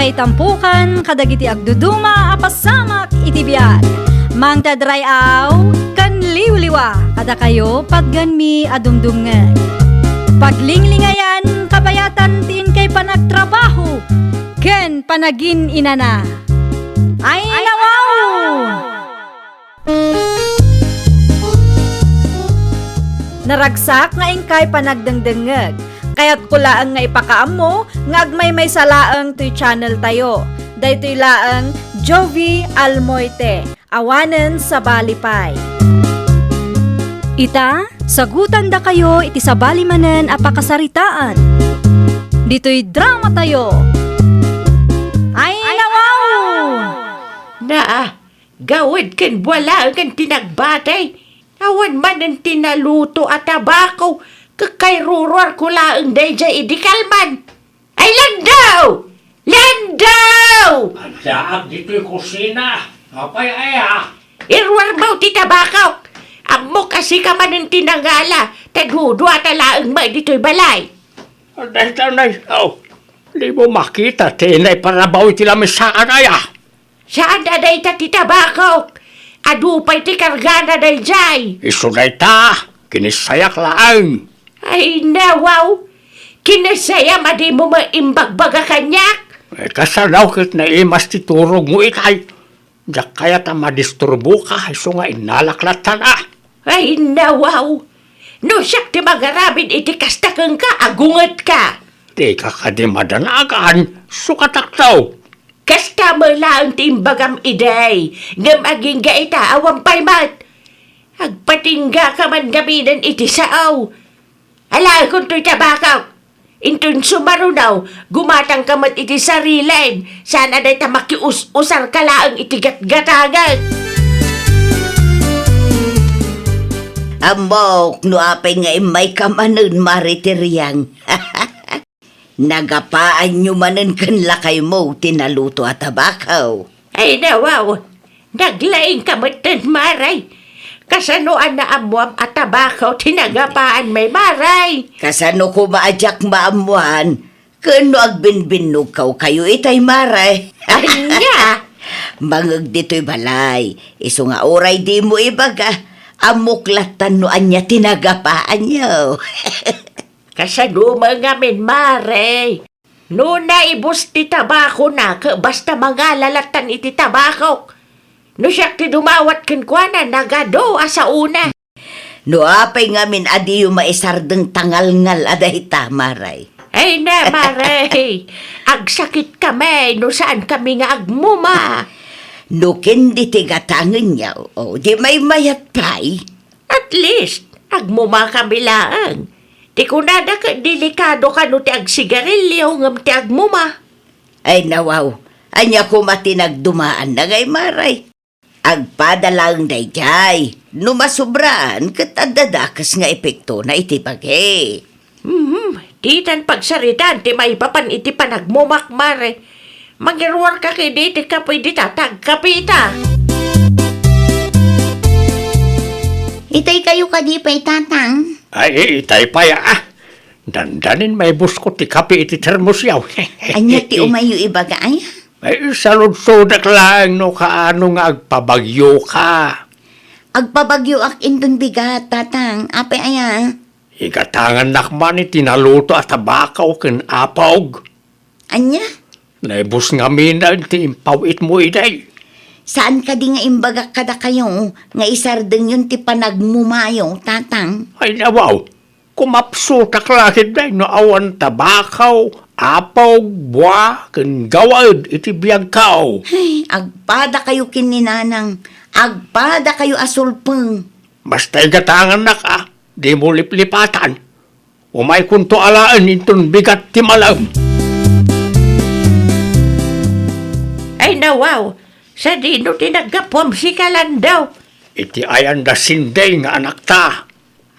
kay tampukan, kadagiti agduduma, apasamak itibiyag. Mang tadray aw, kan liwliwa, kada kayo padganmi adumdumngan. Paglinglingayan, kabayatan tin kay panagtrabaho, ken panagin inana. Ay nawaw! Naragsak nga ingkay panagdengdengeg, kaya't kulaang nga ipakaam mo, nga agmay salaang to'y channel tayo. Daytoy laang Jovi Almoite, awanen sa Balipay. Ita, sagutan da kayo iti sa balimanen apakasaritaan. Dito'y drama tayo. Ay nawaw! Gawid ken wala kan tinagbatay. Awan man ang tinaluto at tabako. Kakay ruror ko laang dayja idikalman. Ay landaw! Landaw! Daag dito'y kusina. Apay aya. Irwar mo ti tabakaw. Amo kasi ka man ang tinangala. Taghudo at alaang may dito'y balay. Dahil tanay, di mo makita, tinay para bawi tila may saan aya. Saan na day ta ti tabakaw? Adupay ti kargana day jay. Isunay ta, kinisayak laang. Ay nawaw. Kinasaya madi mo maimbagbaga kanyak. Kasalaw kit na imas ti turog mo itay. Diyak kaya ta madisturbo ka, iso nga inalaklatan ah. Ay nawaw. No siyak ti magarabin iti kastakang ka, agungat ka. Di ka ka di madanagan, sukataktaw. Kasta mo lang timbagam iday, ngam aging gaita awang paymat. Agpatingga ka man gaminan iti saaw. Ala kung to'y tabakaw. Intun sumarunaw, gumatang ka mat iti sarilain. Sana day ta makius-usar ka laang iti gat-gatagan. Amok, no apay nga imay kamanon maritiriyang. Nagapaan nyo manan kan lakay mo, tinaluto at tabakaw. Ay nawaw, naglaing kamatan maray. Kasanoan na amuam at tabakaw, tinagapaan may maray. Kasano ko maadyak maamuan, kano agbinbinog kayo itay maray. Anya? Mangag dito'y balay, iso nga oray di mo ibaga, amuklatan no anya tinagapaan nyo. Kasano mga min maray. No naibos ti tabako na, basta mga lalatan iti tabako. No siya ti dumawat kinkwana, nagado asa una. No apay ngamin adi yung maisardeng tangal-ngal aday tamaray. Ay na maray, agsakit kami, no saan kami nga agmuma. No kendi tigatangan niya, di may mayat pay. At least, agmuma kami laang. Di ko nada ka delikado ka no ti agsigarilyo ngam ti agmuma. Ay nawaw, anya ko matinagdumaan na gay maray. Agpadalang dayjay, no masubraan kat adadakas nga epekto na itibagay. Titan pagsaritan ti may papan iti panagmumak mare. Magirwar ka kay di ka pwede tatagkapita. Itay kayo kadipay tatang. Ay, itay pa ya ah. Dandanin may busko ti kape iti termos yaw. Anya ti umayo ibaga ay. Ay, salud-sudak lang no kaano nga agpabagyo ka. Agpabagyo ak indun bigat tatang. Apay aya. Ikatangan nakman iti naluto at tabakaw ken apawg. Anya? Naibus nga mina iti impawit mo iday. Saan ka di nga imbaga kada kayo nga isardeng yun ti panagmumayo tatang? Ay nawaw, kumapsutak lakit day no awan tabakaw, apaw, buwa, ken gawad iti biyag kao. Ay, agpada kayo kininanang. Agpada kayo asulpeng. Basta igatangan na ka, di mo liplipatan. Umay kunto alaan inton bigat ti malam. Ay nawaw, sa dino tinagapom si kalandaw. Iti ayan da sinday nga anak ta.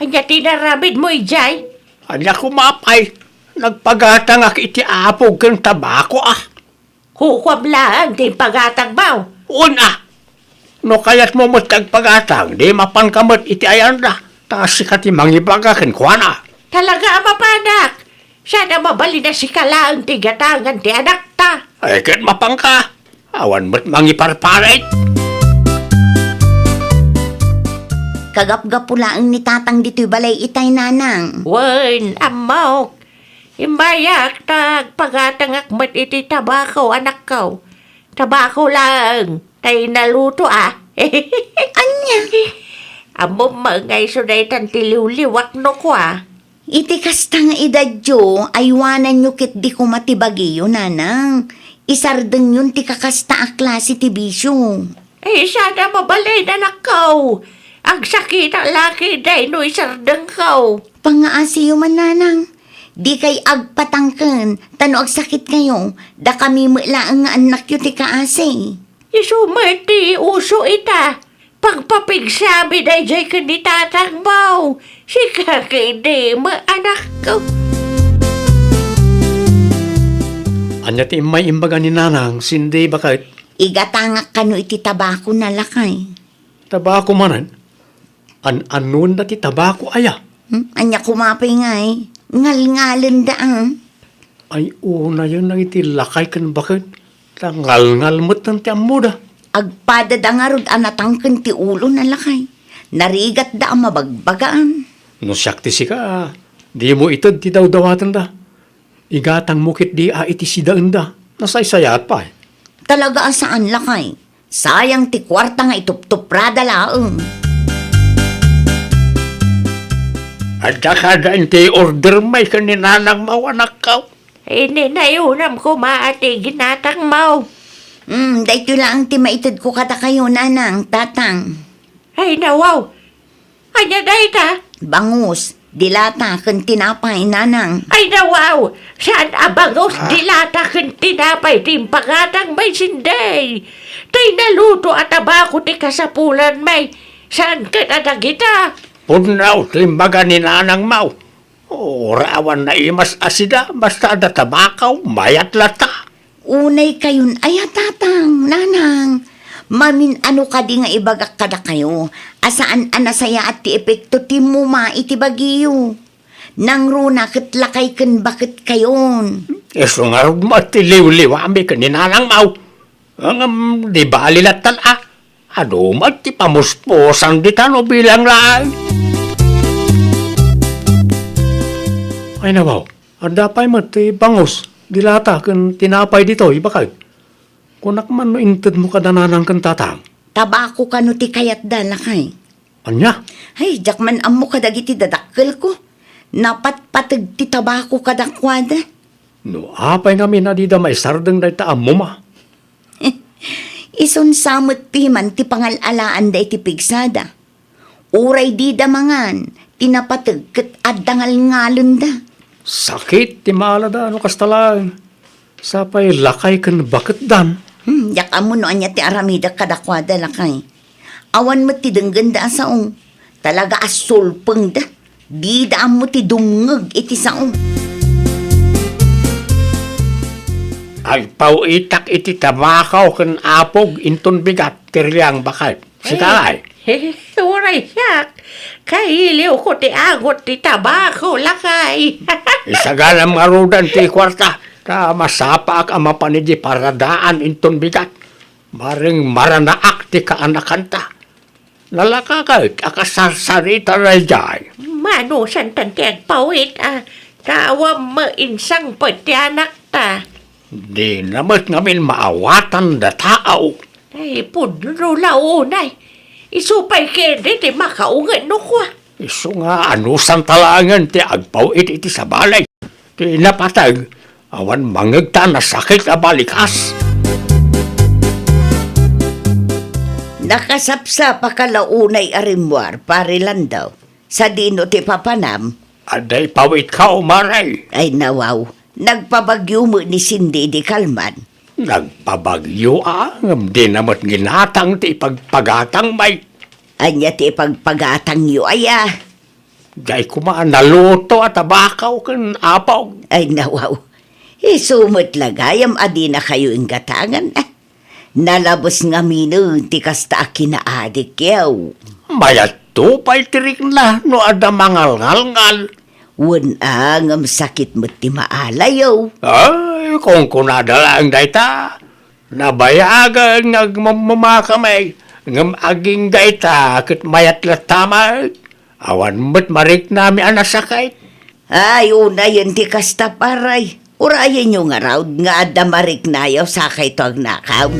Anya tinaramid mo ijay. Anya kumapay, nagpagatang ak iti apog ken tabako ah. Hukwam lang din pagatang baw. Una, no kayat mo matagpagatang, di mapankamot iti ayan da. Kasi kati mangibaga ken kuana. Talaga mapanak. Sana mabali na si kalaang tigatangan ti anak ta. Ay, kat mapang ka. Awan mo't mangiparparit. Kagap-gapulaan ni tatang dito'y balay itay nanang. Wen, amok. Imbayak tag pagatangak mat iti tabako anak ko. Tabako lang. Tay naluto Anya? Amo mangay sunay tan tiliw-liwak no ko Iti kasta nga idadyo, aywanan nyo kit di ko matibagiyo, nanang. Isardeng yun ti kakasta a klase ti bisyo. Sana mabalay anak ko. Ang sakit ang laki day no isardeng ko. Pangaasiyo man, nanang. Di kay agpatangken, tano ag sakit kayo, da kami mulaang nga anak yun ti kaasi. Isumati uso ita. Pagpapigsabi day jay kanitatang mo. Si kakindi anak ko. Anya ti may imbaga ni nanang, sindi bakit? Igatangak kano iti tabako na lakay. Tabako manan. Anon na ti tabako aya. Anya kumapay nga eh. Ngal-ngalen daang. Ay, una yun na iti lakay kan bakit? Tangal-ngal mo't ng tiyamo da. Agpadadangarod anatangken ti ulo na lakay. Narigat da ang mabagbagaan. No siyak ti sika, di mo itad ti daw-dawatan da. Igatang mukit di iti sidaan da. Nasaysayat pa eh. Talaga saan lakay? Sayang ti kwarta nga itup-tuprada laeng. At kada ti order may kaninanang mawanak ka. Ininayunam ko maati ginatang mo. Dahito lang ti maitid ko kata kayo, nanang, tatang. Ay nawaw. Anya day ta? Bangus, dilata, kan tinapay, nanang. Ay nawaw. Saan abangos dilata ken tinapay timpagatang may sinday. Tay naluto at abako ti kasapulan may. Saan ka nadagita? Punaw, timbaga ni nanang mau. Rawan na imas asida, basta da tabakaw, mayat lata. Unay kayon, ay tatang, nanang. Mamin ano ka di nga ibagak kada kayo. Asaan anasaya at ti epekto ti muma iti bagiyo. Nang runa kitlakay ken bakit kayon. Eso nga matiliw-liwami ka ni nanang mau. Ang di ba alilatan Ano mat ti pamusposan di tano bilang lang. Ay nabaw, anda pa'y mati bangus, dilata kan tinapay dito, ibakag. Kunak man no inted mo kadananang kan tatang. Tabako ka no ti kayat dalakay. Anya? Ay, jakman amo kadagiti dadakkel ko. Napatpatag ti tabako kadakwada. No, apay namin na di da may sardeng da ita mo ma. Ison samot piman ti pangalalaan da iti pigsada. Uray di da mangan, tinapatag kat adangal ngalon da. Sakit ti malada, ano kastalaan. Sapay lakay kan bakit dan. Yak amo no anya ti aramida kadakwada lakay. Awan mo ti dengganda saong. Talaga asulpeng da. Di da mo ti dumngeg iti saong. Ay pauitak iti tabakaw kan apog inton bigat tiryang bakit. Sikalay. Uray yak. Kailiw ko ti agot ti tabako lakay. Isagalam nga rudan ti kwarta. Ta masapa ak ama panidi paradaan inton bigat. Maring maranaak ti kaanakanta. Nalakakait akasarsarita rayjay. Mano san tantiag pawit Tawa mainsang pati anak ta. Di namat ngamin maawatan da tao. Ay pudro launay. Isupay kede ti makaungan no kwa. Iso nga anusan talangan ti agpawit iti sa balay. Ti napatag, awan mangagta na sakit a balikas. Nakasapsa pa kalaunay arimwar, parilan daw. Sa dino ti papanam, Aday pawit ka umaray. ay nawaw. Nagpabagyo mo ni Cindy di Kalman. Nagpabagyo ngam di namat ginatang ti pagpagatang may. Anya ti pagpagatang yu aya. Day kumaan naluto at tabakaw kan apaw. Ay nawaw. Isumot lagayam adi na kayo inggatangan. Nalabos nga mino ti kasta kinaadik yaw. Mayat to pa'y tirik na no ada mangal-ngal-ngal. Wan ang sakit mo ti maalayaw. Ay, kung kunadala ang dayta, nabayagan nagmamakamay, ngam aging dayta, kit mayat latamay, awan mo't marik nami anasakay. Ay, una yun ti kasta paray. Urayan nyo nga raw nga adamarik na yaw sakay to ang nakaw.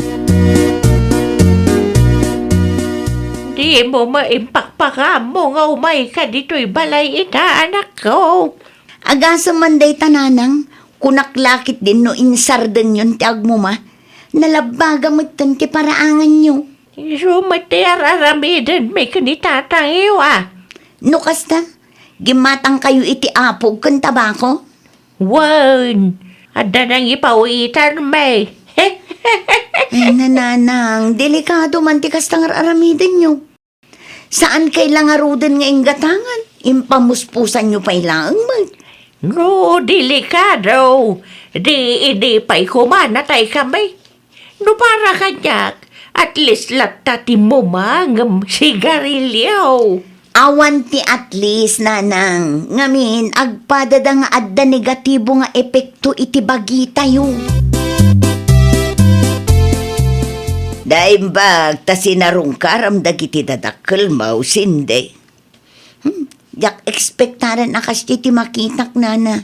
Di mo maimpakpaka mo nga umay ka dito'y balay ita, anak ko. Agasa man day tananang, kunaklakit din no insardan yun ti agmo ma. Nalabaga matan ti paraangan nyo. Sumater aramidan may kanitatang iwa. No kasta, gimatang kayo iti apog kan tabako. Wan, ada nang ipawitan may. Ay nananang, delikado man ti kastang aramidan nyo. Saan kailang arudan nga inggatangan? Impamuspusan nyo pa ilang mag. No, delikado. Di pa'y kumanatay kami. No para kanyak, at least latati mo mangam sigarilyo. Awan ti at least nanang. Ngamin, agpadada nga adda negatibo nga epekto iti bagi tayo. Daimbag, ta sinarungkaram dagiti dadakkel mausinde. Jak ekspektaran akas ti makitak nana.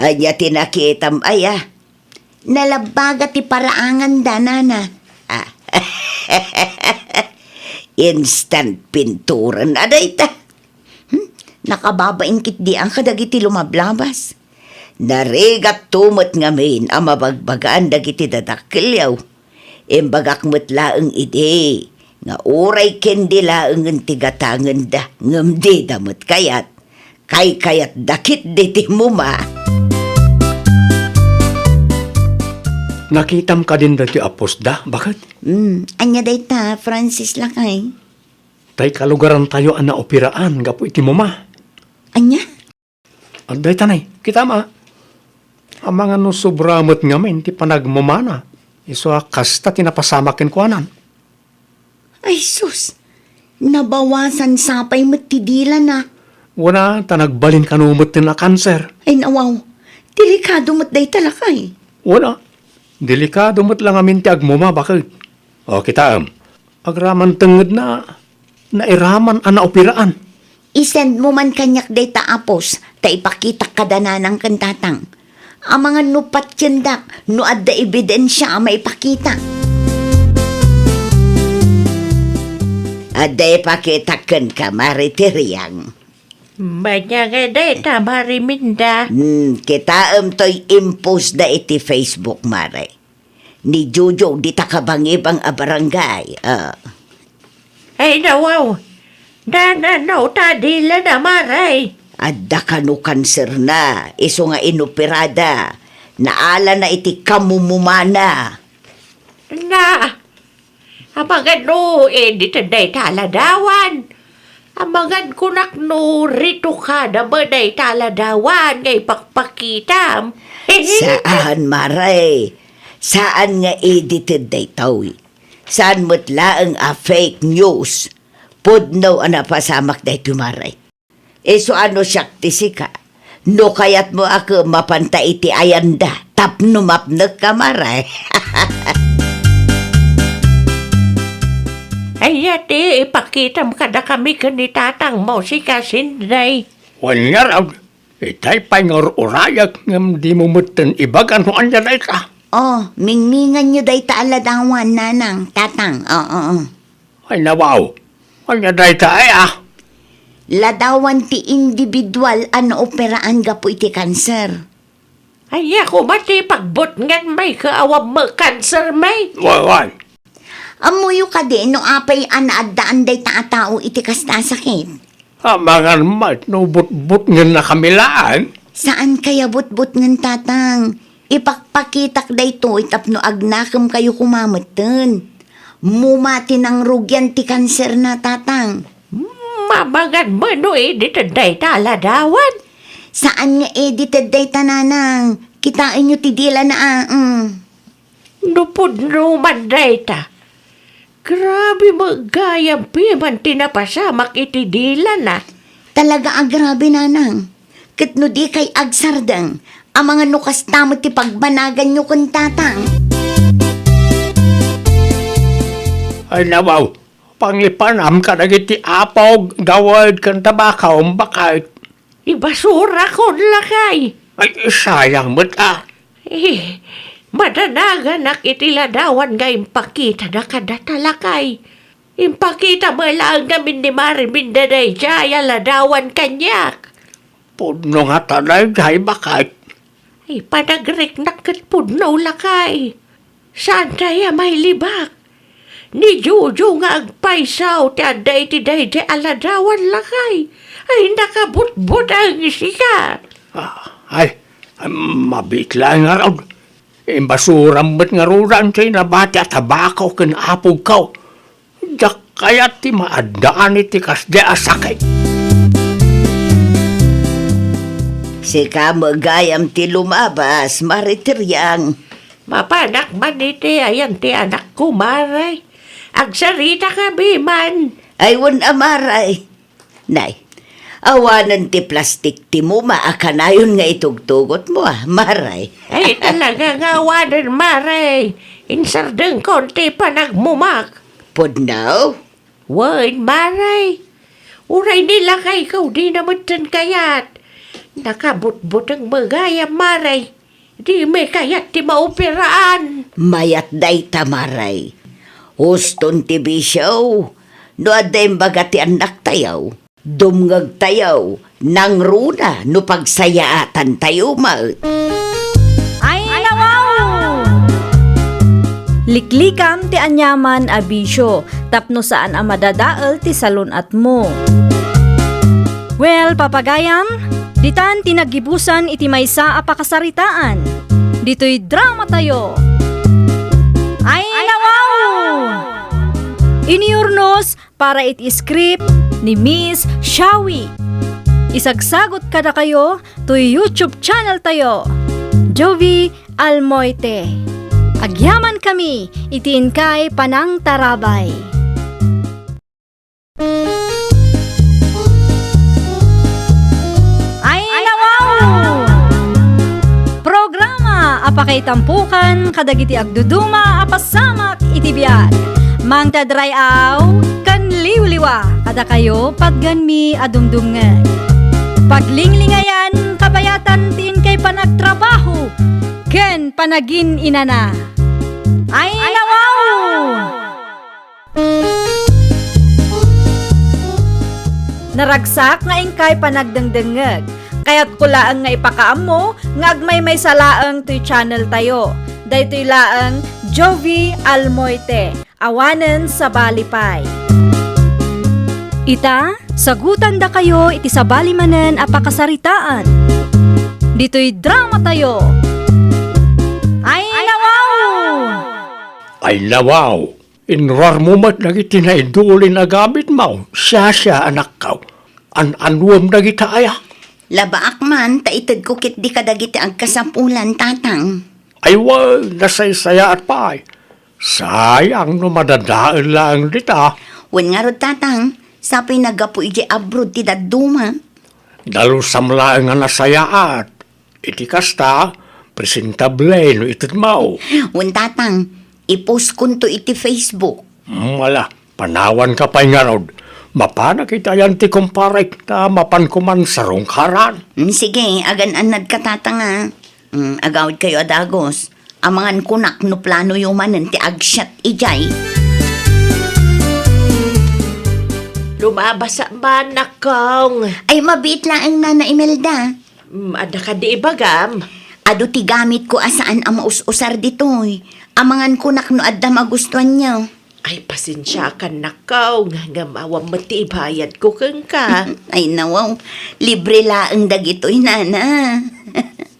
Anya tinakitam aya. Nalabaga ti paraangan da nana. Instant pinturan na dayta. Nakababain kit di ang kadagiti lumablabas. Narigat tumot ngamin ang mabagbagaan dagiti dadakkelyaw. Imbagak mutlaang ide. Nga uray kendi laang ang tigatangan da. Ngamdi damot kayat. Kayat dakit diti muma. Nakitam ka din dati apos da, bakit? Anya day ta, Francis lakay. Tay kalugaran tayo ang naopiraan, gapo iti mo ma. Anya? Ang day tanay, kita ma. Ang mga no sobramot ngamin, ti panagmamana. Iso kasta tinapasamakin ko anan. Ay sus, nabawasan sapay matidila na. Wala, tanagbalin kanumot na kanser. Ay nawaw, delikado mat day talakay. Wala, delikado mo't lang amin ti agmuma, bakit? O, kita agraman tenged na nairaman ang naopiraan. Isend mo man kanyak day ta apos, ta ipakita kadana ng kantatang. Ang mga nupat tyendak, no adda ebidensya ang maipakita. Aday pakitaken ka maritiriyang. Banya nga day tamariminda. Kita to'y impose da iti Facebook mare. Ni Jojo di takabangibang a barangay. Ay nawaw, nananaw tadila na maray. Adda kanu kanser na, iso nga inoperada. Naala na iti kamumumana. Na, amagan no, di taday taladawan. Amagan kunak no, rito ka na ba day taladawan, ngay pakpakitam. Saan maray? Saan nga edited day tawi? Saan mo't laang a fake news? Pudno ana pasamak day tumaray. So ano syakti sika? No kayat mo ako mapanta iti ayanda. Tapno mapnag ka maray. Ay yati, ipakitam ka na kami kanitatang mo si Kasinday. Wanya raw, itay pa'y ngururayak ngam di mo mutin ibagan mo anya na ita. Oh, mingmingan nyo day ta aladawan nanang, tatang. Oo. Ay nawaw, anya na ita ay Ladawan ti individual ano operaan gapo iti kanser. Ay ako mati pagbot ngan may kaawam mo cancer may. Wan, Amuyo ka din no apay anaadaan day taatao iti kasta sakit. amangan mat no but nga na kamilaan. Saan kaya butbut ng tatang? Ipakpakitak day to itapno agnakam kayo kumamatan. Mumati ng rugyan ti kanser na tatang. Mamagan mo no di taday taladawan. Saan nga edited day tananang? Kitain nyo ti dila na Nupod no manday ta. Grabe magayang piman tinapasamak iti dila na. Talaga agrabe nanang. Kat no di kay agsardang, ang mga nukas tamo ti pagbanagan nyo kun tatang. Ay nawaw, pangipanam ka nagiti apog, gawad kang tabakaw, bakit? Ibasura ko lakay. Ay, sayang mo't Madanagan itiladaawan nga impakita na kadatalakay. Impakita mo lang gamin ni Mari Mindanay Jaya ladawan kanyak. Puno nga tanay, jay bakit? Ay panagrik na katpudno lakay. Saan tayo may libak? Ni Jojo nga agpaisaw ti aday ti dayday aladawan lakay. Ay nakabutbut ang sika. Ay, mabit lang nga raw. Imbasuram mo't nga ruran sa'y nabati at tabakaw kin apog kaw. Dak kaya ti maadaan iti kasde asakit. Sika magayam ti lumabas, maritiryang. Mapanak man iti ayan ti anak ko Maray. Agsarita ka man. Ay, wan amaray. Nay, awanan ti plastik ti mo, maakanayon nga itugtugot mo, maray. Ay talaga nga wanan Maray. Insardeng konti pa nagmumak. Podnaw? Wan Maray. Uray nila kay ikaw di naman tan kayat. Nakabutbut ang magayam Maray. Di may kayat ti mauperaan. Mayat day tamaray. Huston ti bisyaw. No aday bagati anak tayaw. Dumngag tayaw. Nang runa no pagsayaatan tayo maut. Ay nawaw! Liklikam ti anyaman a bisyo, tapno saan a madadaal ti salon at mo. Well, papagayam, ditan tinagibusan iti maysa a pakasaritaan. Dito'y drama tayo. Ay nawaw! Iniurnos para iti script ni Miss Shawi. Isagsagot kada kayo to YouTube channel tayo. Jovi Almoite. Agyaman kami, itiin kay Panang Tarabay. Ay nawaw! Programa apakay tampukan kadagiti agduduma apasamak itibiyat. Mang tadray aw kan liwliwa kada kayo pagganmi adumdumngan. Paglinglingayan kabayatan tin kay panagtrabaho ken panagin inana. Ay nawaw! Naragsak nga ingkay panagdengdengeg. Kaya't kulaang nga ipakaam mo nga agmay may salaang to'y channel tayo. Daytoy laang Jovi Almoite. Awanen sa Balipay. Ita, sagutan da kayo iti sabali manen a pakasaritaan. Dito'y drama tayo. Ay nawaw! Ay nawaw, inrar mo mat nagiti na idulin na gamit mo. Siya anak kaw. An-anwam nagita aya. Labaak man, taitad ko kit di kadagiti ang kasampulan, tatang. Ay wal, nasaysaya at pay. Sayang no madadaan lang dita. Wan nga rod, tatang, sapay nagapu iji abroad ti daduma. Dalusam lang nga nasayaat. Iti kasta, presentable no itit mo. Wan, tatang, ipost kunto iti Facebook. Wala, panawan ka pa nga rod. Mapana kita yan ti kumparek na mapan kuman sarong karan. Sige, agan-anad ka, tatanga. Agawid kayo adagos. Amangan kunak no plano yumanan ti agsyat ijay. Lumabas sa manakong. Ay, mabit lang ang Nana Imelda. Ada ka di ibagam. Ado ti gamit ko asaan ang maus-usar ditoy. Amangan kunak no adda magustuhan niyo. Ay pasensya ka nakaw. Nga mawang matibayad ko kang ka. Ay nawaw, libre laang dagitoy, Nana.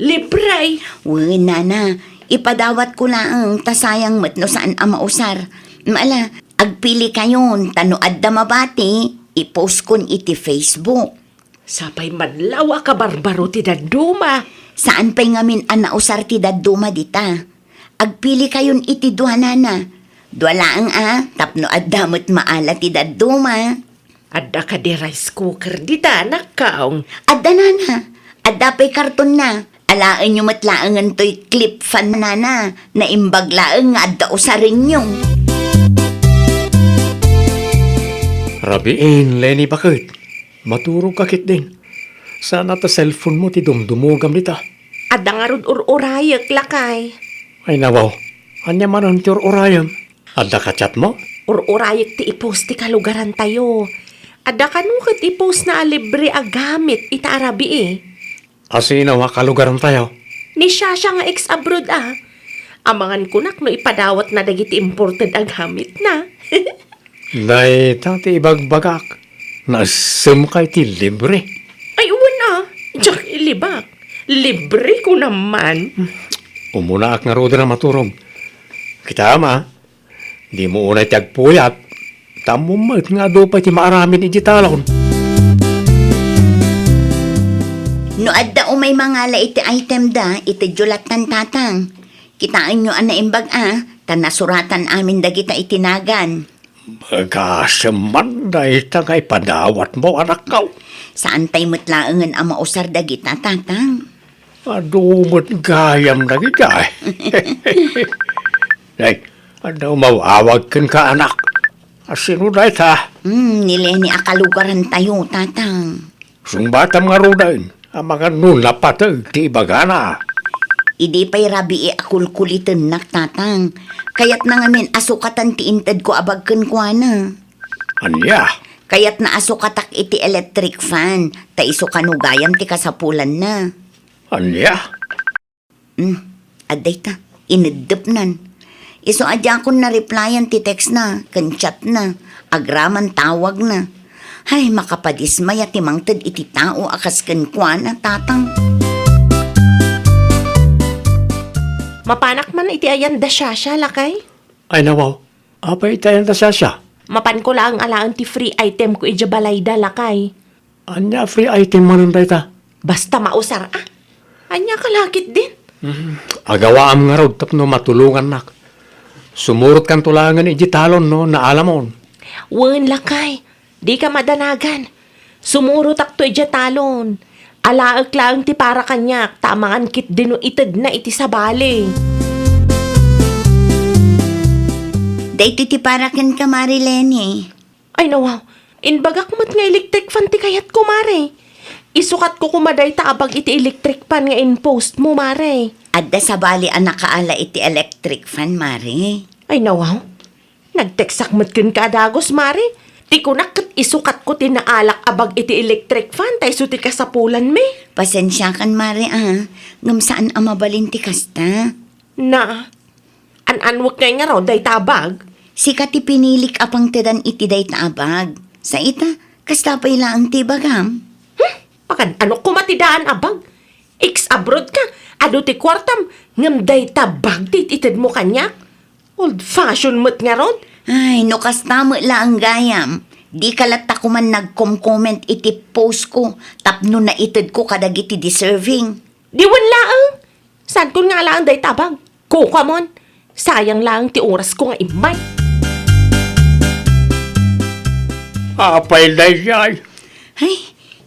Libre. Uy, Nana, ipadawat ko laang tasayang mat no saan ang mausar. Maala, agpili kayon, tano adda mabati, ipost kon iti Facebook. Sapay manlawa ka barbaro ti daduma. Saan pa'y ngamin ang nausar ti daduma dita? Agpili kayon iti duha, Nana. Dua laang tapno addamot maala ti daduma. Ada ka di rice cooker di ta nakaw. Adda, Nana, At dapay karton na. Alaan nyo matlaangan to'y clip fan na imbaglaang nga adda sa rin yung. Rabiin, Lenny, bakit? Maturog kakit din. Sana ta cellphone mo ti dumdumugam nita. Adda nga rod urayak lakay. Ay nawaw, anya man ang tiyor orayam. Adda ka chat mo? Urayak ti ipost ti kalugaran tayo. Adda kanukit ipost na libre a gamit ita arabi eh. Asina wa kalugaran tayo. Ni Shasha nga ex-abroad Amangan kunak no ipadawat na dagiti imported a gamit na. Day tati ibagbagak. Nasum kay ti libre. Ay, uwan Diyak ilibak. Libre ko naman. Umunaak nga roda na maturog. Kita ama, di mo unay tagpuyat. Tamumat nga do pa ti maaramin ijitalon. No adda o may mga iti item da, iti julatan tatang. Kitaan nyo ana imbag tanasuratan amin dagita itinagan. Magasaman day tagay padawat mo anak kaw. Saan tay mutlaangan ang mausar dagita tatang? Adumot gayam na gigay. Day, ano mawawag kan ka anak? Asino day ta? Nileni akalugaran tayo tatang. Sungbatam nga rodain. Ang mga nulapatag ti bagana. Idi pa'y rabi akulkulitin tatang. Kayat na ngamin asukatan ti inted ko abagken kwa na. Anya? Kayat na asukatak iti electric fan. Ta iso kanugayam ti kasapulan na. Anya? Aday ta, inedep nan. Iso adya ko na replyan ti text na, kan chat na, agraman tawag na. Ay, makapadismaya ti mangted iti tao akas kan kwa na tatang. Mapanak man iti ayan da Shasha lakay. Ay nawaw. Apay tayo na siya. Mapan ko lang alaan ti free item ko ija balayda lakay. Anya free item mo nun ta. Basta mausar Anya kalakit din. Agawaam nga rod tapno matulungan nak. Sumurot kan tulangan ijitalon no na alamon. Wen lakay. Di ka madanagan. Sumuro takto ija talon. Alaak lang ti para kanyak. Tamangan kit dino ited na iti sabali. Dahito ti parakin ka, Marilene. Ay nawaw. Inbagak mat nga electric fan ti kayat ko mare. Isukat ko kumaday ta abag iti electric fan nga in post mo mare. Adda sa bali ang nakaala iti electric fan, Mari. Ay nawaw. Nagteksak mat kin kadagos mare. Ti kunak kat isukat ko tinaalak abag iti electric fan tay so ti kasapulan me. Pasensya kan, Mari, ngam saan ang mabalin ti kasta? Na, an-anwag nga raw day tabag. Sika ti pinilik apang tedan iti day taabag. Sa ita, kasta pa ang tibagam. Pakan ano kumatidaan abag? Ex-abroad ka, ado ti kwartam, ngam day tabag tititid mo kanyak. Old fashion mo't nga ron. Ay, no kasta mo lang gayam. Di kalata ko man nag-comment iti post ko. Tapno na itid ko kadagiti deserving. Di laang. Saan ko nga lang day tabag? Kukamon. Sayang lang ti oras ko nga imay. Apay day yay. Ay,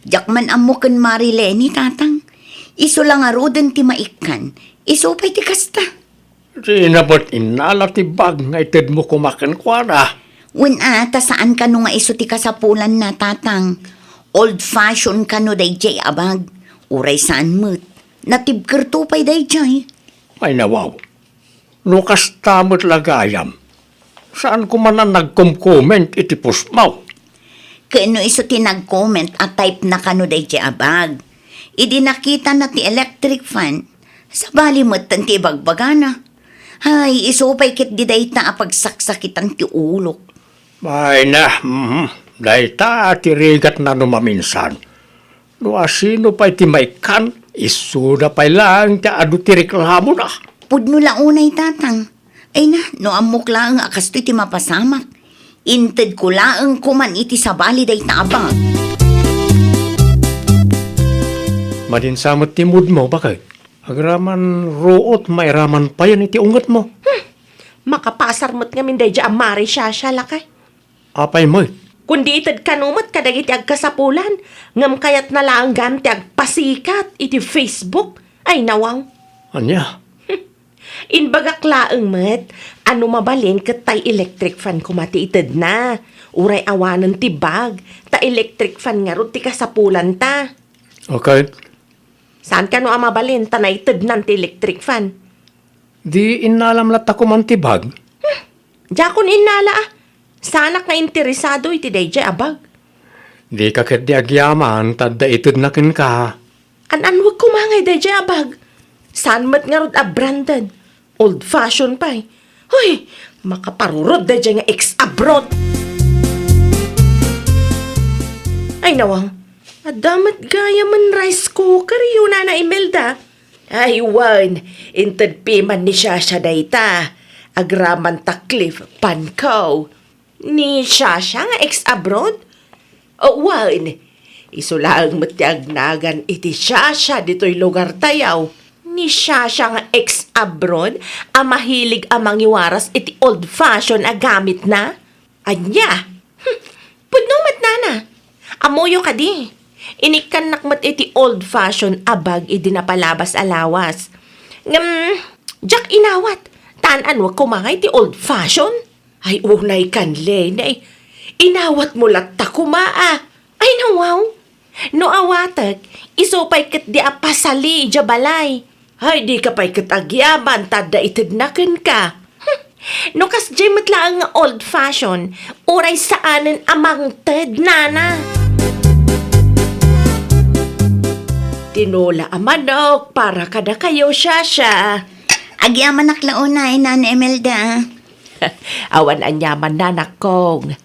jakman amo kan Marilene, tatang. Iso lang arodan ti maikan. Iso pa'y ti kasta. Sinabot inala ti bag nga ited mo kumakan kwa na. Wen ta saan ka no nga iso ti kasapulan na, tatang. Old fashion ka no day jay abag. Uray saan mo't. Natibker to pa'y day jay. Ay nawaw. No kastamot lagayam. Saan ko man na nag-comment iti post mo? Kano iso ti nag-comment at type na ka no day jay abag. Idi nakita na ti electric fan. Sa bali mo't ti bagbagana. Ay, iso pa'y kit di day ta apagsaksakitan ti ulok. Ay na, dahi ta atirigat na numaminsan. No asino pa iti maikan, isuda pa lang ti adu ti reklamo na. Pudno launay, tatang. Ay na, no amok lang akas ti mapasamak. Inted ko lang kuman iti sabali day ta abang. Madinsamot ti mood mo, bakit? Agraman root, may raman pa yan iti ungat mo. Makapasar mo't nga min day dya amari Shasha lakay. Apay mo, Kundi itad kanumat kadagiti agkasapulan, ngam kayat na lang ganti agpasikat iti Facebook. Ay nawaw. Anya? Inbagak laeng met, ano mabalin kat tay electric fan kumati itad na. Uray awanan ti bag, ta electric fan nga ro ti kasapulan ta. Okay. Saan ka no amabalin ta na itad nan ti electric fan? Di inalam lata ko man tibag. Jakon inala ah. Sana ka interesado iti dayjay abag. Di ka ket di agyaman, tadda itod na kin ka. An wag kumangay dayjay abag. Saan mat nga rod branded? Old fashion pa eh. Hoy, makaparurod dayjay nga ex-abroad. Ay nawang, adamat gaya man rice cooker yun na Imelda. Ay wan, intad piman ni Shasha dayta. Agraman taklif, pankaw. Ni Shasha nga ex-abroad? O wan, isulaang matiagnagan iti Shasha dito'y lugar tayaw. Ni Shasha nga ex-abroad, mahilig amang iwaras iti old fashion gamit na? Anya? Pudnumat nana. Amoyo ka di. Inikan nakmat iti old fashion abag idi napalabas alawas. Jack inawat. Tanan wag kumangay ti old fashion. Ay unay kanle na inawat mo latta kumaa. Ay nawaw. No awatag, isupay kat di apasali jabalay. Ay di ka pa'y kat agyaman tada itidnakin ka. No kas jay matlaang nga old fashion, uray saanen amang ted nana. Tinola amanok para kada kayo Shasha. Agyaman naklaunay, Nana Imelda. Awan anyaman nanak kong.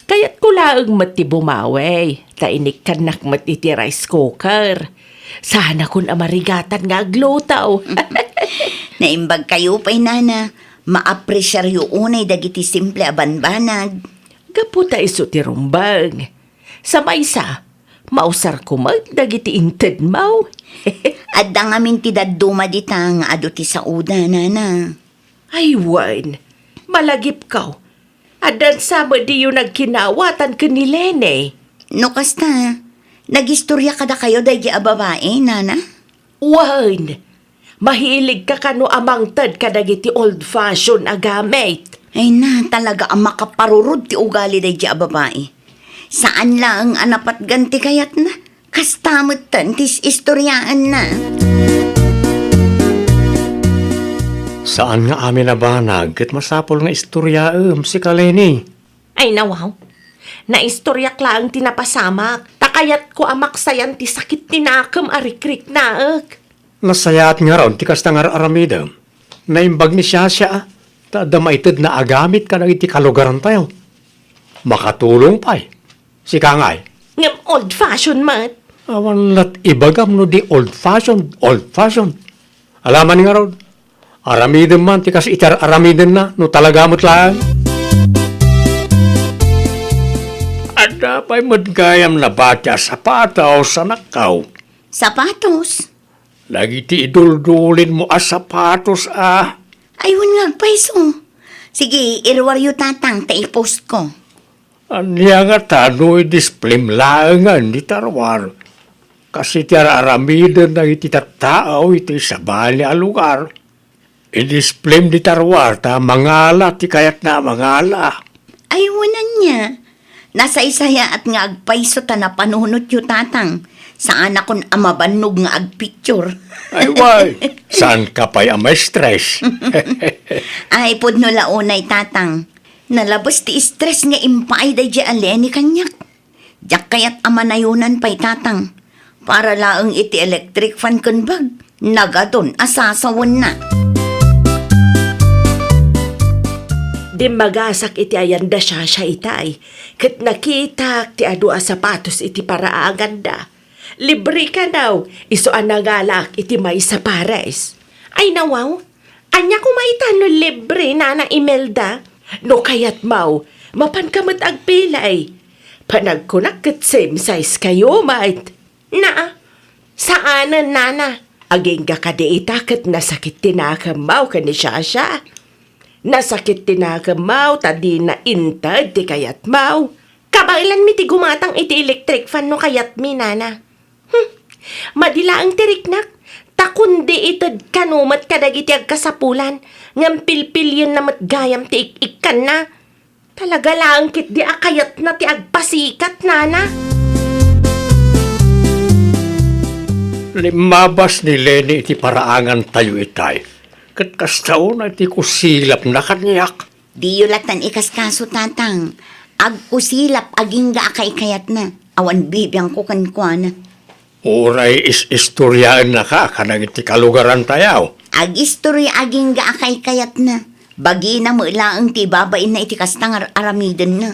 Kaya't kulaang mati bumaway. Tainik ka nakmat iti rice cooker. Sana kun amarigatan nga aglutaw. Naimbag kayo pa'y, Nana. Maapresyar yu unay dagiti simple abanbanag. Gaputa iso ti rumbang. Sa maysa, mausar ko dagiti inted mau. At dangamin ti dadduma ditang ado ti sauda, Nana. Ay wan, malagip kaw. Adan sama di yung nagkinawatan ka ni Lene. No kasta, nagistorya kada kayo dahi a babae, Nana? Wan, mahilig ka kano amang tad kadagiti old fashion gamit. Ay na, talaga ang makaparurod ti ugali dahi a babae. Saan lang anapat ganti kayat na? Kastamot tan tis istoryaan na. Saan nga amin nabanag ket masapol nga istorya si Kaleni. Ay nawaw, naistoryak lang tinapasamak. Takayat ko amaksayan ti sakit tinakam arikrik naek. Nasayaat nga raw, ti kasta nga aramida. Naimbag ni Shasha, tada maitid na agamit ka na iti kalugaran tayo. Makatulong pa'y. Si Kangay, Ngam old fashion mat. awan lat ibagam no di old fashion. Alaman nga raw, aramiden man, ti kas itar aramiden na, no talagamot lang. At dapay madgayam na batya sa pataw sa nakaw. Sapatos? Lagi ti iduldulin mo sapatos Ayun nga, paiso. Sige, irwaryo tatang, ta-post ko. Anya nga tano'y displim laangan di tarwar. Kasi ti aramiden na iti tattao iti sa bali a lugar. I-displim di tarwar ta mangala ti kayat na mangala. Ayunan niya. Nasa isaya at nga agpaiso ta na panunot yu tatang. Saan akong amabanog nga agpicture. Ay way, saan ka pa'y may stress? Ay, pud no launay tatang. Nalabas ti stress nga impay day di aleni kanyak. Diyak kayat amanayunan pa'y tatang. Para laang iti electric fan kunbag. Nagadon asasawon na. Di magasak iti ayanda siya itay. Kat nakita ti adu a sapatos iti paraagan da. Libre ka daw, iso nagalak iti may sa pares. Ay nawaw, anya kumaita no libre na Imelda. No kayat mau, mapan kamat agpilay. Panagkunak kat same size kayo, mait. Na, saanan nana? Aging ka deita kat nasakit tinakamaw ka ni Shasha. Nasakit tinakamaw, tadi na intad ti kayat mau. Kabailan mi ti gumatang iti electric fan no kayat mi, nana. Madila ang tiriknak. Takundi itad kanumat kadagiti agkasapulan. Ngam pilpilyon na matgayam ti ikan na. Talaga lang kit di akayat na ti agpasikat, nana. Limabas ni Lenny iti paraangan tayo itay. Kat kastaw na iti kusilap na kanyak. Di yulatan ikas kaso, tatang. Agkusilap, aging ga akay kayat na. Awan bibiyang ko kankwana. Uray is-istoryaan na ka kanang iti kalugaran tayaw. Ag istorya aging ga akay kayat na. Bagi na mo ilaang ti babain na iti kastang aramidan na.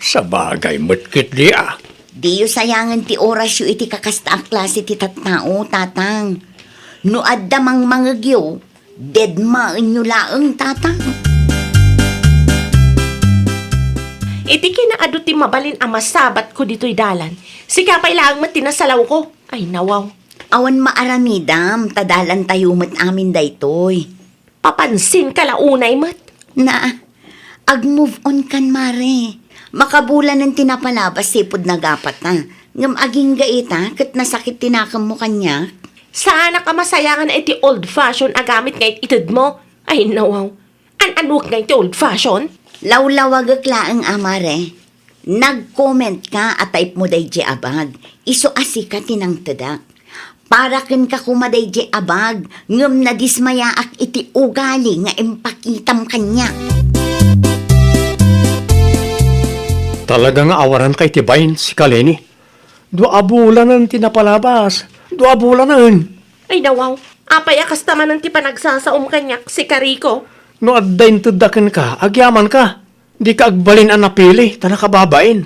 Sa bagay matkit di ah. Di yu sayangan ti oras yu iti kakasta ang klase ti tattao, tatang. No adda mang mangagyo, dead maan yu laang, tatang. Iti kinaado ti mabalin ang masabat ko dito'y dalan. Sikapay lang matinasalaw ko. Ay, nawaw. Awan maaramidam, tadalan tayo mat amin daytoy. Papansin ka launay, mat. Na, ag-move on kan, mare. Makabulan ng tinapalabas, sipod na gapat na. Ngam aging gaita, kat nasakit tinakam mo kanya. Sana ka masayangan na iti old-fashion agamit nga itid mo. Ay, nawaw. An-anuk nga iti old-fashion? Lawlawag laang amare. Nag-comment ka at type mo day di abag. Iso asika tinang tadak. Para kin ka kumaday di abag. Ngam na dismaya ak iti ugali nga impakitam kanya. Talagang awaran kay tibayin si Kaleni. 2 bulan ang tinapalabas. 2 bulan Ay, nawaw. Apay akas naman ang ti panagsasaom kanyak si Kariko. No addain tudakin ka, agyaman ka. Di ka agbalin ang napili, tanakababain.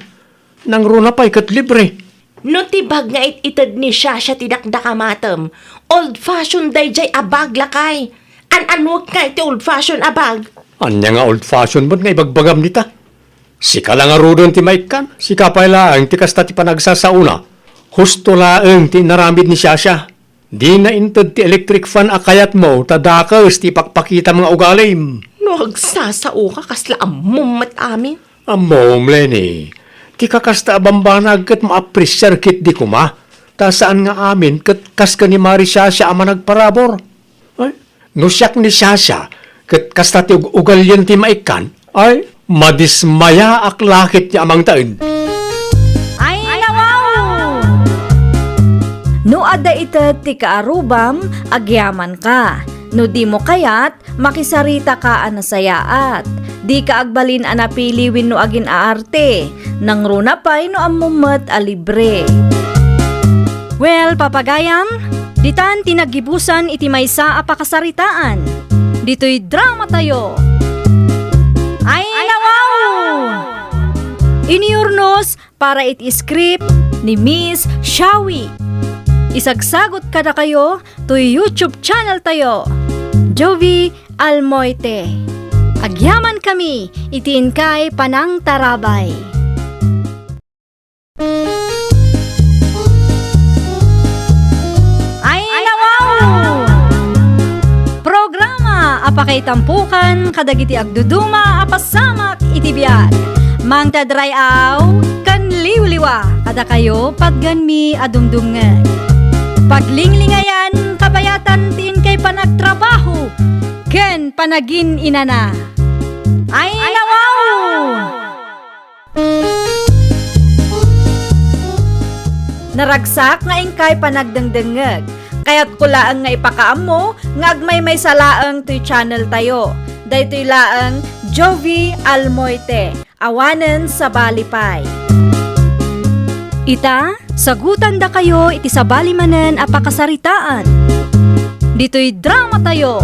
Nang runa pa'y kat libre. No tibag nga itid ni Shasha tidakdakamatam. Old-fashion day jay abag lakay. An-anuk nga iti old-fashion abag. Anya nga old-fashion ba't nga ibagbagam nita? Sika lang arudon ti maikan, sika pa'y laang ti kasta ti panagsasauna. Husto laang ti naramid ni Shasha. Di na intod ti electric fan akayat mo, tadakas ti pakpakita mga ugalim. No agsasao ka kasla amumat amin. Amom, Lenny. Ti kakasta abambanag kat maapresyar kit di kuma. Ta saan nga amin kat kas ka ni Mari Shasha ama nagparabor. Ay, no siyak ni Shasha kat kasta ti ugalyan ti maikan, ay madismaya ak lakit ti amang taid. Ay, nawaw! No adda ita ti kaarubam, agyaman ka. No di mo kayat, makisarita ka anasayaat. Di ka agbalin anapiliwin no agin aarte. Nang runa pa'y no amumat a libre. Well, papagayam, ditan tinagibusan iti maysa a pakasaritaan. Dito'y drama tayo. Ay, nawaw! Iniurnos para iti script ni Miss Shawi. Isagsagot kada kayo to YouTube channel tayo. Jovi Almoite. Agyaman kami, itiin kay Panang Tarabay. Ay, nawaw! Programa apakay tampukan kadagiti agduduma apasamak itibiyat. Mang tadrayaw kan liwliwa kada kayo pagganmi adumdumngan. Paglinglingayan kabayatan tin kay panagtrabaho ken panagin inana. Ay, nawaw! Naragsak nga ingkay panagdengdengeg. Kaya't kulaang nga ipakaam mo nga agmay may salaang to'y channel tayo. Daytoy laang Jovi Almoite. Awanen sa Balipay. Ita, sagutan da kayo iti sabali manen apakasaritaan. Dito'y drama tayo.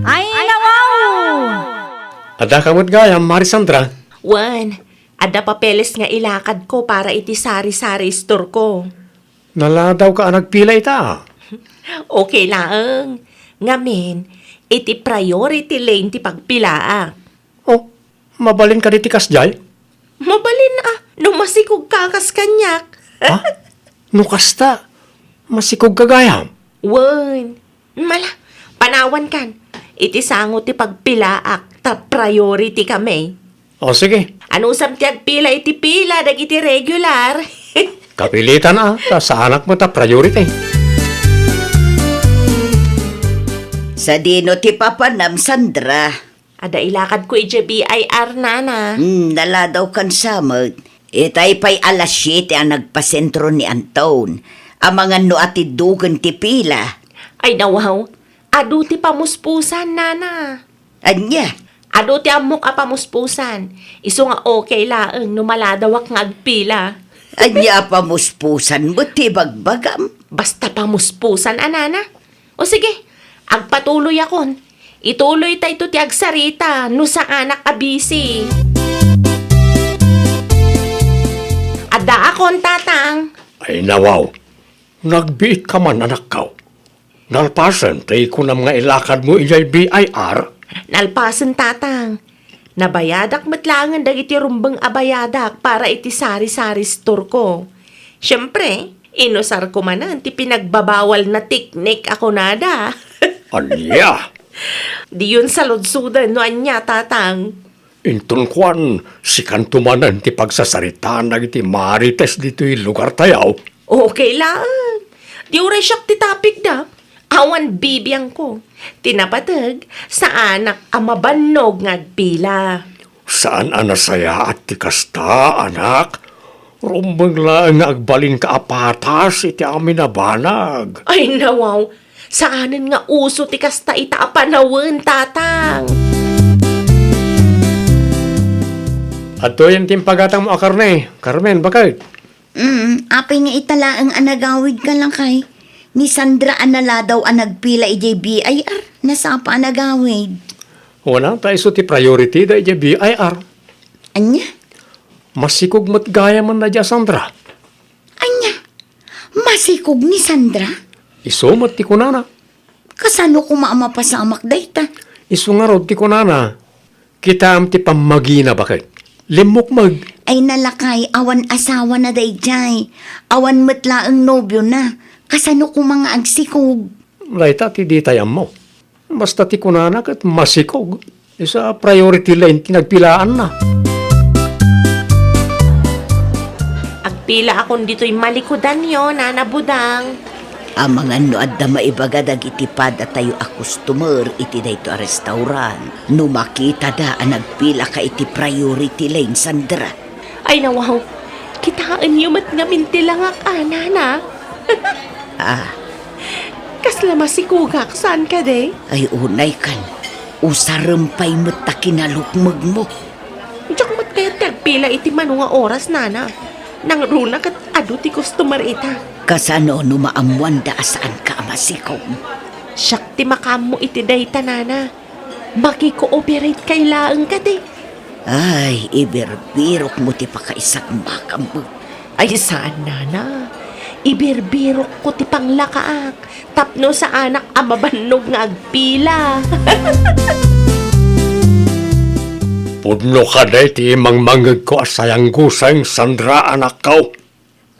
Ay, nawaw! Ada kamot gayam, Marisandra. Wan, ada papeles nga ilakad ko para iti sari-sari store ko. Nala daw ka nagpila ita. Okay lang. Ngamin, iti priority lane ti pagpilaa. Oh, mabalin ka diti kasjay? Mabalin lumasikog kakas kanyak. Ha? Nukasta. Masikog kagayam. Wan, mala, panawan kan. Iti sango ti pagpilaak ta priority kami. O sige, Anong samtiag pila iti pila, dagiti regular. Kapilitan sa anak mo ta priority. Sa dino ti papanam, Sandra. Ada ilakad ko iti BIR, nana. Nala daw kan samag. Itay pa'y alas 7 ang nagpasentro ni Anton. Ang mga no atidugan ti pila. Ay nawaw, adu ti pamuspusan, nana. Anya, Adu ti amok a pamuspusan. Iso nga okay laeng numaladawak nga agpila. anya pamuspusan mo ti bagbagam. Basta pamuspusan, anana. O sige, agpatuloy akon. Ituloy tayo ti agsarita no sa anak abisi. Ada akon, tatang. Ay nawaw, nagbiit ka man anak kaw. Nalpasan, tay ko na mga ilakad mo iyay BIR. Nalpasan, tatang. Nabayadak matlangan dagiti rumbang abayadak para iti sari-sari store ko. Siyempre, inusar ko manan ti pinagbabawal na tiknik ako nada. Anya, Di yun sa lodsudan no anya, tatang. intun kwan, si kantumanan ti pagsasaritaan na iti marites dito'y lugar tayaw. Okay lang. Di uray siyak ti topic da. Awan bibiyang ko. Tinapatag sa anak ang mabannog ngagpila. Saan anasaya at ti kasta, anak? Rumbang lang nga agbalin ka apatas iti amin na banag. Ay nawaw, saanan nga uso ti kasta ita apanawen, tatang. Ato yung timpagatang mo akarne. Carmen, bakit? Apay nga itala ang anagawid ka lang kay. Ni Sandra anala daw ang nagpila BIR. Nasapa anagawid. Wala tayo so ti priority da iti BIR. Anya? Masikog mo't gaya man na dya, Sandra. Anya? Masikog ni Sandra? Iso mo't ti kunana. Kasano ko maamapasamak dayta? Iso nga rod ti kunana. Kita am ti pamagina bakit? Limok mag. Ay nalakay, awan asawa na dayjay. Awan matla ang nobyo na. Kasano ko mga agsikog? Laita ti di tayam mo. Basta ti kunana kat masikog. Isa priority line tinagpilaan na. Agpila akon dito'y malikudan yon, nanabudang. Ang mga no adda maibaga itipad at tayo a customer iti dayto a restaurant. No makita da ang nagpila ka iti priority lane, Sandra. Ay nawaw, kitaan yung mat nga mintilangak, nana. Kasla masikugak, saan ka de? Ay unay kan. Usarampay mo't ta kinalukmag mo. Diyak mat kaya tagpila iti manunga oras, nana. Nang runa kat adu ti customer ita. Kasano no maamuan da asaan ka amasikog. Siyak ti makam mo iti dayta, nana. Maki-cooperate kay laeng ka de. Ay, ibirbirok mo ti pakaisak makambag. Ay saan, nana? Ibirbirok ko ti panglakaak. Tapno sa anak amabannog nga agpila. Pudno ka day ti mangmangag ko asayang gusang Sandra anak kaw.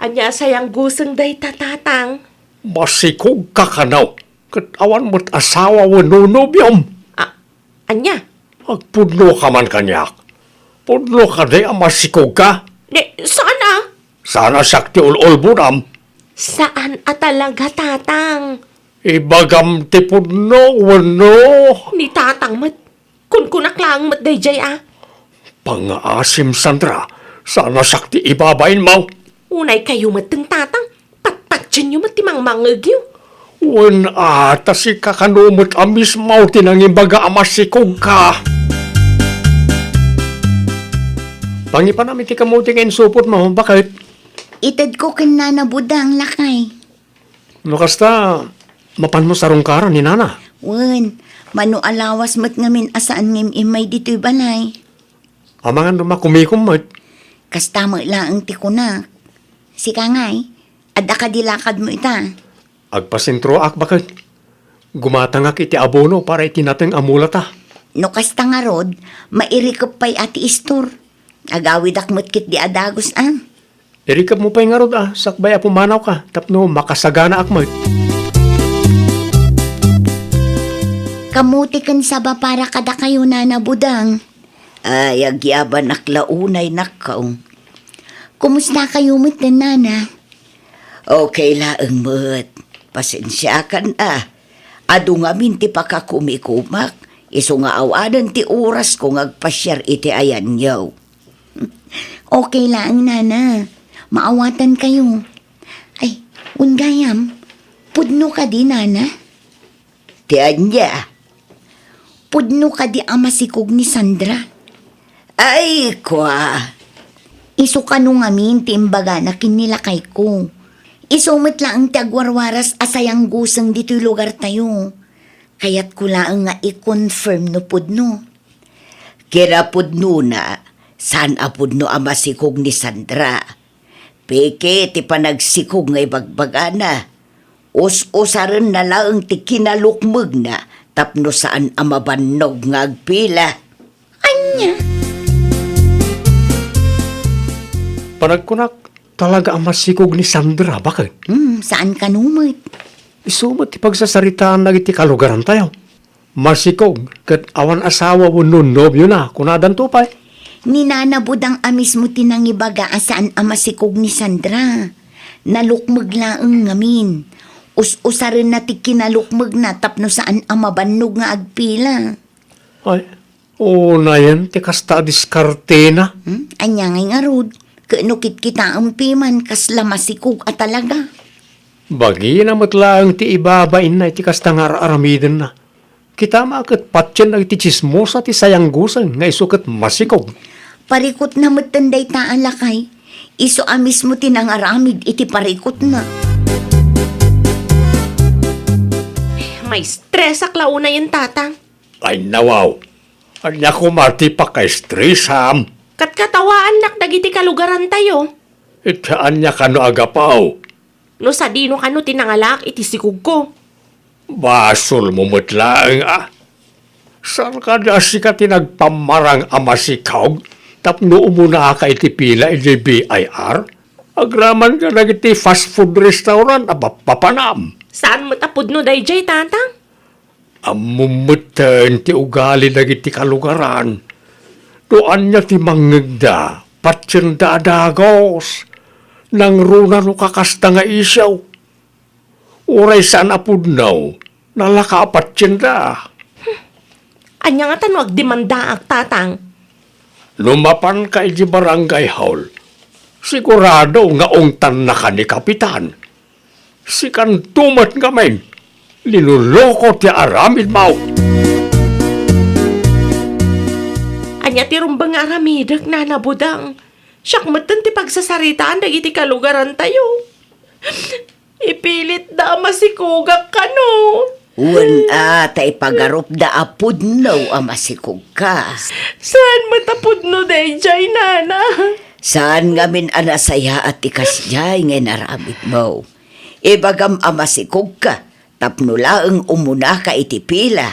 Anya sayang gusang day tatang. Masikog ka kanaw. Kat awan mo't asawa wa nunubyam. Anya? Agpudno ka man kanyak. Pudno ka day ang masikog ka. Saan ah? Sana sakti ulol budam. Saan talaga, tatang? Ibagam ti pudno wano. Ni tatang mat. Kun kunaklang mat dayjay ah. Pangaasim Sandra. Sana sakti ibabain mo. Unay kayo mat ng tatang. Patpat dyan yung mat timang mangagyo. Wan ata si kakanumot amis mo tinangimbaga amasikog ka. Pangipa namin ti kamuti ngayon supot mo. Bakit? Itad ko kan nanabudang lakay. No kasta, mapan mo sarong kara ni nana. Wen, mano alawas mat ngamin asaan ngim imay dito'y balay. Amangan dumakumikom mo. Kasta mo laang tikunak. Sika ngay, adda ka dilakad mo ita. Agpasintro ak bakit? Gumatangak iti abono para itinateng amulata. No kasta nga rod, mairikap pa'y ati istor. Agawid akmat kit di adagos ah. Irikap mo pa'y nga rod sakbay apumanaw ka, tapno makasagana akmat. Kamuti kan saba para kada kayo nanabudang. Ay, agyaban naklaunay nakaw. Kumusta kayo mo't nana? Okay laang mo't. Pasensya ka na. Ado nga minti pa ka kumikumak. Iso nga awanan ti oras ko ngagpasyar iti ayan yaw. Okay lang, nana. Maawatan kayo. Ay, ungayam. Pudno ka di, nana. Ti anya. Pudno ka di amasikog ni Sandra. Ay, kwa. Iso ka nung amin timbaga na kinilakay ko. Isumit lang ang tagwarwaras asayang gusang dito'y lugar tayo. Kaya't ko lang nga i-confirm no pudno. Kira pudno na. Saan apudno ang masikog ni Sandra? Peke ti panagsikog nga ibagbagana. Us-usaran na lang ti kinalukmag na tapno saan ang mabannog nga agpila. Anya? Panagkunak, talaga ang masikog ni Sandra. Bakit? Saan ka numit? Isumot ti pagsasaritaan na iti kalugaran tayo. Masikog, kat awan asawa mo nun nobyo na, kunadan tupay. Ninanabod ang amis mo tinangibaga asaan ang masikog ni Sandra. Nalukmag laang ngamin. Us-usarin na ti kinalukmag na tapno saan ang mabannog nga agpila. Ay, na yan, ti kasta diskarte na. Anya ngay nga rod. Kanukit kita ang piman kasla masikog at talaga. Bagi na matlaang ti ibabain na iti kasta nga aramiden na. Kita makat patyan na iti chismosa ti sayang gusan nga isukat masikog. Parikot na matanday taan lakay. Iso amis mo tinangaramid iti parikot na. May stress ak launa yung tatang. Ay nawaw, anya ko mati pa kay stress ham. Katkatawaan nak dagiti kalugaran tayo. Itaan niya kano agapaw. No sa dino kano tinangalak iti sikog ko. Basol mo mutlaang Saan ka na siya tinagpamarang amasikog? Tapno umuna ka iti pila iti BIR? Agraman ka na iti fast food restaurant papanam. Saan mo tapod no dayjay tatang? Amumutan ti ugali na iti kalugaran. Doan niya ti mangagda, patsyanda dagos, nang runa no kakasta nga isyaw. Uray saan apudnaw, nalaka patsyanda. Anya nga tanwag demanda ak tatang. Lumapan ka iti barangay hall. Sigurado nga ungtan na ka ni kapitan. Si kantumat nga men, linuloko ti aramid mau. Anya ti rumbang nga aramidak na nabudang. Siyak matan ti pagsasaritaan dagiti kalugaran tayo. Ipilit da masikugak ka no. Uwan tay pagarup da apudnaw ang masikog ka. Saan matapod no dayjay nana? Saan ngamin anasaya at ikasjay nga naramit mo? Ibagam ang masikog ka, tapno laang umuna ka iti pila.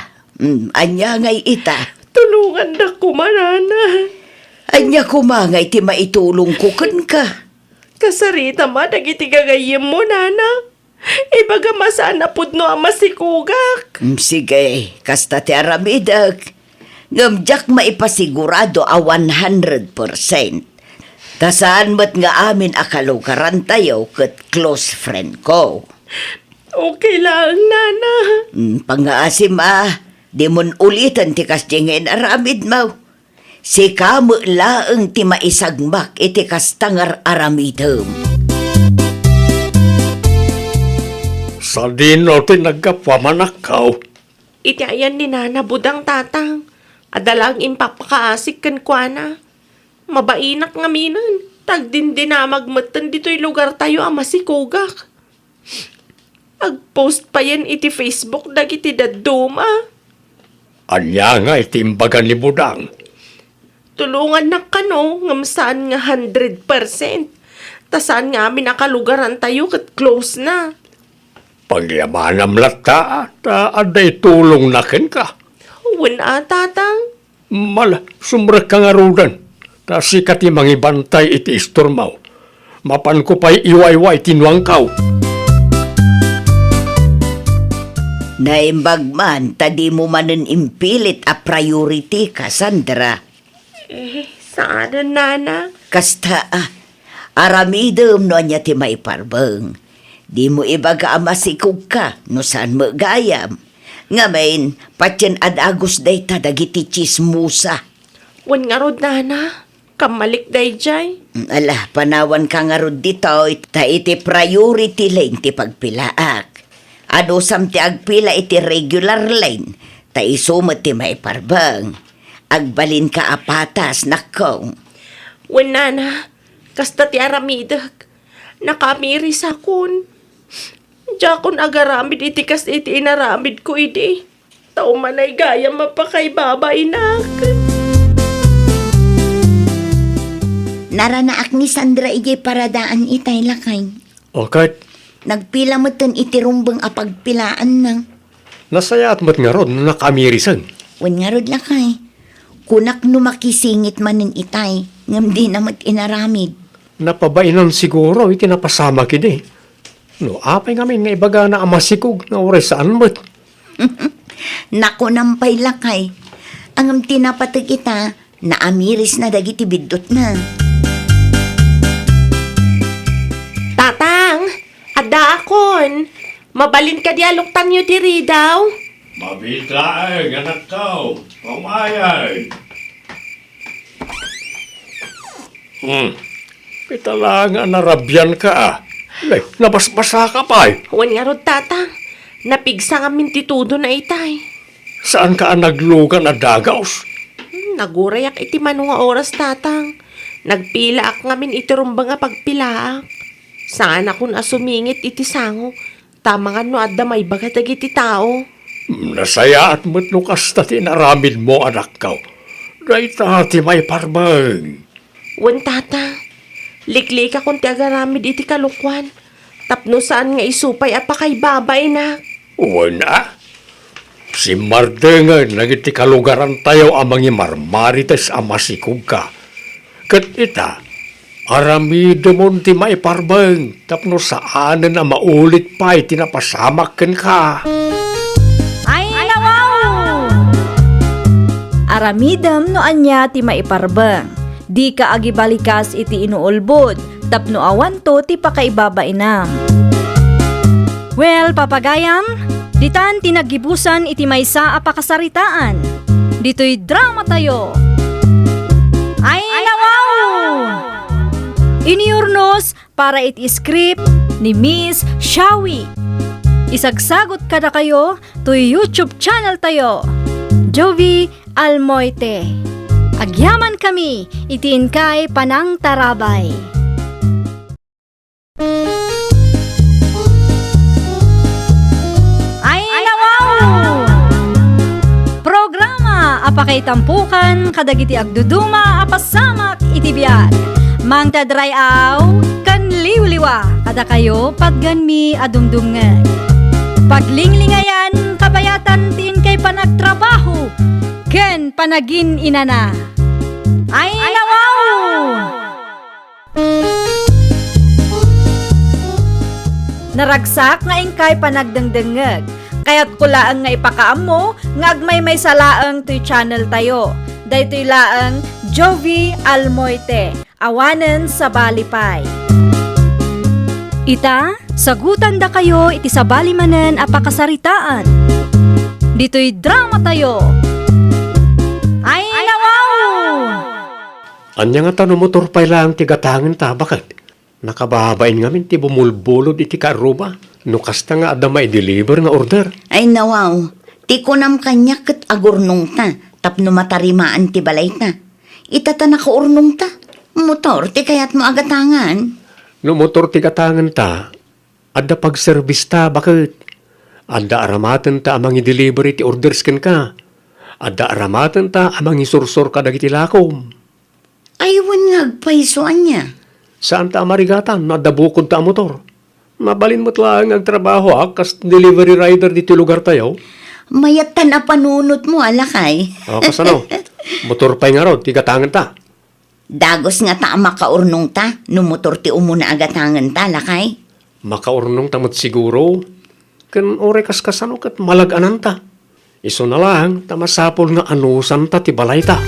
Anya ngay ita. Tulungan na ko manana. Anya kumangay ti maitulong kukan ka. Kasarita ma dagiti gagayem mo nana. Ibaga masaan na pudno ang masikugak. Sige, kasta ti aramidag. Ngamjak maipasigurado a 100%. Tasaan mo't nga amin akalugaran tayo kat close friend ko. Okay lang nana. Pangaasim di mon ulitan ti kasjengin aramid mo. Si kamo laang ti maisagmak iti kastangar aramidem. Sa dino ti nagkapamanakaw. Iti ayan ni nana budang tatang. Adalang impapakaasik kan kuana. Mabainak nga minan. Tagdindinamagmatan dito'y lugar tayo ang masikugak. Ag-post pa yan iti Facebook dagiti daduma. Anya nga itimbagan ni Budang. Tulungan na kano ngam saan nga 100%. Tasaan nga amin nakalugaran tayo kat close na. Pagyamanam lata at aday tulong na ken ka. Wala tatang. Mala, sumrek ka nga rudan. Ta sikat mangibantay iti istormaw. Mapan ko pa'y iwayway tinuangkaw. Naimbag man, tadi mo manen impilit a priority ka, Sandra. Sana, nana. Kasta aramidom no niya ti may parbeng. Di mo ibaga masikog ka no saan mo gayam. Ngamin, patyan ad agos day ta dagiti chismusa. Wan nga rod, nana. Kamalik day jay. Ala, panawan ka nga rod dito, ta iti priority lane ti pagpilaak. Ano sam ti agpila iti regular lane, ta isumot ti may parbeng. Agbalin ka apatas, nako. Wan, nana. Kasta ti aramidag. Nakamiris akon. Jakon agaramid iti kas iti inaramid ko iti. Tao manay gaya mapakay babay nak. Naranaak ni Sandra ijay paradaan itay lakay. Okay, Nagpila mo ten iti rumbang apagpilaan nang. nasaya at mat nga ron na nakamirisan. Wan nga rod lakay. Kunak no makisingit manin itay. Ngam di na mat inaramid. Napabainan siguro, iti napasama kini. No, apay ngamin nga ibaga na amasikog na oras saan mo't. Nako nampay lakay. Angam tinapatag ita, naamiris na dagiti bidot na. Tatang, ada akon. Mabalin ka dialog tanyo diri daw. Mabitlaeng, anak ko. Pumayay. Kita lang narabyan ka Like, nabasbasa ka pa Wan nga rod, tatang. Napigsa nga mintitudo na itay. Saan ka naglugan na dagaws? Nagurayak iti mano nga oras, tatang. Nagpilaak ngamin iti rumba nga pagpilaak. Saan akong asumingit iti sango. Tama nga no adda may bagatag iti tao. Nasaya at matlukas na tinaramid mo, anak ko. Dahil ti may parbang. Wan, tatang. Liklik akong ti agaramid iti kalukwan. Tapno saan nga isupay apakay babay na. Wala. Si Mardengan, nagiti kalugaran tayo amang marmarites amasikog ka. Kat ita, aramide mo ti may parbang. Tapno saan na maulit pa itinapasamak ka. Ay, nawaw! Aramidam no anya ti maiparbang. Di ka agibalikas iti inuulbod, tapno awan to ti pakaibabainam. Well, papagayam, ditan tinagibusan iti maysa a pakasaritaan. Dito'y drama tayo. Ay, nawaw! Iniurnos para iti script ni Miss Shawi. Isagsagot kada kayo to YouTube channel tayo. Jovi Almoite. Agyaman kami, itiin kay Panang Tarabay. Ay, nawaw! Programa, apakay tampukan, kadagiti agduduma, apasamak, itibiyat. Mang tadrayaw, kan liwliwa, kada kayo, pagganmi, adumdumngag. Paglinglingayan, kabayatan, tiin kay panagtrabaho, ken panagin inana. Ay, nawaw! Naragsak nga ingkay panagdengdengeg. Kaya't kulaang nga ipakaam mo, nga agmay may salaang to'y channel tayo. Daytoy laang Jovi Almoite, awanen sa Balipay. Ita, sagutan da kayo iti sa balimanen a pakasaritaan. Dito'y drama tayo. Ay, nawaw! Anya nga tanong motor pa lang tigatangin ta, bakit? Nakababain nga min ti bumulbulod iti karuba. No kasta nga ada may deliver nga order. Ay nawaw, ti kunam kanya ket agurnong ta, tapno matarimaan ti balay ta. Itata nakaurnong ta, motor ti kayat mo agatangan. No motor tigatangan ta, ada pag-service ta, bakit? Ada aramatan ta amang i-deliver iti orders ken ka. Ada aramatan ta amang isursor ka dagiti lakom. Aywan nga agpaisuan niya. Saan ta amarigatan, nadabukod ta ang motor. Mabalin mo't lang ang trabaho, kas delivery rider dito lugar tayo. Mayat ta na panunot mo, alakay. O, kasano? Motor pa'y nga ron, tigatangan ta. Dagos nga ta makaurnong ta, no motor ti umuna agatangan ta, lakay. Makaurnong tamot siguro. Kan ore kasano kat malaganan ta. Iso na lang, tamasapol nga anusan ta ti balay ta.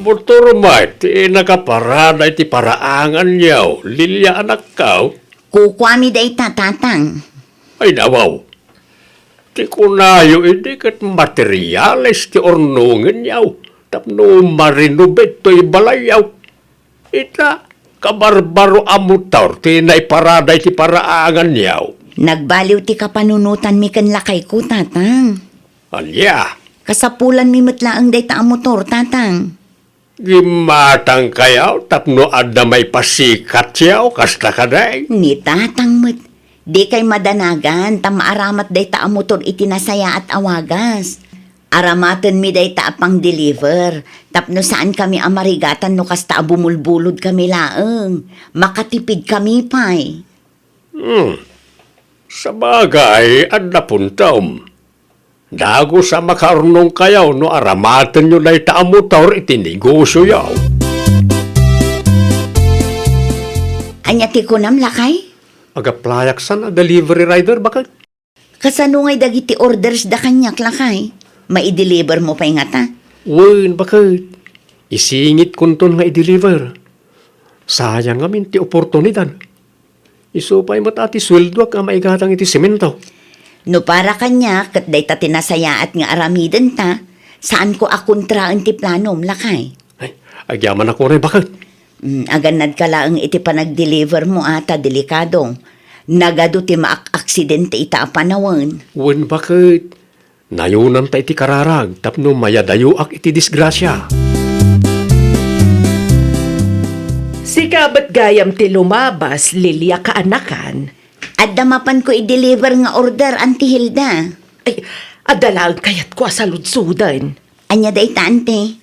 motor may ti nakaparada iti paraangan niyaw. Lilya anak kau. Kukwami day tatang. Ay nawaw. Ti kunayo hindi kat materyales ti ornungen niyaw. Tapno marinubet to'y balayaw. Ita kabarbaro amutar ti naiparada iti paraangan niyaw. Nagbaliw ti kapanunutan mi ken lakay ko, tatang. Anya, Kasapulan mi metlaang day ta motor, tatang. gimatang kayaw tapno adda may pasikat yaw kasta kaday. Ni tatang met. Di kay madanagan, ta maaramat day ta motor itinasaya at awagas. Aramaten mi day ta pang deliver. Tapno saan kami amarigatan no kasta bumulbulod kami laeng. Makatipid kami pay. Sa bagay, adda puntaw. Dago sa makarunong kayaw no aramaten nyo na itaamutaw itinegosyo yaw. Anya ti kunam lakay? Agaplayak sa na delivery rider bakit? Kasano ngay dagiti orders da kanyak lakay? Mai-deliver mo pa'y nga ta? Wen, bakit? Isingit kunton nga i-deliver. Sayang ngamin ti oportunidad. Isupay mo't ati sweldo ka maigatang iti semento. No para kanya, kat day ta tinasaya at nga aramiden ta, saan ko akontraan ti planom lakay? Ay, agyaman ako rin bakit? Aganad ka lang iti panag-deliver mo ata delikado. Nagado ti maak-aksidente ita apanawan. Wen, bakit? Nayunan ta iti kararag tapno mayadayuak iti disgrasya. Si kabat gayam ti lumabas, Lilya kaanakan. At damapan ko i-deliver nga order, Auntie Hilda. Ay, adalag kayat ko sa ludsudan. Anya day ta, Auntie?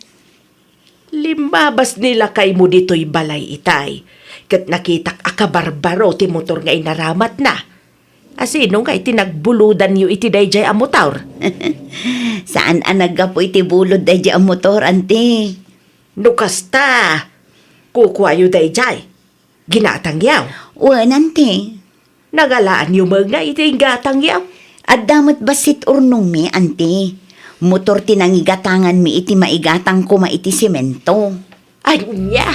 Limabas nila kay mo dito'y balay itay. Kat nakitak akabarbaro ti motor nga inaramat na. Asino nga itinagbuludan yu iti dayjay a motor? Saan anagga po iti bulod day ang motor, Auntie? Nukasta. Kukuha yu dayjay. Ginatang yaw. Wan, Auntie. Nagalaan yu mga iti gatang yaw. At damat basit urnong mi, Auntie. Motor tinangigatangan mi iti maigatang kuma iti simento. Anya.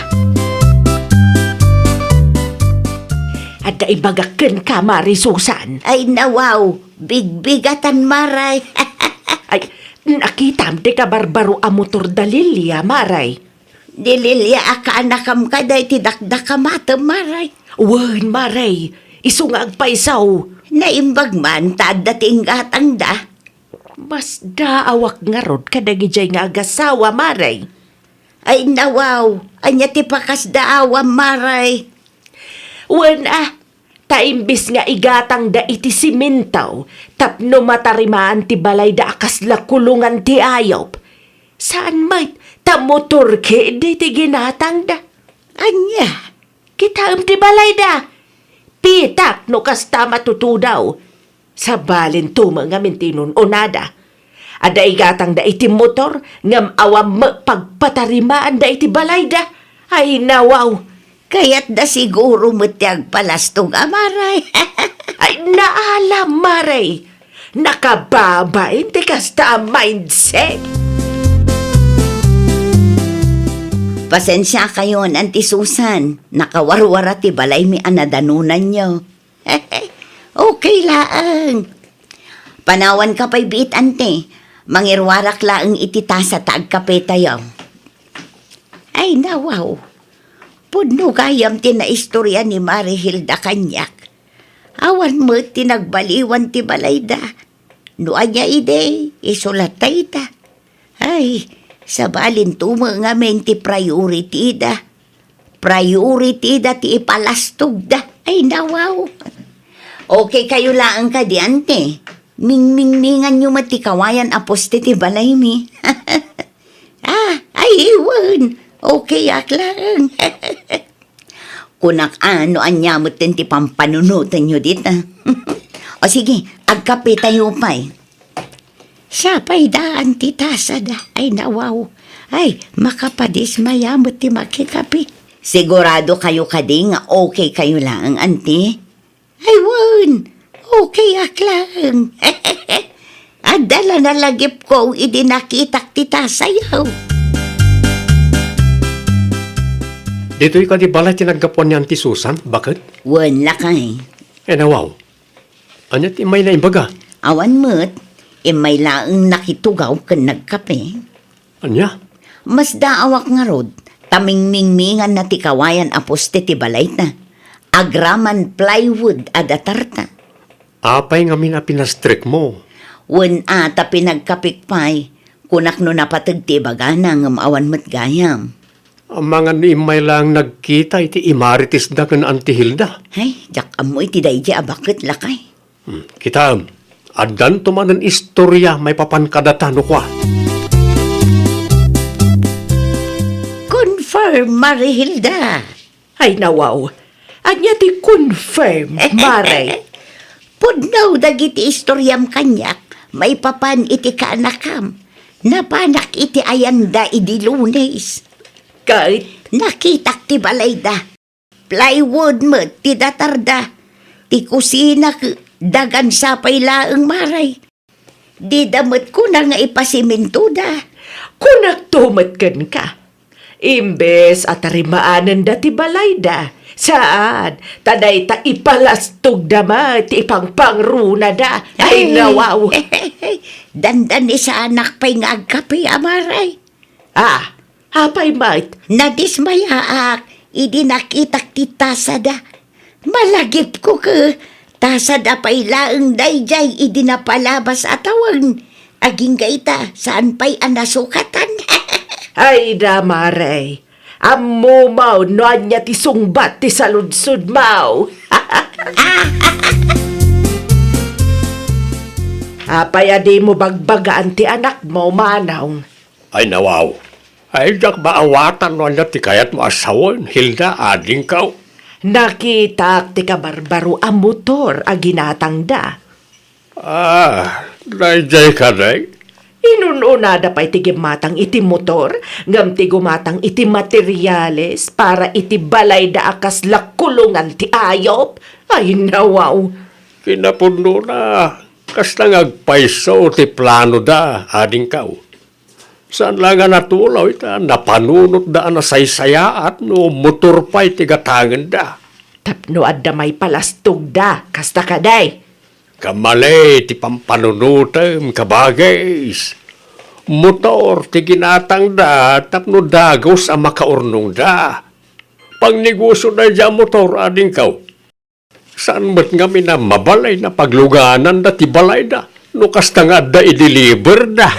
At ibagaken ka, Mari Susan. Ay nawaw, bigbigatan maray. Ay, nakitam ti ka barbaro a motor da Lilya, Maray. Dililya aka anakam ka day tidakdakamata maray. Wen, Maray. Isu nga agpaisaw. Naimbag man taad dating gatang da. Mas daawak nga rod kadagijay nga agasawa, Maray. Ay nawaw, anya ti pakas daawam maray. Wen taimbis nga igatang da iti simintaw, tapno matarimaan ti balay da akas lakulungan ti ayop. Saan may tamotor ke di ti ginatang da? Anya? Kitaam ti balay da. Pitak no kasta matutudaw. Sa balin tumang nga mintinon onada. Ada igatang da iti motor, ngam awam pagpatarimaan da iti balay da. Ay nawaw. Kaya't da siguro mutyag palastong amaray. Ay naalam, Maray. Nakababain ti kasta ang mindset. Pasensya kayo, Auntie Susan. Nakawarwara ti balay mi anadanunan nyo. Okay laang. Panawan ka pa'y biit, Auntie. Mangirwarak laang ititasa taag kape tayo. Ay, nawaw. Puno gayam ti na istorya ni Mari Hilda kanyak. Awan mo tinagbaliwan ti balay da. Noan niya ide, isulatay da. Ay, sa balin tumo nga men ti priority da. Priority da ti ipalastog da. Ay, nawaw. Okay kayo laang ka di, Ante. Ming-ming-mingan nyo matikawayan aposte ti balay mi. Ay, iwan. Okay, aklang. Kunak ano anyamot din ti pampanunutan nyo dito. O sige, agkape tayo pa'y. Siya pa'y daan ti tasa da. Ay, nawaw. Ay, makapadis mayamot ti makikape. Sigurado kayo kadi nga okay kayo lang, Auntie? Ay, wan. Okay, aklang. Adala na lagip ko idinakitak ti tasayaw. Dito'y ka di balay tinaggapuan ni Auntie Susan, bakit? Wan lakay. Nawaw. Anya ti may na imbaga? Awan mo't, may laang nakitugaw kan nagkape. Anya? Mas daawak nga rod, taming mingmingan na ti kawayan aposte ti balay na. Agraman plywood adatarta. Apay nga mina pinastrik mo. Wan ata pinagkapikpay, kunak no napatag ti bagana ng awan mo't gayam. Ang mga ni imay lang nagkita iti imaritis da kan Auntie Hilda. Ay, jak amoy ti dayja abakit lakay. Kita, adan tuman ang istorya may papankadata no kwa. Confirm, Marihilda. Ay nawaw. Anya ti confirm, Maray. Pudnaw dagiti istoryam kanyak, may papan iti kaanakam. Napanak iti ayanda idi Lunes. Kahit Nakitak ti balayda. Plywood mo ti datarda. Ti kusina dagan sapay laeng maray. Di damot ko na nga ipasiminto da. kunak tumatkan ka. Imbes at tarimaanan da ti balayda. Saan? Taday ta ipalastog dama ti ipangpangruna da. Ay nawaw. Dandan ni sa anak pa'y nga agkape amaray. Ah, hapay mait. Nadismayaak, idi nakitak ti tasada. Malagip ko ka, tasada pa'y laeng dayjay idi napalabas atawang. Aging gaita, saan pa'y anasukatan? Ay da maray. Ammo mau no anya ti sungbat ti saludsud mau. Apay adi mo bagbagaan ti anak mo manawng. Ay nawaw. Ay jak maawatan no anya ti kayat mo asawon, Hilda, ading kaw. Nakita ti kabarbaro ang motor a ginatang da. Dayjay ka day. Inununa da pa'y tigimatang iti motor, ngam ti gumatang iti materyales para iti balay da akas lakulungan ti ayop. Ay nawaw. Kinapuno na. Kasta ngagpaiso ti plano da, ading kaw. Saan lang nga natulaw ita, napanunot da na saysayaat no motor pa'y tigatangan da. Tapno adda may palastog da, kasta kaday. Kamali ti pampanunutem kabagais. Motor ti ginatang da, tapno dagos ang makaurnong da. Pangnegosyo na dyan motor, ading kaw. Saan mat nga na mabalay na pagluganan da ti balay da, no kasta nga da i-deliver da.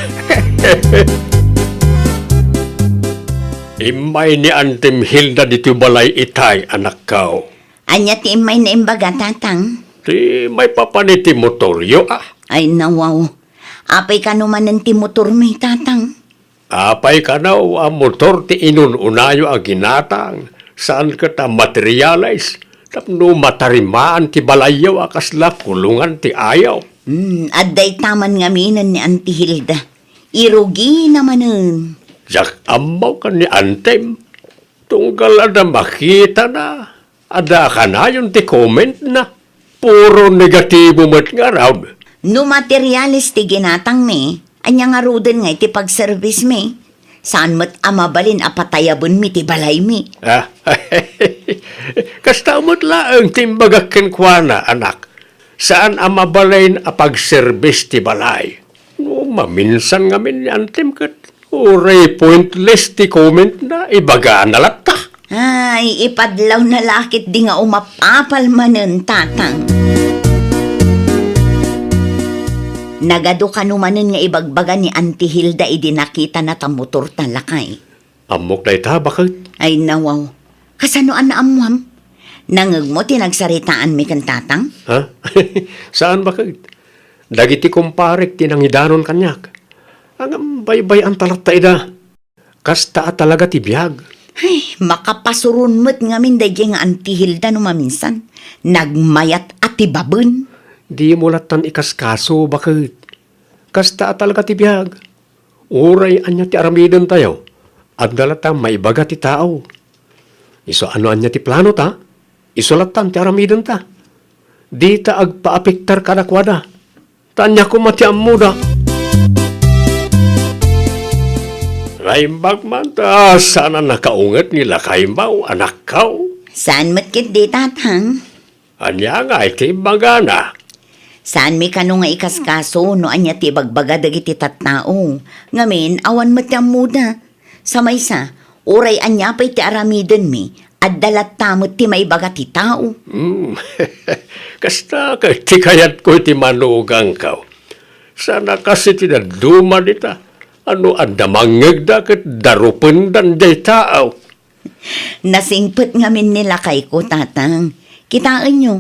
Imay ni Antem Hilda dito balay itay, anak kaw. Anya ti imay na imbaga tatang. Ti may papaniti motoryo Ay nawaw, apay ka naman ti motor may tatang. Apay ka na ang motor ti inununayo ang ginatang. Saan ka ta materialize? Tapno matarimaan ti balayaw akasla kulungan ti ayaw. Adday taman nga minan ni Auntie Hilda. Irugi namanen. Jak amaw ka ni Antem. Tunggal ada makita na. Ada ka na yung ti comment na. Puro negatibo mat nga raw. No materialis ti ginatang me, anya nga ruden nga iti pag-service me. Saan mo't amabalin apatayabon mi ti balay mi. Kasta mo't laang timbagakin kwa na, anak. Saan amabalain a pag-service ti balay? No, maminsan nga min Antem kat. Uray pointless ti comment na ibaga na latta. Ay, ipadlaw na lakit di nga umapapal manen tatang. Nagado ka numanen nga ibagbaga ni Auntie Hilda idi nakita na tamotor talakay. Amok na ita, bakit? Ay nawaw, kasanoan na amuam? Nangag mo tinagsaritaan mi kan tatang? Ha? Saan bakit? Dagiti kumparik tinangidanon kanyak. Ang baybay ang talatay da. Kasta talaga ti biyag. Ay, makapasurun mo't nga min dayjay nga Auntie Hilda no maminsan. Nagmayat at ibabon. Di mo latan ikaskaso, bakit? Kasta talaga ti biyag. Uray anya ti aramidan tayo. At dalatang maibaga ti tao. Iso ano anya ti plano ta? Isolatan ti aramidan ta. Di ta agpaapiktar kadakwada. Tanya ko mati amuda. Kaimbag man ta, sana nakaungat nila kaimbaw, anak kau. Saan matkit di tatang? Anya nga, iti bagana. Saan mi kano nga ikaskaso no anya ti bagbaga dagiti tattao. Ngamin, awan mo ti amuda. Sa maysa, uray anya pa'y ti aramiden mi at dalat tamot ti may baga ti tao. Kasta ka, ti kayat ko iti manugang kau. Sana kasi tinaduma dita. Ano anda mangagda kat darupan dan day tao. Nasingpet ngamin nila kay ko tatang. Kitaan nyo.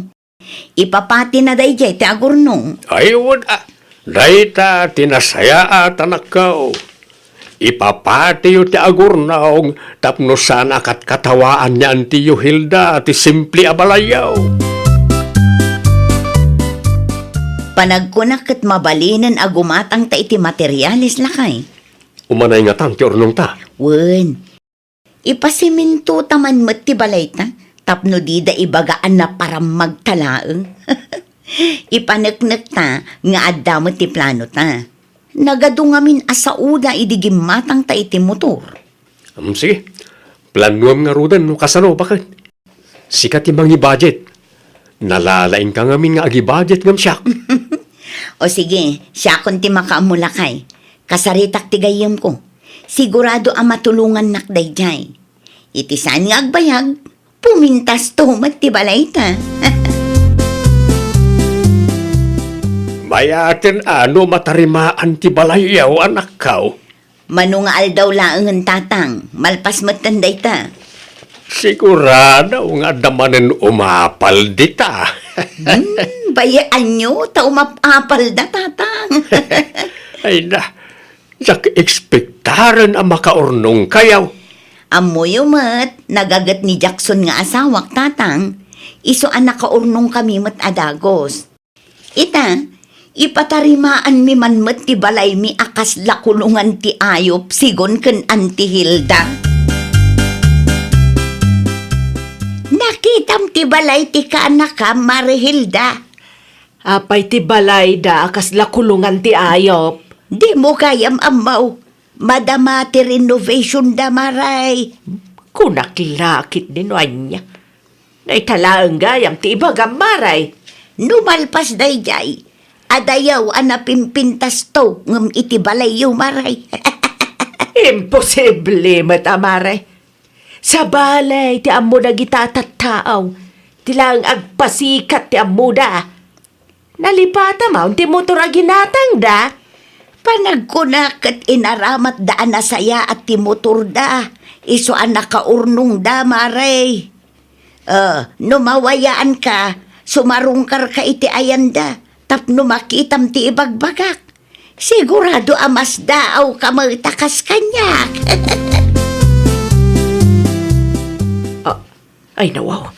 Ipapati na day jay ti agurnong. Ay, wala. Dayta, tinasaya at anak kau. Ipapati yu ti agurnaong tapno sana kat katawaan niya ti yu Hilda ti simpli abalayaw. Panagkunak kat mabalinan agumatang ta iti materialis lakay. Umanay nga tang ti ornong ta. Wen, ipasiminto taman met ti balay ta, tapno di da ibagaan na para magtalaeng. Ipaneknek ta, nga adda mo ti plano ta. Nagadungamin asauda idigim matang ta iti motor. Sige, planuam nga rudan no kasano, bakit? Sikat imang i-budget. Nalalaing ka ngamin nga agi-budget ngam siya. O sige, siya kon ti makaamulakay. Kasaritak ti gayem ko. Sigurado ang matulungan nakday jay. Iti saan nga agbayag, pumintas to mat ti balay ta. Mayatin ano matarimaan ti balayaw, anak kau. Manungaal daw laangan tatang, malpas matanday ta. Sigurado nga damanen umapal dita. Bayaan nyo, ta umapapal da tatang. Ay na, sak ekspektaran ang makaurnong kayaw. Amoy umat, nagagat ni Jackson nga asawak tatang. Iso ang nakaurnong kami mat adagos. Ita, ipatarimaan mi man mat ti balay mi akas lakulungan ti ayop sigon ken anti Hilda. Nakitam ti balay ti kaanak ka, Mari Hilda. Apay ti balay da, akas lakulungan ti ayop. Di mo kayam amaw. Madama ti renovation da, Maray. Kunaklakit din niya. Naitalaang gayam ti ibagam maray. Numalpas day jay. Adayaw anapimpintas to ngam iti balay yu, Maray. Imposible matamaray. Sa balay ti amo na gitatattaaw. Tilang agpasikat ti amo da. Nalipata maun ti motor aginatang da. Panagkunak at inaramat daan na saya at ti motor da. Iso ang nakaurnong da, Maray. Numawayaan ka, sumarungkar ka iti ayanda, tapno makitam ti ibagbagak. Sigurado amas daaw ka magtakas kanyak. Ay nawaw.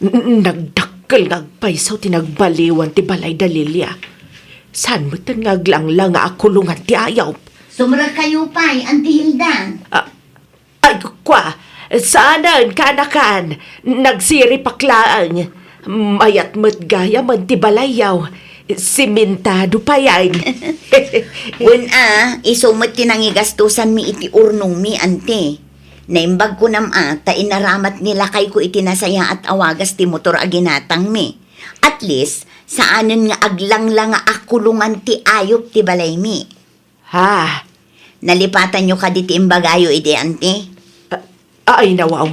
Nagdakkel ngagpaysaw ti nagbaliwan ti balay dalilya. San mo tan ngaglanglang nga akulungan ti ayaw? Sumra kayo pa'y, Auntie Hilda. Ay kwa, saanan kanakan, nagsiri paklaan. Mayat mo't gaya man ti balayaw. Simentado pa yan. Isumot tinangigastusan mi iti urnong mi, ante. Naimbag ko ta inaramat nila kay ko itinasaya at awagas ti motor aginatang mi. At least, saanan nga aglanglang nga akulungan ti ayop ti balay mi. Ha? Nalipatan nyo ka di ti imbagayo iti, ante. Ay nawaw.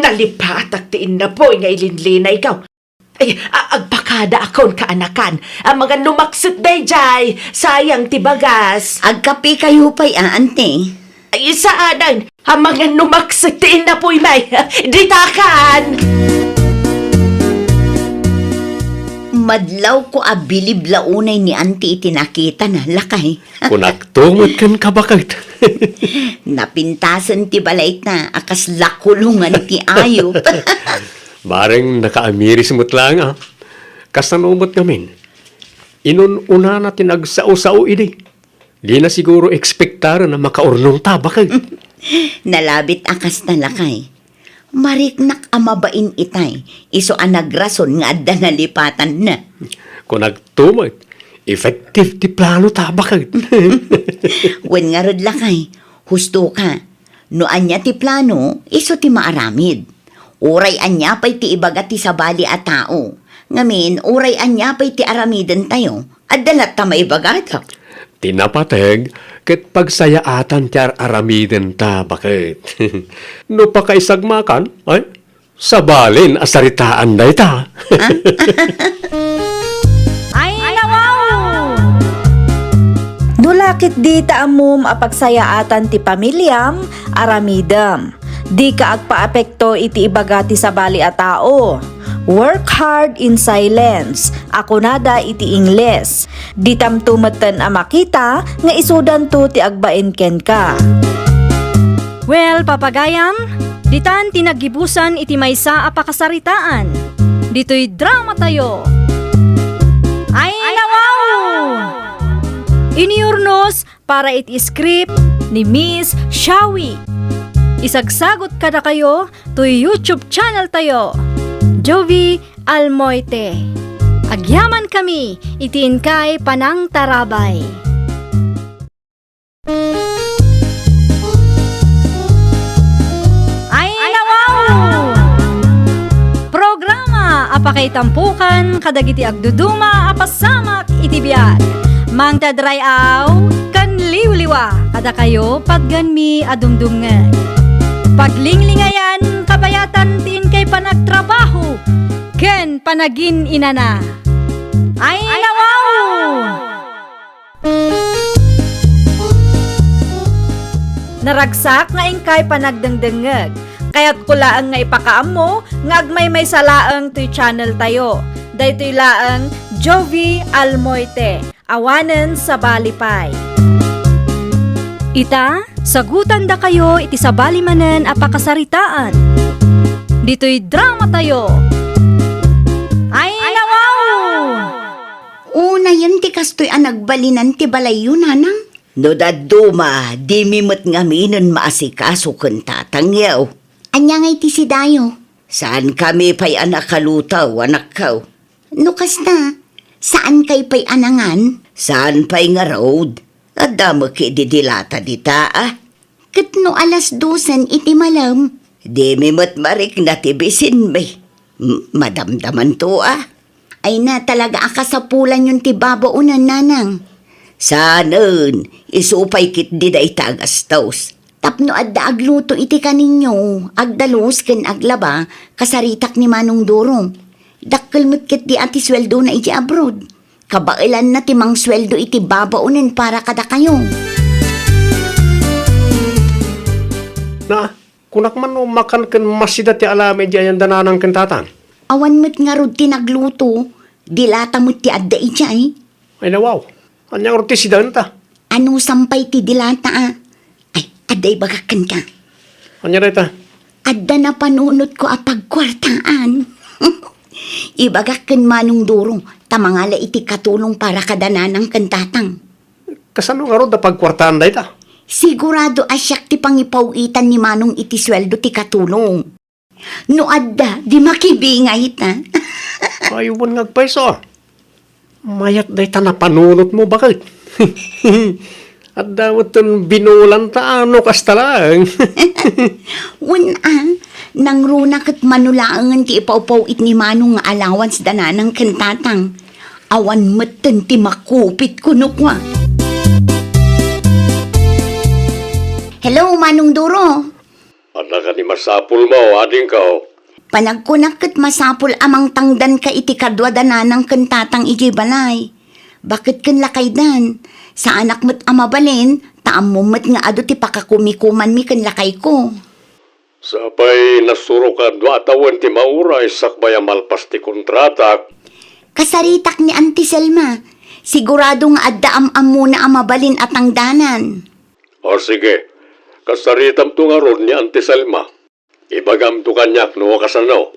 Nalipatak ti na po nga ilinlina ikaw. Ay, agpakada akon kaanakan. Ang mga lumaksot day jay. Sayang ti bagas. Agkapi kayo pa'y, ante. Ay, saanan? Ang mga lumaksot ti na po may. Ditakan! Madlaw ko abilib launay ni auntie itinakita na lakay. Kunaktungot kan kabakit. Napintasan ti balay na akas lakulungan ti ayop. Bareng nakaamiris mo't lang, ah. Kasanumot namin. Inununa na tinagsao-sao ini. Di na siguro ekspektaran na makaurnong tabakay. Nalabit akas na lakay. Mariknak amabain itay. Iso ang nagrason nga adda nalipatan na. Kung nagtumot, effective ti plano tabakay. Wen nga rod lakay, Husto ka. No anya ti plano, iso ti maaramid. Uray anya pa'y ti ibaga ti sabali a tao. Ngamin, uray anya pa'y ti aramiden tayo. At dalat ta maibagata. Tinapateg, ket pagsayaatan tiyar aramiden ta, bakit? No pa kaisagmakan, ay, sabalin asaritaan day ta. Ay, nawaw! Nulakit di taamum apagsayaatan ti pamilyam, aramidam. Di ka agpaapekto iti ibaga ti sabali a tao. Work hard in silence. Ako nada iti Ingles. Di tamtumatan a makita nga isudan to ti agbaen ken ka. Well, papagayam, ditan tinagibusan iti maysa a pakasaritaan. Dito'y drama tayo. Ay, nawaw! Iniurnos para iti script ni Miss Shawi. Isagsagot kada kayo to YouTube channel tayo, Jovi Almoite. Agyaman kami, itiin kay Panang Tarabay. Ay, nawaw! Programa apakay tampukan kadagiti agduduma apasamak iti biag. Mang tadrayaw kan liwliwa kada kayo pagganmi adumdumngeg. Paglinglingayan kabayatan tin kay panagtrabaho ken panagin inana. Ay, nawaw! Naragsak nga ingkay panagdengdengeg. Kaya't kulaang nga ipakaam mo nga agmay may salaang to'y channel tayo. Daytoy laang Jovi Almoite. Awanen sa balipay. Ita, sagutan da kayo iti sabali manen apakasaritaan. Dito'y drama tayo. Ay, nawaw! Una yan ti kastoy ang nagbalinan ti balayo, nanang. No daduma, di mimot nga minon maasikaso kung tatangyaw. Anya nga iti si Dayo. Saan kami pa'y anak kalutaw, anak kaw? No kasta, saan kay pa'y anangan? Saan pa'y nga road? At damo ki didilata dita ah. Kat no alas 12 iti malam. Di mimot marik na tibisin may. Madamdaman to ah. Ay na talaga akasapulan yung ti babaunan, nanang. Saanan, isupay kit di da itagas taos. Tapno adda agluto iti kaninyo, agdalos ken aglaba, kasaritak ni Manong Duro. Dakkel mitkit di ati sweldo na iti abroad. Kabailan na timang sweldo iti babaunin para kada kayo. Na, kunak man makan ken masida ti alame di ayan dananang kentatang. Awan mo't nga rod tinagluto, dilata mo't ti adda ijay. Ay nawaw, anyang roti sidan ta. Ano sampay ti dilata ah? Ay, adday bagakan ka. Anya reta, Adda na panunot ko apagkwartaan. Ibagakan Manong Duro, tamangala iti katulong para kadananang kantatang. kasano nga ro da pagkwartaan da ita? Sigurado asyak ti pangipawitan ni Manong iti sweldo ti katulong. No adda, di makibingay ta. Aywan nga agpaiso. Mayat da ita napanunot mo, bakit? At dapat ton binulan ta, ano kasta lang. Unan, nang runa kat manulaangan ti ipaupaw ni Manong nga allowance dananang kantatang. Awan matan ti makupit kuno kwa. Hello, Manong Duro. Anak ka ni masapul mo, ading ka o. Panagkunak kat masapul amang tangdan ka iti kadwa dananang kantatang iji balay. Bakit kan lakay dan? Sa anak mo't amabalin, taam mo mo't nga ado ti pakakumikuman mi kan lakay ko. Sapay nasuro ka dwa atawan ti mauray sakbay malpas ti kontrata. Kasaritak ni Auntie Selma. Sigurado nga adda am muna amabalin at tangdanan. O sige, kasaritam to nga ron ni Auntie Selma. Ibagam to kanyak no kasano.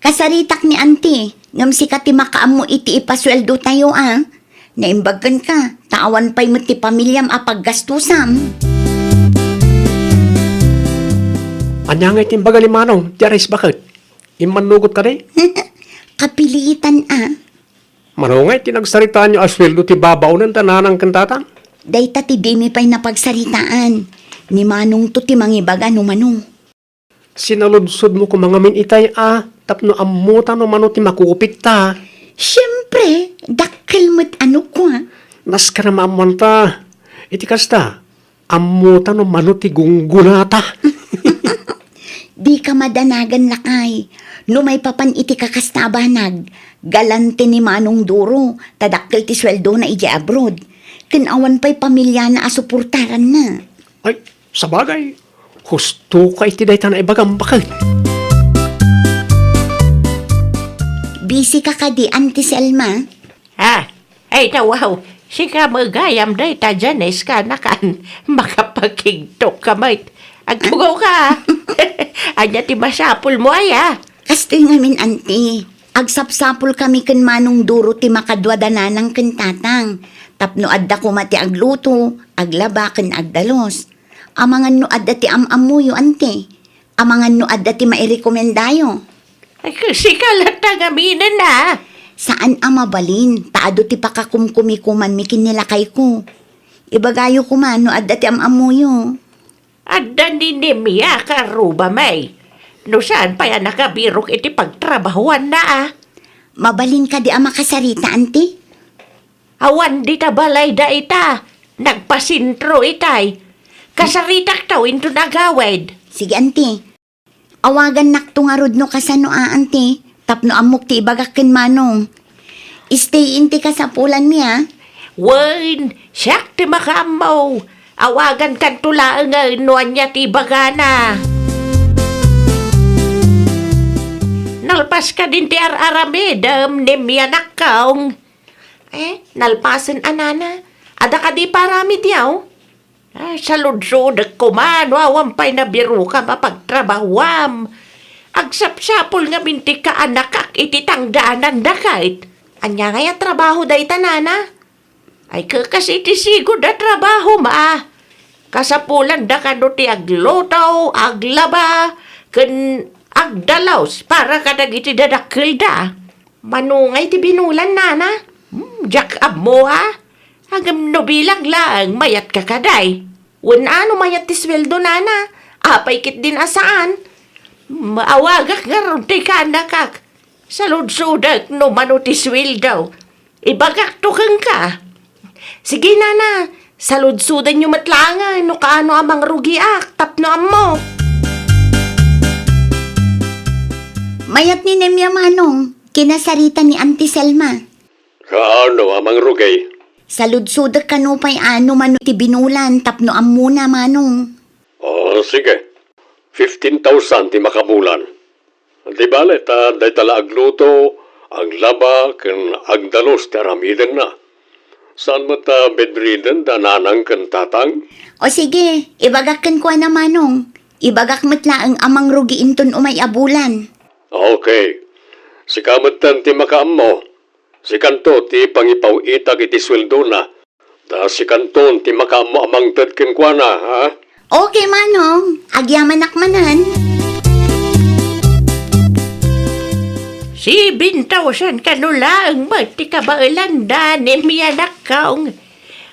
Kasaritak ni Auntie, ngam sikat ti makaam mo iti ipasweldo tayo ah. Naimbagan ka, tawan pa'y mo ti pamilyam apaggastusam. Anya nga itimbaga ni Manong, Jaris bakit? Imanugot ka rin? Kapilitan ah. Manong nga tinagsaritaan nyo asweldo ti babaw ng tananang kantatang. Dayta ti dimi pa'y napagsaritaan. Ni manong to ti mangibaga no manong. Sinaludsod mo ko mga minitay tapno amuta no mano ti makupit ta. Siyempre, dakkel mo't ano ko ha. Nas ka na maamuan ta. Iti kasta, amuta no mano ti gunggunata. Di ka madanagan lakay. No may papan iti kakastabanag. Galante ni manong duro. Tadakkel ti sweldo na iji abroad. Kinawan pa'y pamilya na asuportaran na. Ay, sabagay. Husto ka iti dayta na ibagang bakit. Busy ka ka di, Auntie Selma? Ay tawaw, si ka magayam day ta Janes ka na kan makapagkigtok ka mait. Agtugaw ka. Anya ti masapul mo Kastoy ngamin, Auntie. Agsapsapol kami ken manong duro ti makadwadana ng kentatang. Tapno adda ko mati agluto, aglaba ken agdalos. Amangan no adda ti amamuyo, Auntie. Amangan no adda ti mairekomendayo. Ay kasi kalata gaminan na. Saan amabalin? Taado ti pakakumkumikuman mi kinilakay ko. Ibagayo ko man no adda ti amamuyo. Adda ni Nemia karuba may. No saan pa yan nakabirok iti pagtrabahuan na Mabalin ka di ama kasarita, Auntie? Awan di ta balay da ita. Nagpasintro itay. Kasaritak taw into nagawid. Sige, Auntie. Awagan nakto nga rod no kasano Auntie. Tapno amok ti ibagakin manong. Stay inti ka sa pulan niya. Wen, siyak ti makamaw. Awagan kan tulaan nga inuan niya ti bagana. Nalpas ka din ti araramidam ni miyanak kaong. Nalpasan anana. Ada ka di parami diyaw. Sa ludsod kuman, wawampay na biro ka mapagtrabawam. Agsapsapol nga minti ka anak iti tangdaanan da kahit. Anya nga trabaho da itanana. Ay kakas iti sigod da trabaho Kasapulan da ka no ti aglotaw, aglaba, ken agdalaws para ka iti dadakkel da. Manungay ti binulan nana. Jack ab mo Agam no bilang lang mayat ka kaday. Ano mayat ti sweldo nana. Apay kit din asaan. Maawagak nga ron ti kanakak. Sa ludsudak no mano ti sweldo. Ibagak to kang ka. Sige nana, sa ludsudan nyo matlangan no kaano amang rugiak tapno mo. Mayat ni Nemya manong. Kinasarita ni Auntie Selma. Kaano amang rugay? Sa ludsudak kanupay ano mano ti binulan tapno amuna manong. Sige. 15,000 ti makabulan. Di bale, day tala agluto, aglaba, ken agdalos ti aramiden na. Saan mo ta bedridden dananang ken tatang? O sige, ibagakan ko na manong. Ibagak matla ang amang rugiinton umay abulan. Okay. Si kamatan ti makaam mo. Si kanto ti pangipaw itag iti sweldo na. Si kanton ti makaam mo amang tadken kwa na, ha? Okay manong, agyaman akmanan. Si bintawasan kanula ang mati kabaalanda ni miyanak kaong.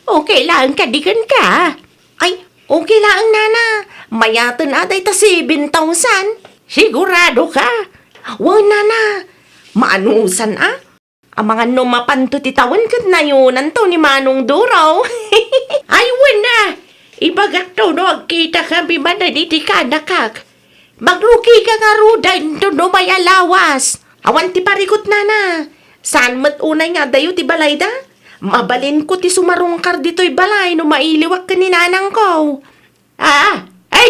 Okay lang kadigan ka. Ay, okay lang nana. Mayatan atay ta si bintawasan. Sigurado ka. Wow nana. Maanusan Ang mga numapanto titawan kat na yun to ni Manong Duraw. Ay, wala. Ibagak to no, agkita kami man na diti ka nakak. Magruki ka nga rudan to no may alawas. Awan ti parikot na. Saan mat unay nga dayo ti balay da? Mabalin ko ti sumarungkar dito'y balay no mailiwak ka ni nanang ko. Ay,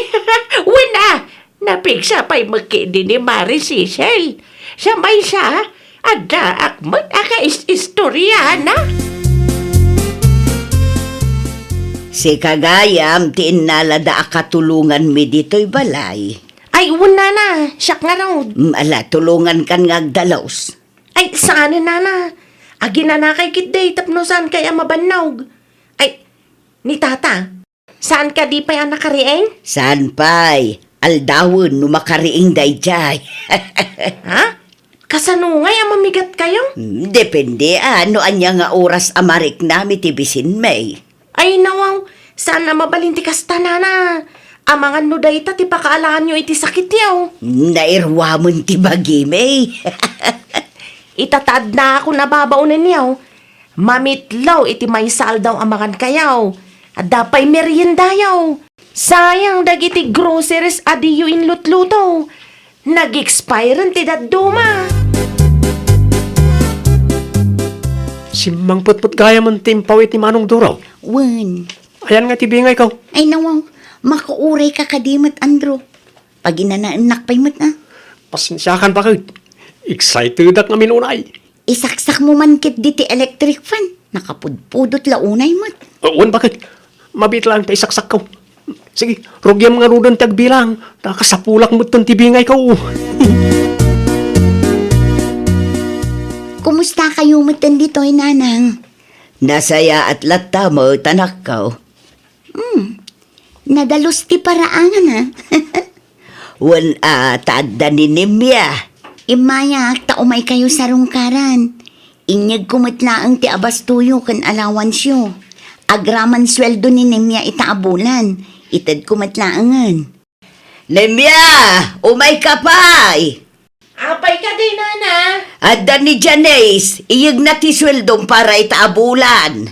wala. Napigsa pa'y magkindi ni Mari Cecil. Siya may siya, ada akmat istorya na. Si kagayam, tinalada akatulungan mi dito'y balay. Ay, wala na. Siyak nga raw. Ala, tulungan kan ngagdalaws. Ay, saan na? Agi na kay kitday, tapno saan kaya mabanawg? Ay, ni tata, saan ka di pa yan nakarieng? Saan pa'y? Aldawon, numakariing dayjay. Ha? Kasanungay ang mamigat kayo? Depende, ano anya nga oras amarik nami tibisin may. Ay, nawaw, Sana mabalinti kasta na. Amangan no dayta ti pakaalaan nyo iti sakit yaw. Nairwamon ti bagimay. Itatad na ako nababaunan yaw. Mamitlaw iti may saldaw amangan kayaw. At dapay merienda yaw. Sayang dagiti groceries adiyo inlutluto. Nag-expire ti daduma. Simbang putput gaya man timpaw iti manong duraw. Wen, Ayan nga tibingay ka. ay nawaw, makauray ka kadimat, Andro. Pag inanaanak pa'y mat na. Pasensyakan pa kayo. Excited ak nga minunay. Isaksak mo man kit di ti electric fan. Nakapudpudot launay mat. Uwan bakit? Mabit lang tayo saksak ka. Sige, rugyam nga rudan tagbilang. Nakasapulak mo itong tibingay ka. Kumusta kayo matan dito'y nanang? Nasaya at lata mo tanakaw. Nadalos ti paraangan ha. Wan tada ni Nimya. Imayak taumay kayo sa rungkaran. Inyag kumitlaang ti abastuyo kan alawansyo. Agraman sweldo ni Nemya itaabulan. Itad kumitlaangan. Nimya! Umay ka pa'y! Apay ka din, nana. Adda ni Janice, iyag na ti sweldong para itaabulan.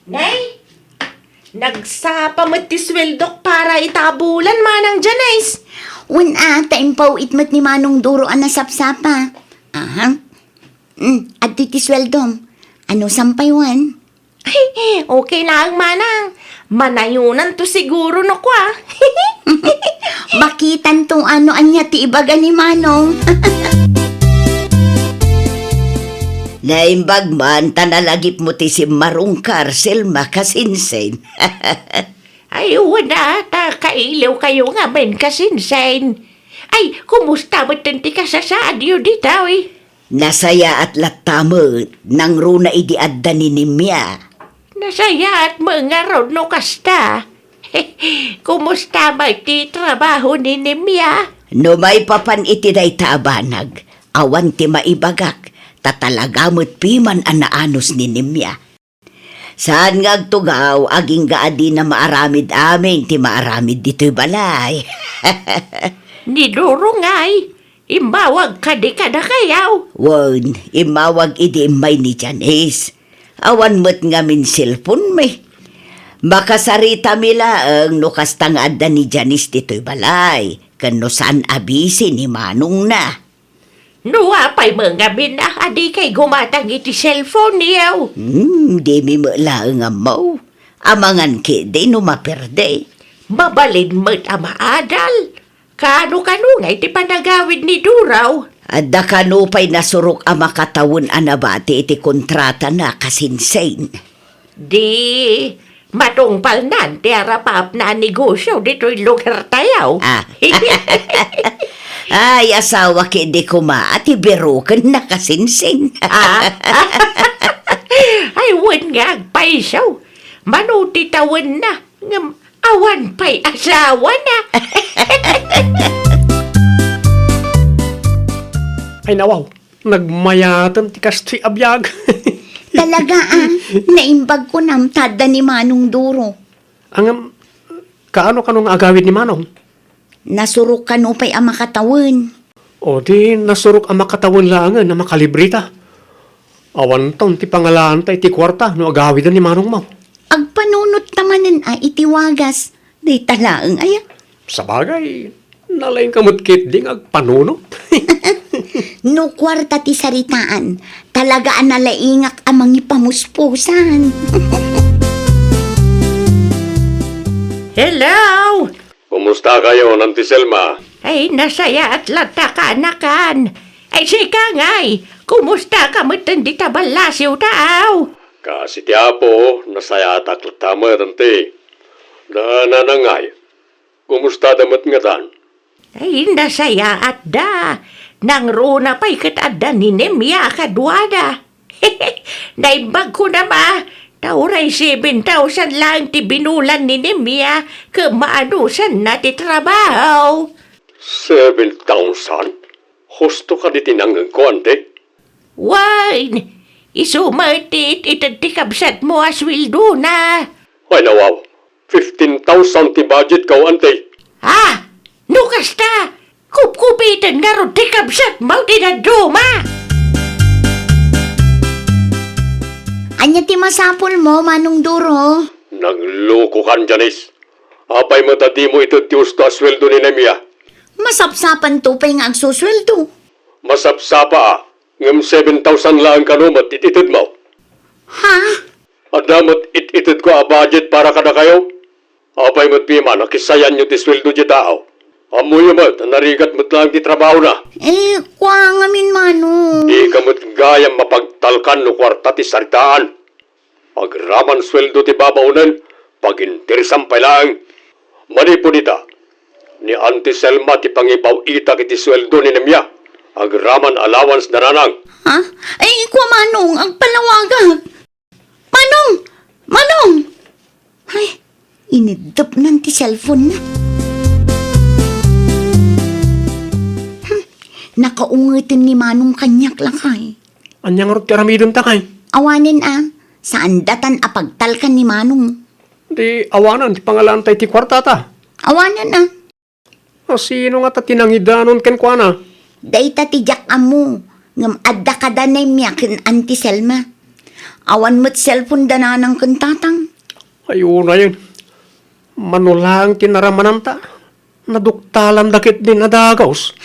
Nay, nagsapa mo ti sweldok para itabulan manang Janice. Wen taimpaw itmat ni Manong Duro ang nasapsapa. Aha. At ti sweldom. Ano sampaywan? Ay, okay lang manang. Manayunan to siguro no kwa. Makitan tong ano anya ti ibaga ni Manong. Naimbag man, tanalagip mo ti si Marong Karsel makasinsen. Ay, wala ta. Kailaw kayo nga men kasinsen. Ay, kumusta mo tinti ka sa saadyo dito eh? Nasaya at latamo, nang runa idiadda ni Nimya. Nasaya at mga ron no kasta. Kumusta ba iti trabaho ni Nemya? No may papan iti day taabanag, awan ti maibagak, tatalagamot piman anaanos ni Nimya. Saan nga agtugaw, aging gaadi na maaramid amin, ti maaramid dito'y balay. Ni Duro nga'y, imawag ka di ka na kayaw. Wan, imawag idi imay ni Janice. Awan mo't nga min cellphone may. Makasarita mila ang nukastang adda ni Janice dito'y balay. Kano saan abisi ni Manong na. Nuwapay mga binah, adi kay gumatang iti cellphone niyaw. Di mi malaang amaw. Amangan ki di no maperde. Mabalin mo't amaadal. Kano-kano nga iti panagawid ni Duraw. Adda kanupay nasurok ang makatawon anabati iti kontrata na kasinsain. Di, matungpal nan, ti arapap na negosyo dito'y lugar tayaw. Ah. Ay, asawa ki di kuma at ibirukan na kasinsin. Ay, wan nga agpaisaw. Manuti tawan na. Ngam, awan pa'y asawa na. Ay nawaw, nagmayatan ti kastoy abiyag. Talaga naimbag ko nam tada ni Manong Duro. Ang kaano kanong agawid ni Manong? Nasurok ka no pa'y ang makatawan. O di nasurok ang makatawan langan na makalibrita. Awan taon ti pangalaan tayo ti kwarta no agawid ni Manong mo. Agpanunot tamanan itiwagas. Di talaang aya. Sabagay, nalaing kamutkit ding agpanunot. No kwarta ti saritaan. Talaga nalaingak amang ipamuspusan. Hello! Kumusta kayo, Nanti Selma? Ay, nasaya at lata ka anakan. Ay, sika nga'y. Kumusta ka matindi tabalasiw taaw? Kasi ti Apo, nasaya taklutama Nanti. Daanan na ngay. Kumusta damat nga dan? Ay, nasaya at da. Nang runa pa'y katadda ni Nemya kadwada. Naimbag ko na ba? Tauray 7,000 lang ti binulan ni Nemya kamaanusan na ti trabaho. 7,000? Husto ka di tinanggang ko, ante? Wine, isumartit itatikabsat mo aswildo na. Ay nawaw, 15,000 ti budget ka ante. Ah, nukas ta! Kup-kupitan nga ron ti kabsat mau ti naduma! Anya ti masapol mo, Manong Duro? Nagloko kan, Janice. Apay mo tati mo ito ti usto asweldo ni Nemia. Masapsapan to pa yung agsusweldo. Masapsapa ngem 7,000 lang kanumat ititid mo. Ha? Adamot ititid ko a budget para kada kayo. Apay mo't pima nakisayan nyo ti sweldo di tao. Amoy mo't narigat mo't lang ti trabaho na. Kwa ngamin, Manong. Di ka mo't gayang mapagtalkan no kwarta ti saritaan. Pagraman sweldo ti babaunan, pagintirsam pa lang. Manipo nita, ni Auntie Selma ti pangipaw ita kiti sweldo ni Nemya. Agraman allowance na nanang. Ha? Kwa Manong, ang palawagag. Manong! Manong! Ay, inidap nan ti cellphone na. Nakaungitin ni Manong kanyak lakay. Anyang rot karamidon ta kay? Awanin saan datan apagtalkan ni Manong? Di awanan ti pangalan tayo ti kwarta ta. Awanan O sino nga ta tinangidanon ken kwa na? Dayta ti jak amo, ngam adda kada na miyakin Auntie Selma. Awan mo't cellphone dananang kantatang. Ayun na yun. Manulang tinaramanan ta. Naduktalan dakit din adagaws.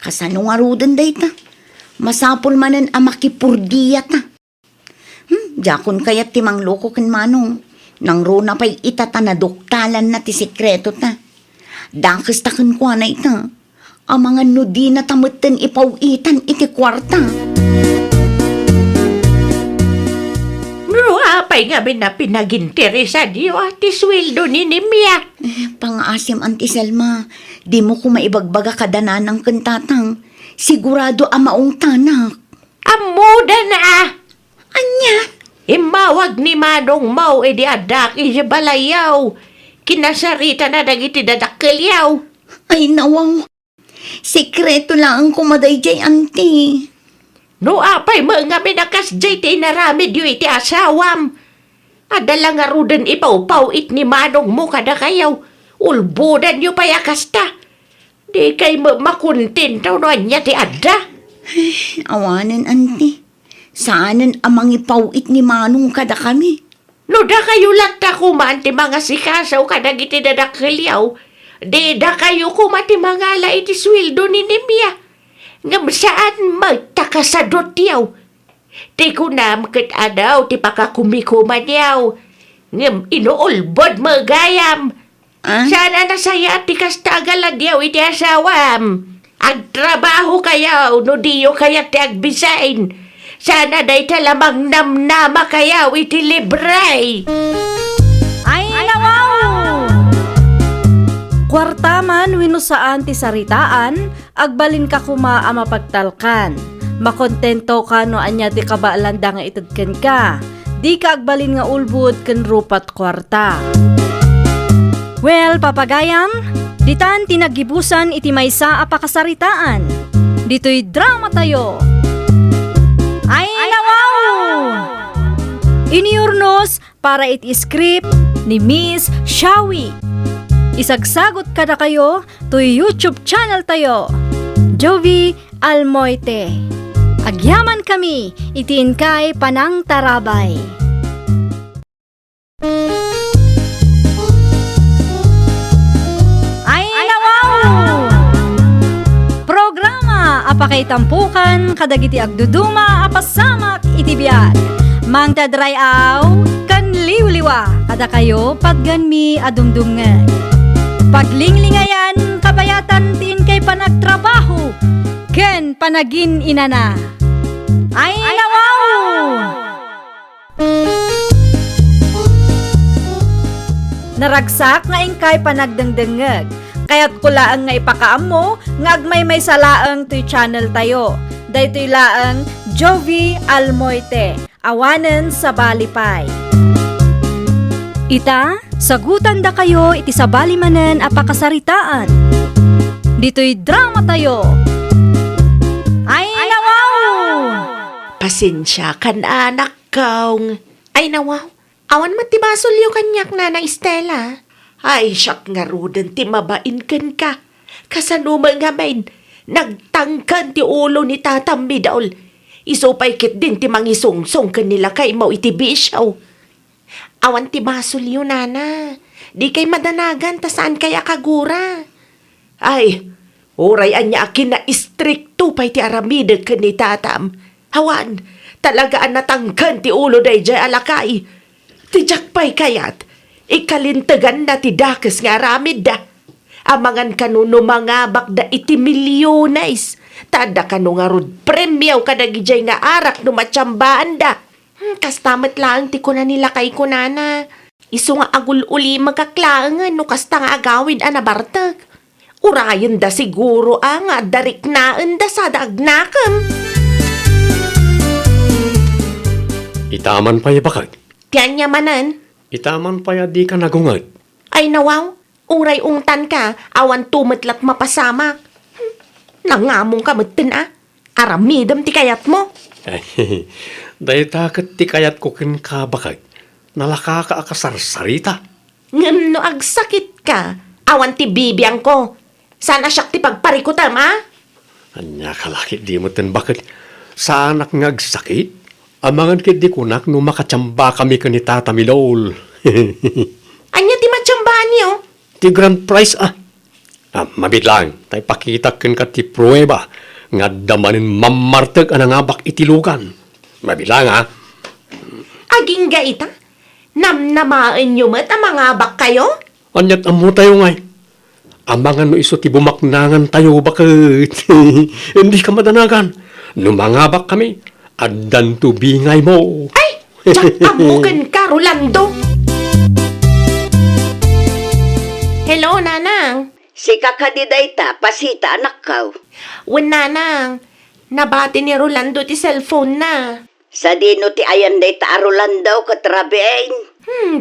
Kasano nga rudan dayta? Masapol manan amakipurdiya ta. Jakon kayat ti mangloko ken Manong. Nang runa pa'y itata na duktalan na ti sekreto ta. Dakas taken kwa na ita. Ang mga nudi na tamutin ipawitan iti kwarta. Apay nga na pinaginteresa diyo ati sweldo ni Nemya. Pangasim, Auntie Selma. Di mo ko maibagbaga kadananang kantatang. Sigurado amaong tanak. Amuda na! Anya? Imawag ni Manong Mau edi adaki si balayaw. Kinasarita na dagiti dadakkelyaw. Ay nawaw. Sekreto lang ang kumaday jay, Auntie. No apay mga minakas jay ti naramid yu iti asawam. Adala nga rudan ipaw-paw it ni Manong mo kada kayaw. Ulbudan yu payakas ta. Di kay makuntintaw no anya ti adda. Awanan, Auntie. Saanan amang ipawit ni Manong kada kami? No da kayo lata kuman ti mga sikasaw kada giti dadakkelyaw. Di da kayo kumati mga ala iti sweldo ni Nemya. Ngam saan magtakasadot yaw. Ti kunam ket adaw ti pakakumikuman yaw. Ngam inuulbod magayam. Sana nasaya ti kastagalan yaw iti asawam. Agtrabaho kayaw no diyo kaya ti agbisain. Sana day talamang namnama kayaw iti libray. Ay, nawaw! Kwartaman wino saan ti saritaan, agbalin ka kuma a mapagtalkan. Makontento ka no anya ti kabaalanda nga itadken ka. Di ka agbalin nga ulbud ken rupat kwarta. Well, papagayam, ditan tinagibusan iti maysa a pakasaritaan. Dito'y drama tayo. Ay, nawaw! Iniurnos para iti script ni Miss Shawi. Isagsagot ka na kayo to YouTube channel tayo, Jovi Almoite. Agyaman kami, itiin kay Panang Tarabay. Ay, nawaw! Programa apakay tampukan kadagiti agduduma apasamak itibiyat. Mang tadray aw kan liwliwa kada kayo padganmi adumdumngeg. Paglinglingayan kabayatan tin kay panagtrabaho ken panagin inana. Ay, nawaw! Naragsak nga ingkay panagdengdengeg. Kaya't kulaang nga ipakaam mo, nga agmay may salaang to'y channel tayo. Daytoy laang Jovi Almoite, awanen sa Balipay. Ita, sagutan da kayo iti sabali manen a pakasaritaan. Dito'y drama tayo. Ay, nawaw! Pasensya kan anak kaong. Ay nawaw, Awan matibasol yung kanyak na Estela. Ay, siyak nga rudan ti mabain kan ka. Kasanuma nga main, nagtangkan ti ulo ni tatam midol. Isupay kit din ti mangisungsong kanila kay mau itibisyaw. Awan ti basol yun, nana. Di kay madanagan ta saan kaya kagura. Ay, oray anya akin na istrikto pa'y ti aramideg ka ni tatam. Hawan, talagaan natangkan ti ulo day jay alakay. Tijak pa'y kayat, ikalintagan na ti dakes nga aramid da. Amangan kanuno mga bakda iti milyones. Tada kanu nga rod premyaw kadagijay nga arak no matsyambaan da. Kastamat lang ti kuna nila kay kunana. Iso nga agul uli magkaklaangan no kasta nga agawin anabartag. Urayan da siguro ang dariknaan da sa dagnakam. Itaman pa bakag. Tiyan niya manan. Itaman pa di ka nagungad. Ay nawaw, uray ungtan ka, awan tumetlat mapasamak. Nangamong ka matin aramidam ti kayat mo. Ay, dahil takot ti kayat ko kin ka bakag. Nalaka ka akasarsarita. Ngam no agsakit ka, awan ti bibiyang ko. Sana siyak ti pagparikutam, Anya kalaki di mo tin bakit. Sa anak ngagsakit? Amangan kit di kunak no makatsamba kami ka ni Tata Milol. Anya ti matsyambaan niyo? Ti grand prize mabit lang. Tay pakita kin ka ti prueba. Nga damanin mamartag anangabak itilugan. Mabit lang Aging gaita? Namnamaan niyo mat ang mga bak kayo? Anyat amo tayo ngay. Amangan no iso ti bumaknangan tayo bakit. Hindi ka madanagan. Numangabak kami. Addan tubingay mo. Ay! Diyak amugan ka, Rolando! Hello, Nanang. Si kakadiday ta, pasita anak ka. Wen, Nanang. Nabati ni Rolando ti cellphone na. Sa dino ti ayan day ta arulan daw katrabein.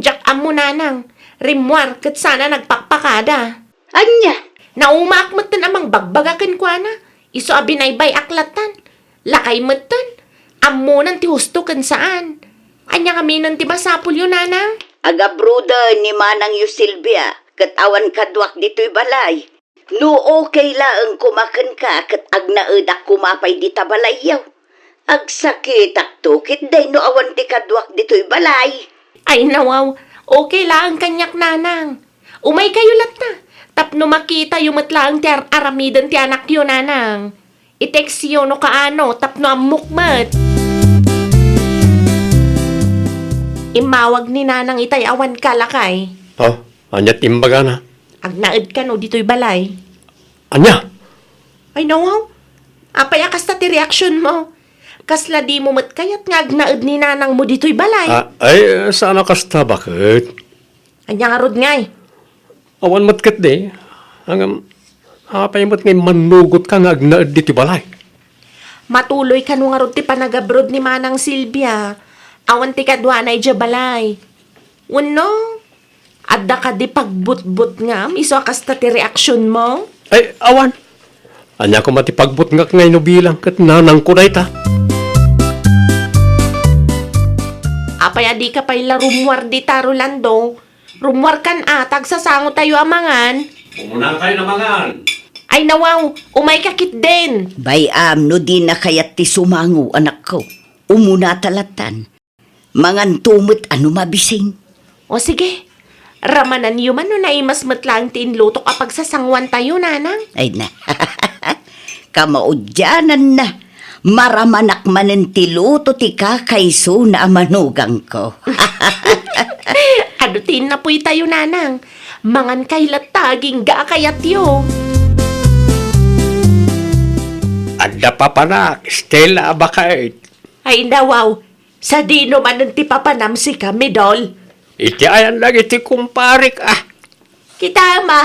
Diyak amo, Nanang. Rimwar, kat sana nagpakpakada. Anya, Naumak matan amang bagbagakin kwa na. Iso abinaybay aklatan. Lakay matan. Amunan ti husto kan saan. Anya kami nun ti basapul yun, Nanang. agabruda ni Manang yu Silvia, katawan kadwak dito'y balay. No okay laang kumakan ka, kat agnaedak kumapay di tabalayaw. Agsakit akto, kit day no awan ti kadwak dito'y balay. Ay nawaw, okay lang kanyak, Nanang. Umay kayo lat na. Tapno makita yung matlaang ti aramidan ti anak yun, Nanang. I-text yun no kaano, tapno amukmat. Imawag ni Nanang itay awan kalakay. Anya timbaga na. Agnaed ka no, dito'y balay. Anya? Ay nawaw, apay akas ta ti reaksyon mo. Kasla di mo mat kayat nga agnaed ni Nanang mo dito'y balay. Ay, sana kasta bakit? Anya nga rod ngay. Awan matkat de. Hanggang apay mat ngay manugot ka nga agnaed diti balay. Matuloy ka nung nga rod ti panagabrod ni Manang Silvia. Awan ti kadwa na balay. Uno, adda ka di pagbut-but nga, iso akas ta ti reaksyon mo. Ay, awan. Anya ko matipagbot nga ngay no bilang kat nanang ko na ita. Apay adi ka pa'y la rumwar di ta, Rolando. Rumwar kan atag sa sango tayo amangan. Pumunang kayo namangan. Ay nawaw, umay kakit din. Bayam no di na kayat ti sumangu anak ko. Umuna talatan. Mangan tumot ano mabising. O sige, ramanan yu man no na imas matlang ti inlutok apag sa sangwan tayo, Nanang. Ay na. Kamaudyanan na. Maramanak manen ti luto ti kakayso na amanugang ko. Adutin na po'y tayo, Nanang. Mangan kay lataging gaakayat yo. Adda papanak, Stella bakit? Ay nawaw, sa di naman ti papanam si kami, Dol. Iti ayan lang iti kumparik Kita ma,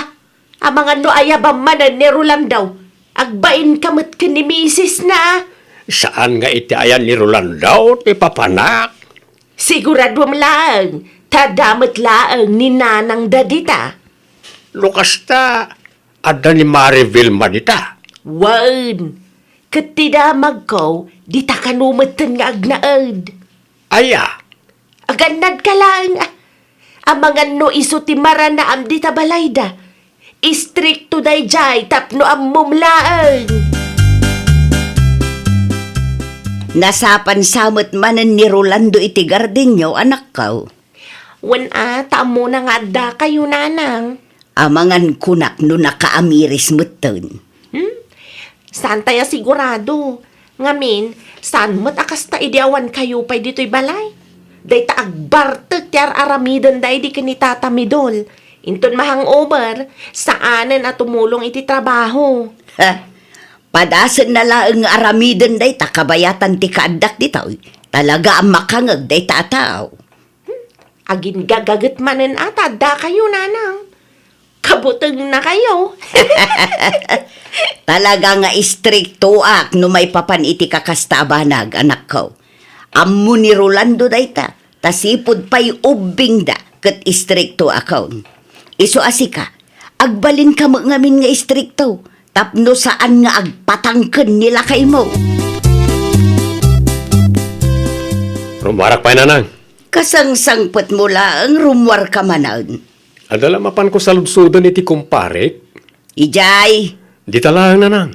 amangan no ayabang manan ni Rolando. Agbain kamot ka ni misis na. Saan nga iti ayan ni Rolando ti papanak? Sigurado lang, tadamat laang ni Nanang Dadita. Lukas ta, adda ni Mariville manita. Wan, katidamag ko, di ta kanumatan nga agnaad. Aya, Agandad ka lang. Ang mga no iso ti marana am di tabalayda. Istrikto day jay tapno am mumlaan. Nasapan samot manen ni Rolando iti Gardinyo, anak kaw. Wan tamo na nga da kayo nanang. Amangan kunak no nakaamiris muton. Saan tayo sigurado? Ngamin, saan mo't akas ta ideawan kayo pa'y dito'y balay? Day ta agbartek tiar aramidan day di kanitata midol. Inton mahang-over, saanan at tumulong iti trabaho. Ha? Padasan na laang aramiden day takabayatan ti kaadak ditaw. Talaga ang makangag day tataw. Agin gagagat manen ata, da kayo nanang. Kabutang na kayo. Talaga nga istrikto ak no may papan iti kakastabanag, anak ko. Ammo ni Rolando day ta, tasipod pa'y ubing da, kat istrikto akaw. Iso asika, agbalin ka mo ngamin nga istrikto, tapno saan nga agpatangken nila kay mo. Rumarak pa nanang. Kasangsangpet mo lang rumwar ka manan. Adala mapan ko sa lubsudan iti kumpare. Ijay, Di ta lang nanang.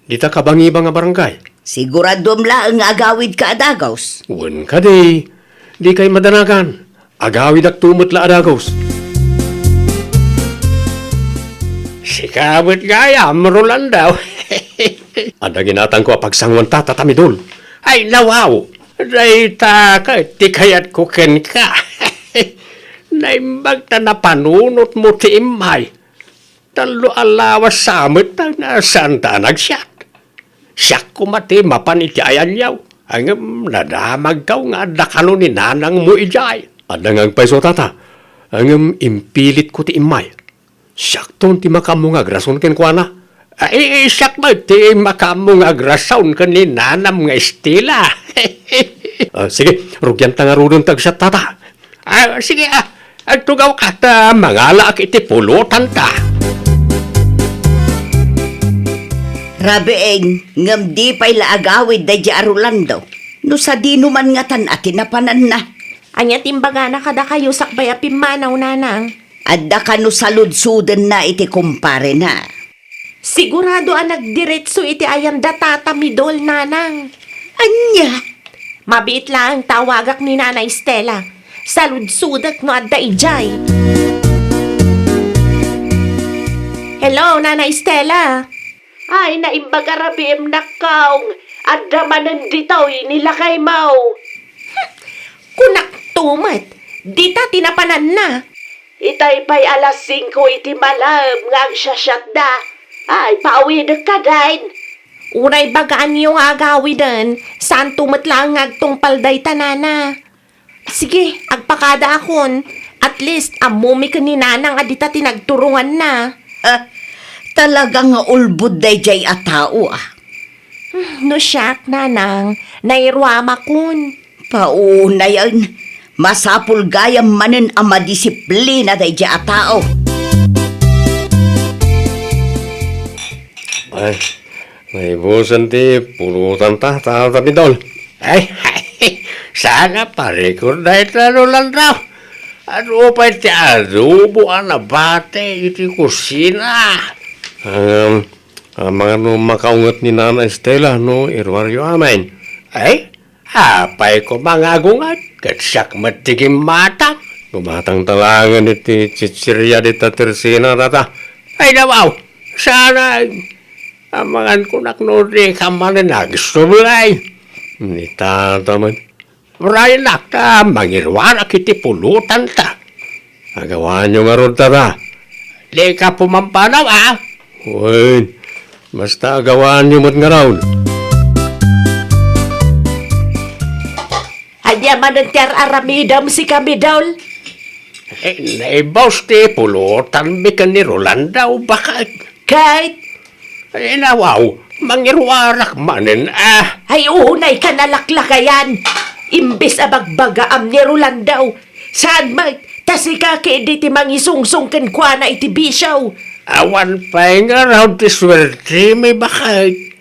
Di ta kabangiba nga barangay. siguradom lang agawid ka adagos. Wan ka di. Di kay madanagan. Agawid ak tumot la adagos. Sikabot gaya, Rolando. Ada ginatang ko pagsangwan ta tatamidol. Ay nawaw. Day ta ka, ti kayat ko ken ka. Naimbag ta na panunot mo ti imay. Talo alawas samot ta na saan ta nagsyat. Siyak ko mati mapan iti ayan yaw. Ang nadamag kaw nga dakano ni nanang mo ijay. Adangang paiso tata. Ang impilit ko ti imay. Siyak ton ti makamong agrason ken kwa na. Ay, siyak ba ti makamong agrason ken ni nanam nga estila. Sige, rugyan ta nga rudon tagsyat tata. Sige agtugaw ka ta mangala ak iti pulutan ta. Rabeeng, ngam di pa'y laagawid day di Rolando. No sa di numan nga tan atin na panan na. Anya timbaga na kada kayo sakbay a pimanaw nanang. Adda ka no saludsudan na iti kumpare na. Sigurado ang nagdiretso iti ayam datata midol nanang. Anya? Mabiit lang tawagak ni Nanay Stella. Saludsudak no adda ijay. Hello, Nanay Stella. Ay, naimbaga rabim nakaw. Adda manan ditaw nilakay mau. Kunak tumat. Dita tinapanan na. Itay pa'y alas 5 iti malam ngang sasyat da. Ay, pauwi na ka dain. Unay bagaan yung agawidan, saan tumatlang agtong palday tanana. Sige, agpakada akon. At least, amumi ka ni nanang adita tinagturungan na. Talaga nga ulbud day jay atao ah. No siyak, nanang. Nairwama kun. Pauna yan. Masapul gayam manen ang madisiplina day jay atao. Ay, may busan ti pulutan ta tatamidol. Ay, sana parecord na italo lang daw. Ano pa iti adobo ang nabate iti kusina. Ang mga no makaungat ni Nana Estela no irwaryo amin. Ay, apay ko mga agungat. Katsak matigim matang. Gumatang talangan iti chichirya di tatersina tata. Ay nawaw, sana amangan ko naknori ka mananagistulay. Ni tata man. Maray ka, mangirwara kiti pulutan ta. Agawan nyo nga ron tara. Di ka pumampanaw ah. Uy, basta agawan nyo mo't nga raon. Anya manantiar aramidam si kamidol. Naibaws ti pulutan bikan ni Rolanda o bakit? Kahit, Nawaw, mangirwarak manin ah. ay unay ka nalaklakayan. Imbis abagbaga am ni Rolandaw. Saan mag, tasika ka di ti mangisungsong ken kwa na iti bisyaw. Awan pa nga raw ti swerte may bakit.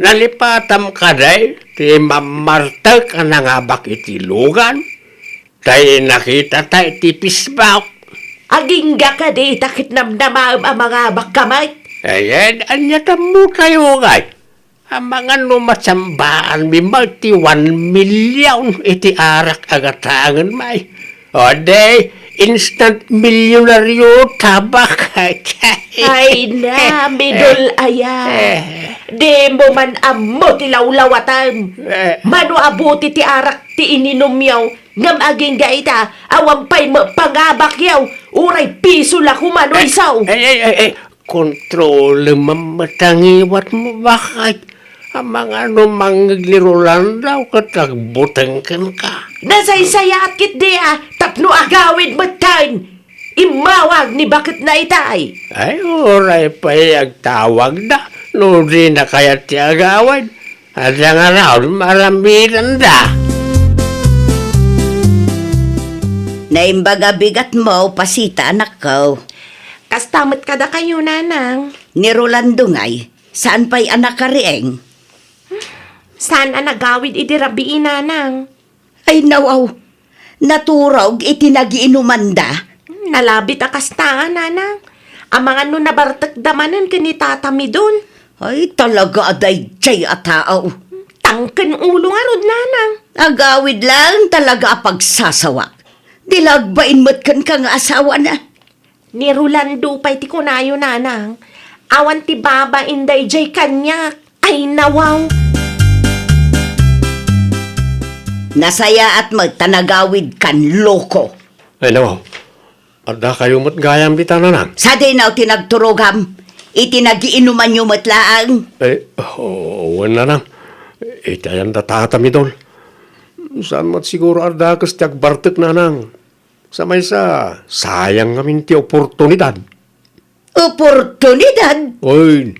Nalipatam ka day, ti mamartag ka na nga bak iti lugan. Tay nakita tay tipis ba? Agingga ka di takit namnamaam ang mga bakamay. Ayan, anya mo kayo ngay. Ang mga numatsambaan mi multi 1 million iti arak agatangan may. O day, instant milyonaryo tabak. Ay na, midol aya. Di mo man amo ti lawlawatan. Mano abuti ti arak ti ininom yaw. Ngam aging gaita, awampay mo pangabak yaw. Uray piso la kumano isaw. Kontrol mamatangiwat mo bakit? Ang mga mangliro daw katagbutang ka. Nasaysaya at kit di tapno agawid matan. Imawag ni bakit na itay. Ay, oray pa agtawag na. No di na kaya ti agawid. At ang araw, maramiran da. Naimbaga bigat mo, pasita anak ko. Kastamot kada kayo, nanang. Ni Rolando ngay, saan pa'y anak ka rieng? Saan nagawid iti rabiin, nanang? Ay nawaw, naturog itinagiinumanda. Nalabit akastaan, nanang. Ang mga nabartak damanan kanitatami doon. Ay talaga aday jay ataaw. Tangken ulo nga rod, nanang. Agawid lang talaga pagsasawak. Dilagbain mo't kan kang asawa na. Ni Rolando pa'y ti kunayo, nanang. Awan ti baba inday jay kanyak. Ay nawaw. Nasaya at magtanagawid kan loko. Ay, nawaw. Ada kayo mo't gayam di tananang. Sa dinaw tinagturogam, itinagiinuman nyo matlaang. Wala na. Itayan datatami dol. Saan mo't siguro ardakas tiag bartek nanang. Sa may sayang ngamin ti oportunidad. Oportunidad? Oy,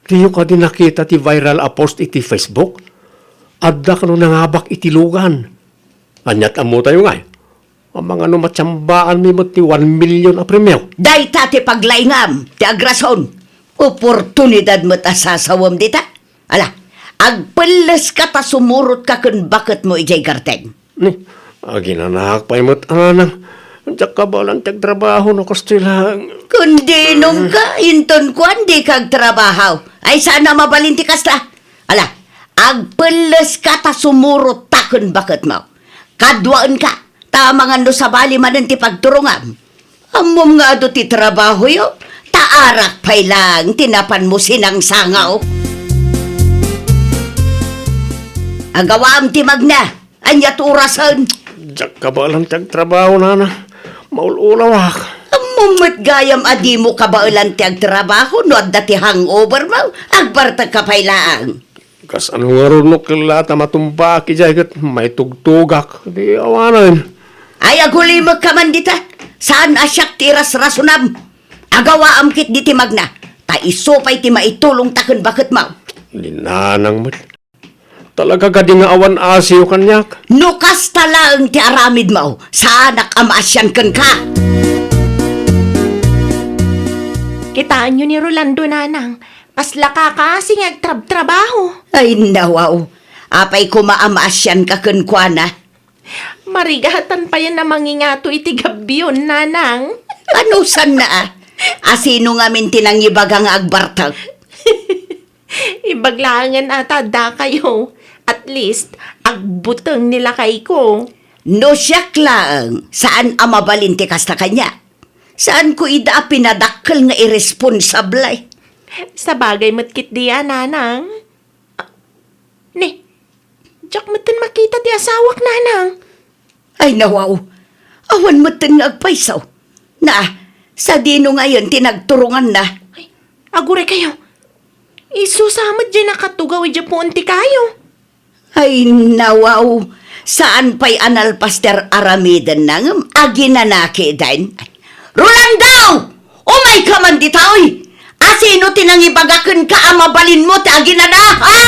tiyo ka din nakita ti viral a post iti Facebook? Adda ka no nangabak iti lugan. Anyat amo tayo nga. Ang mga numatsambaan mi mo ti 1 million a premyo. Day tati paglaingam, ti agrason. Oportunidad mo't asasawam dita. Ala, agpeles ka ta sumurot ka kun bakit mo ijay garteng. Ni, aginanak pa imot anang. Diyak ka ba lang tiag trabaho no kastilang. Kundi nung ka, inton ko hindi kag trabaho. Ay sana mabalinti kasla. Ala, agpeles ka ta sumurot ta kun bakit mo. Kadwaan ka, tamangan do sa bali manan ti pagturungam. Amom nga do ti trabaho yo, taarak pay lang, tinapan mo sinang sangaw. Agawaam ti magna, anyat urasan. Diyak ka ba lang tiag trabaho nana. Maululawak. Amumot gayam adi mo kabailan ti agtrabaho, no adda ti hangover mo, agbartag ka pay lang. Kas ano nga ron no kilata matumbak ijay may tugtugak. Di awanan. Ay agulimag ka man dita, saan asyak tiras rasunam? Agawaam kit di ti magna, ta isopay ti maitulong takon bakit mo. Linanang mo. Talaga ka di nga awan asiyo kanyak. Nukas talang ti aramid mo, saanak amasyan kan ka. Kitaan nyo ni Rolando, nanang. Pasla ka kasi trabaho. Ay nawaw, apay kumaamasyan ka kan kwa na. Marigatan pa yan na mangingato iti gabi yun, nanang. Ano san na asino nga min tinangibagang agbartag? Ibaglangan ata da kayo. At least, agbutang nila kay ko. No siyak lang, saan amabalinti kas na kanya? Saan ko ida pinadakkel nga irresponsablay? Sa bagay matkit diya, nanang. Ni, Jack matan makita ti asawak, nanang. Ay nawaw, awan mo nga agpaisaw. Na, sa dino ngayon tinagturungan na. Ay, agure kayo. Isusamad dyan nakatugaw dyan po unti kayo. Ay nawaw, saan pa'y analpaster aramidan nang aginanaki din? Rolando! Umay ka man ditoy! Asino tinangibagakan ka amabalin mo ti aginana, ha?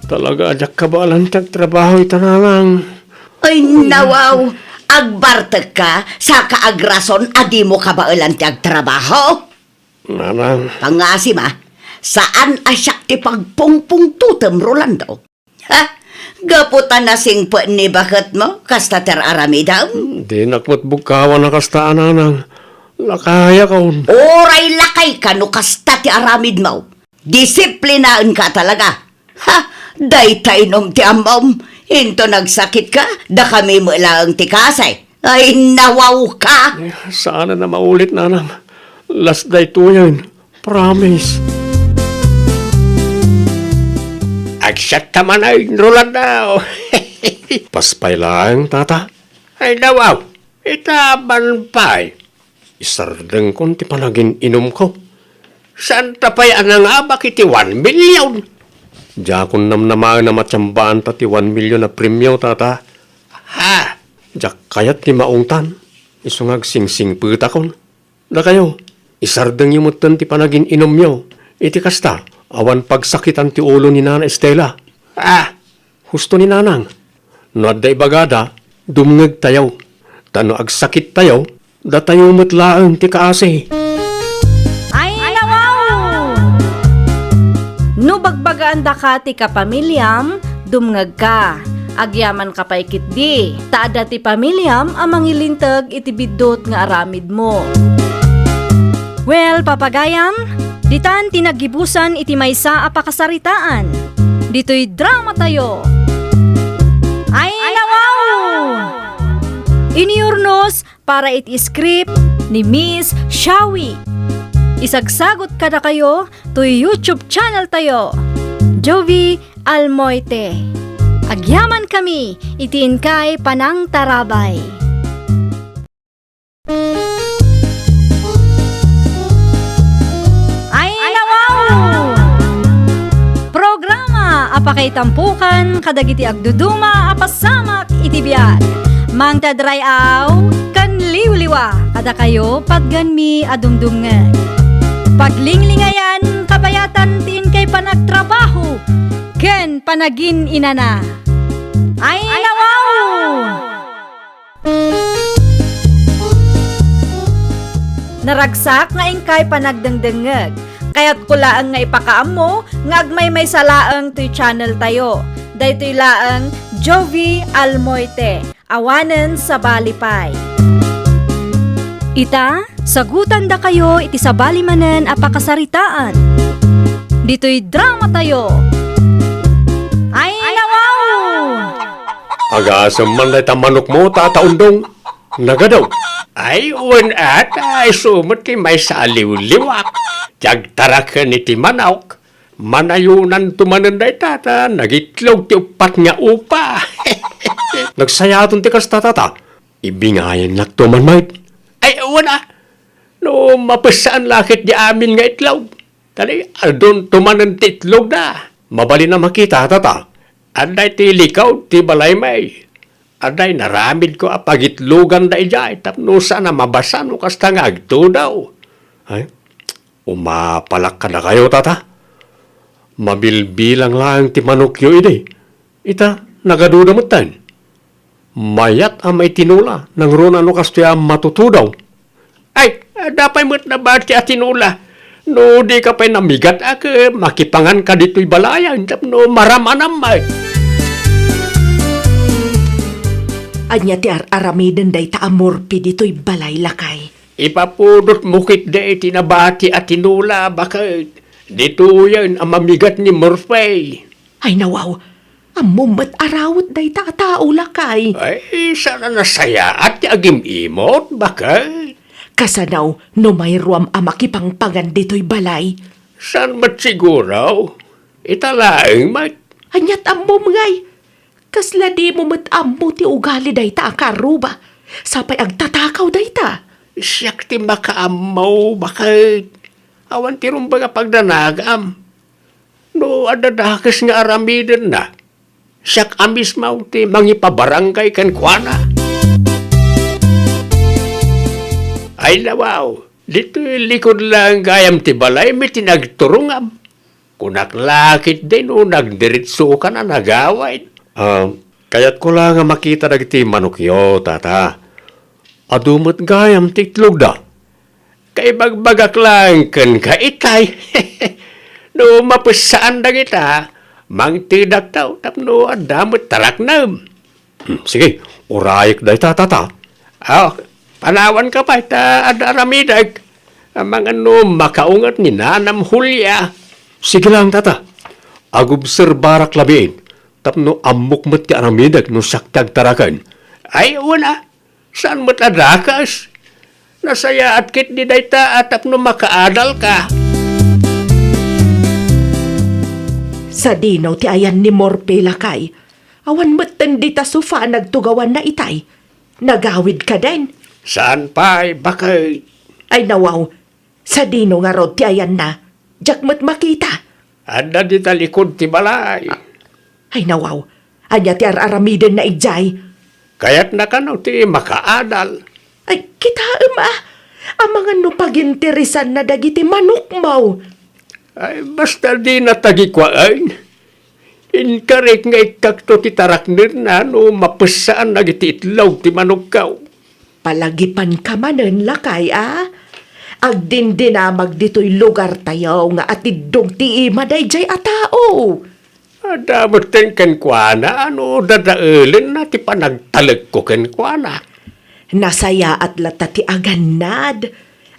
Talaga ajak ka ba lang tiag trabaho itananang. Ay nawaw, agbartag ka sa kaagrason adi mo ka ba ulan ti agtrabaho? Nanang. Pangasim saan asyak ti pagpungpung tutem Rolando? Ha? Gaputan na sing pa ni bakit mo, kasta ter aramidam. Di nakmat bukawan na kasta ananang. Lakaya kaon. Oray lakay ka no kasta ti aramid mo. Disiplinaan ka talaga. Ha, daytay nom ti amom. Into nagsakit ka, da kami mo lang ti kasay. Ay, nawaw ka. Sana na maulit, nanang. Last day to yun. Promise. Agsat naman ay enrollan daw. Paspay lang, tata. Ay, nawaw. Itaban pa'y. Isardeng kon ti panagin inom ko. Saan tapay ang nga bakit 1 million? Diya kon namnamaan na matsyambaan ta ti 1 million na premyo, tata. Ha? Diya kayat ti maungtan. Isungag sing-sing puta kon. Da kayo, isardeng yung mutan ti panagin inom nyo. Iti kasta, awan pagsakitan ti ulo ni Nana Estela. Ah, husto ni Nanang. No adday bagada, dumngeg tayaw. Tano agsakit tayaw, da tayo matlaang ti kaasi. Ay, nawaw! No bagbagaan da ka ti kapamilyam, dumngag ka. Agyaman ka pa ikit di. Taada ti pamilyam amang ilintag iti bidot nga aramid mo. Well, papagayam, ditan tinagibusan iti maysa a pakasaritaan. Dito'y drama tayo. Ay, nawaw! Iniurnos para iti script ni Miss Shawi. Isagsagot kada kayo to YouTube channel tayo. Jovi Almoite. Agyaman kami, itiin kay Panang Tarabay. Ay, nawaw! Programa apakay tampukan kadagiti agduduma apasamak iti biag. Mang tadrayaw kan liwliwa kada kayo patganmi adumdumngeg. Paglinglingayan kabayatan tiin kay panagtrabaho ken panagin inana. Ay, nawaw! Naragsak nga ingkay panagdengdengeg. Kaya't kulaang nga ipakaam mo, nga agmay may salaang to'y channel tayo. Daytoy laang Jovi Almoite, awanen sa Balipay. Ita, sagutan da kayo iti sa balimanen a pakasaritaan. Dito'y drama tayo. Ay, nawaw! Agasam man day tamanok mo, tataundong. Nagadaw. Ay, uwan at ay sumot ti may saliw-liwak. Tiyagtarak ka ni ti manawk. Manayunan tumanan day tata. Nagitlog ti upat nga upa. Nagsayaton ti kas tata. Ibingayan lak tuman mayt. Ay, uwan ah. No, mapasaan lakit di amin nga itlog. Tali, aldon tumanan ti itlog na. Mabali na makita, tata. Anday ti likaw, ti balay may. Anday naramid ko apagitlugan da ijay. Tapno sana mabasa no kasta nga agto daw. Ay, umapalak ka na kayo, tata. Mabilbilang lang ti manukyo ide. Ita, nagaduda mo tan. Mayat ang may tinula. Nang runa no kasta matutudaw. Ay, dapay mo't na ba ti atinula? No, di ka pa'y namigat ak, makipangan ka dito'y balayan, no, maramanam ay. Anya ti aramiden day ta amorpi dito'y balay lakay. Ipapudot mukit de tinabati at tinula, bakit? Dito yan ang mamigat ni Murphy. Ay nawaw, amumat arawat day ta tao lakay. Ay, sana nasaya at agim imot, bakit? Kasanaw, no may ruam amakipangpangan dito'y balay. San mat siguro? Italaang mat. Anyat ammo ngay. Kasla di mo mat ammo ti ugali day ta akaruba. Sapay agtatakaw day ta. Siyak ti makaamaw, bakit? Awan ti rumbaga pagdanagam. No, adadakas nga aramiden na. Siyak amis mau ti mangipabarangay kan kuana. Ay nawaw, dito likod lang gayam ti balay, may tinagturungam. Kunaklakit din o nagdiritso ka na nagaway. Kaya't ko lang nga makita nagti manukyo, tata. Adumot gayam ti itlog da. Kay bagbagak lang kan kaitay. No mapasaan na kita, Mang tidak tahu tapno adamot taraknam. Sige, urayik day tata. Panawan ka pa ita ada ramidag. Mga makaungat ni Nanam Hulya. Sige lang tata. Agobserbarak labiin. Tapno amok mat ka ramidag no saktag tarakan. Ay wala. Saan mo't adakas? Nasaya at kit di dayta at tapno makaadal ka. Sa dinaw ti ayan ni Morpe lakay. Awan matan di ta sufa nagtugawan na itay. Nagawid ka din. Saan pa ay bakit? Ay nawaw, sa dino nga rod ti ayan na. Jak mat makita. Ada di talikod ti balay. Ay nawaw, anya ti aramiden na ijay. Kaya't nakanaw ti makaadal. Ay kita ang mga nupaginterisan na dagiti manok mau. Ay basta di natagikwain. Inkarek nga ikakto ti taraknir na no mapasaan nagiti itlaw ti manugkaw. Palagipan ka manen lakay Agdindinamag dito'y lugar tayo nga atidong ti ima dayjay a tao. Adamot ten kenkwana ano dadaelin na ti panagtalag ko kenkwana. Nasaya at lata ti aganad.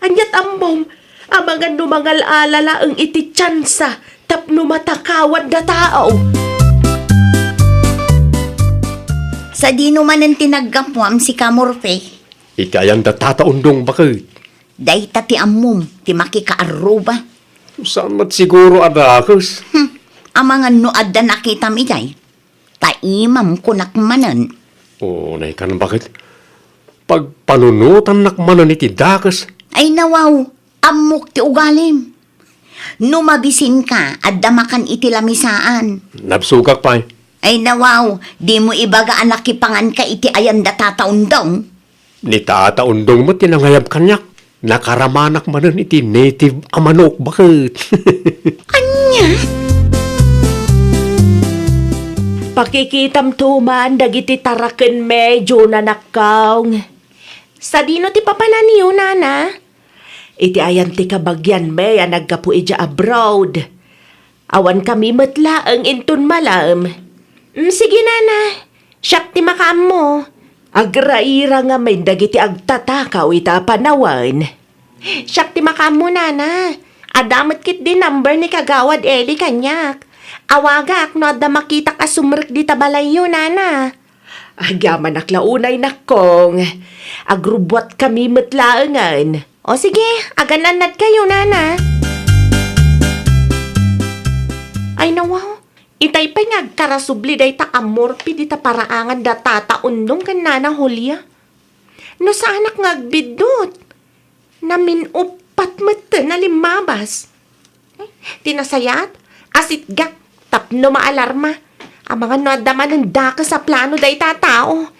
Anyat ammom, amangan numangal alala ang iti tsansa tapno matakawan da tao. Sa dino man ang tinaggapuam si Kamorpe. Itayang datataundong bakit. Day ti amom, ti makikaaruba. Saan mat siguro adakos? Amangan no adda nakita mi jay. Taimam kunak manan. O, naikan bakit? Pag panunutan nakmanan iti dakas, Ay nawaw, amok ti ugalim. Numabisin ka, adda makan iti lamisaan. nabsugak pa eh. Ay nawaw, di mo ibaga anak ipangan ka iti ayan da tataundong. Ni tataundong mo tinangayab kanyak. Nakaramanak manan iti native amanok bakit? Anya? Pakikitam tuman dagiti taraken medyo nanakaw. Sa dino ti papananiw nana? Iti ayan ti kabagyan me ya nagkapu ija abroad. Awan kami matlaang intun malam. Sige nana, siyak ti makam mo. Agraira nga may dagiti agtatakaw ita panawan. Siyak ti makam mo nana. Adamat kit di number ni Kagawad Eli kanyak. Awagak no adda makita ka sumrek di tabalayo nana. Agyaman aklaunay nakong. Agrubwat kami matlaangan. O sige, agananad kayo nana. Ay nawaw. Itay pa nga karasubli day ta amorpi di ta paraangan da tataundong kan nana Hulya. No sa anak ngagbidot. Namin upat mata na limabas. Tinasayat, asitgak, tapno maalarma. Ang mga nadaman ng daka sa plano day tatao.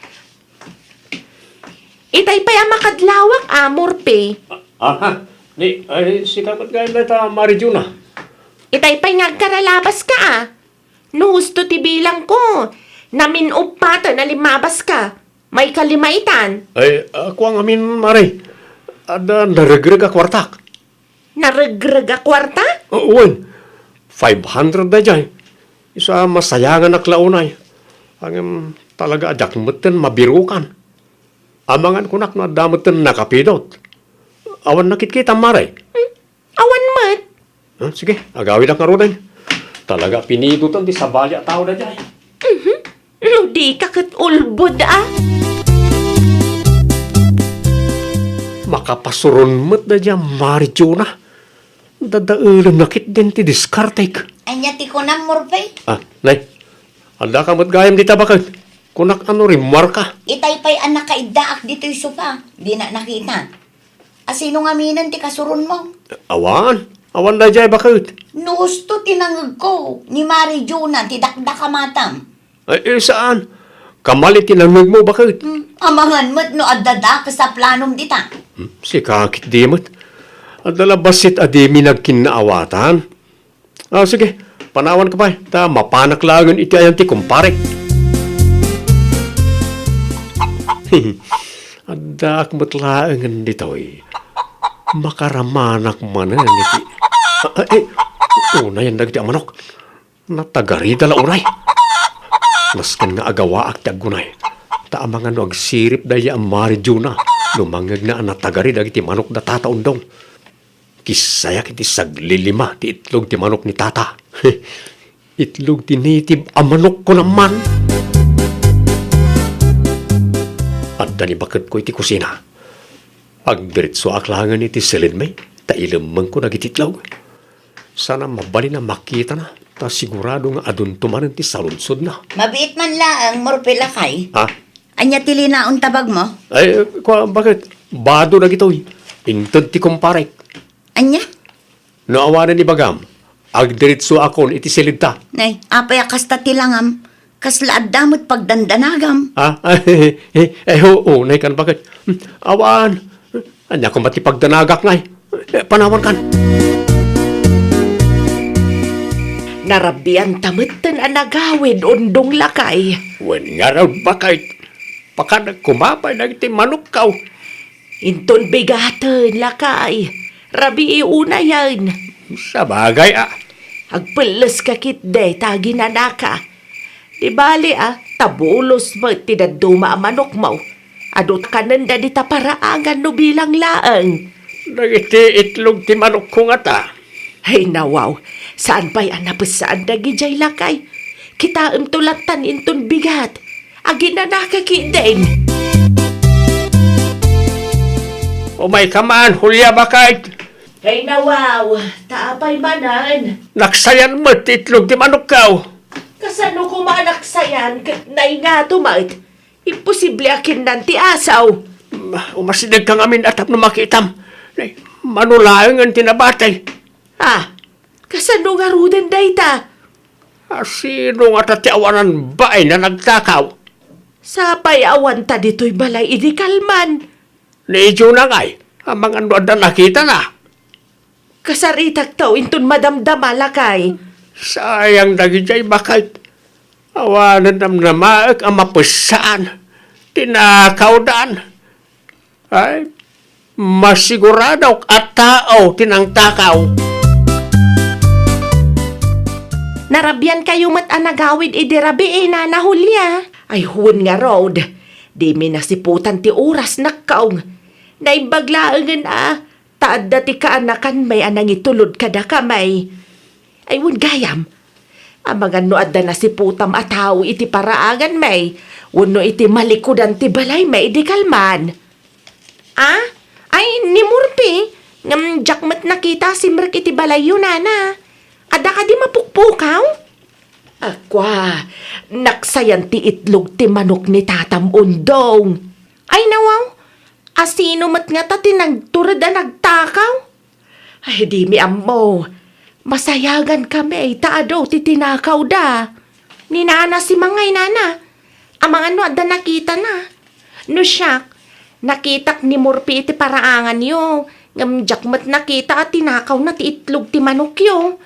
Itay pa yung makadlawak amorpi. Aha, ay sikamat gaya na ta Marijuna. Itay pa nga karalabas ka No husto ti bilang ko. Namin upata na limabas ka. May kalimaitan. Ay, ako ang amin Mari. Ada naragrag kwartak. Naragraga kwarta? Uwan, 500 na dyan. Isa masayangan na klaunay. Ang talaga adak matan mabirukan. Amangan kunak na damatan nakapidot. Awan nakikita Mari. Awan mat. Sige, agawin ang karunan. Talaga pinidutan di sabalya tao na dyan. No di kakit ulbod Makapasuron mo't na dyan Marijuna. Dadaulang nakit din ti diskartek. Anya ti ko na Morpe. Nay, ada ka mo't gayam di tabakag. Kunak ano rin marka. Itay pa'y anak ka idaak dito'y sopa. Di na nakita. Asino nga minan ti kasuron mo? Awan na dyan bakit. No husto tinangag ko. Ni Mari Juna, ti dakdaka matam. Ay, saan? Kamali tinangag mo bakit? Amangan mo't no adada ka sa planom dita. Si kakit di mo't. Adala basit adimi nagkinaawatan. Sige, panawan ka pa. Ta mapanaklagan iti ayan ti kumpare. Adak mo't laangan dito eh. Makaramanak manan iti. Una yan nagdi ang manok. Natagari dala uray. Maskan nga agawa ak tagunay. Taamangan no agsirip daya ang Marijuna. Lumangag na ang natagari dagiti manok da tata undong. Kisaya kiti saglilima ti itlog ti manok ni tata. Itlog ti native ang manok ko naman. At dani bakit ko iti kusina. Agdiritso aklangan iti silid may. Tailamang ko nagititlog. Sana mabali na makita na. Ta sigurado nga adun tumanan ti salunsod na. Mabiit man laang morpila kay. Ha? Anya tili na tabag mo? Ay, bakit? Bado na gito'y. Intod ti kumpare. Anya? Naawanan ni Bagam. Agdiritso akon iti silid ta. Nay, apay kasta tilangam. Kaslaad damot pagdandanagam. Ha? Oo, nay kan bakit? Awan. Anya kung ba't ipagdanagak ngay? Panawan kan. Narabian tamatan ang nagawid undong lakay. Wen nga raw bakit? Paka nagkumapay na iti manok kaw. Inton bigaten lakay. Rabi iuna yan. Sa bagay Agpeles ka kitde, tagi na naka. Di bali tabulos mo tinaduma ang manok mo. Adot ka nanda di taparaangan no bilang laang. Nagiti itlog ti manok ko nga ta. Ay nawaw, saan pa'y anapasaan na gijay lakay? Kita tulatan inton bigat. Agi na nakakideng. O may kaman, hulya bakit? Ay nawaw, taapay manan. Naksayan mo ti itlog ti manok kaw. Kasano kumanak sayan kat nay nga tumait. Imposible akin nanti asaw. Umasidag kang amin atap na makitam. Manulaang ang tinabatay. Kasano nga ruden dayta? Sino nga tatiawanan baay na nagtakaw? Sapay awan ta dito'y balay idikalman. Medyo na ngay, ang mga nuad na nakita na. Kasaritak tao inton madamdama lakay. Sayang nagijay bakit. Awanan na maak ang mapusaan. Tinakaw daan. Ay, masigurado at tao tinangtakaw. Narabyan kayo mat anagawid idirabi nanahulya. Ay huwon nga road. Di mi nasiputan ti oras nakkaong. Naibaglaangan taad dati kaanakan may anang itulod kada kamay. Ay huwon gayam. Ang mga noad na nasiputam ataw iti paraangan may. Huwon no iti malikudan ti balay may idikalman. Ay ni Murpi. Ngam jakmat nakita si Merk iti balay yun nana. Ada ka di mapukpukaw? Akwa, naksayan ti itlog ti manok ni tatam undong. Ay nawaw, asino mat nga ta tinagturad na nagtakaw? Ay di mi ammo, masayagan kami taado ti tinakaw da. Ni nana si mangay nana, ang mga no da nakita na. No siyak, nakitak ni Murpi iti paraangan yo, ngamjak mat nakita at tinakaw na ti itlog ti manok yo.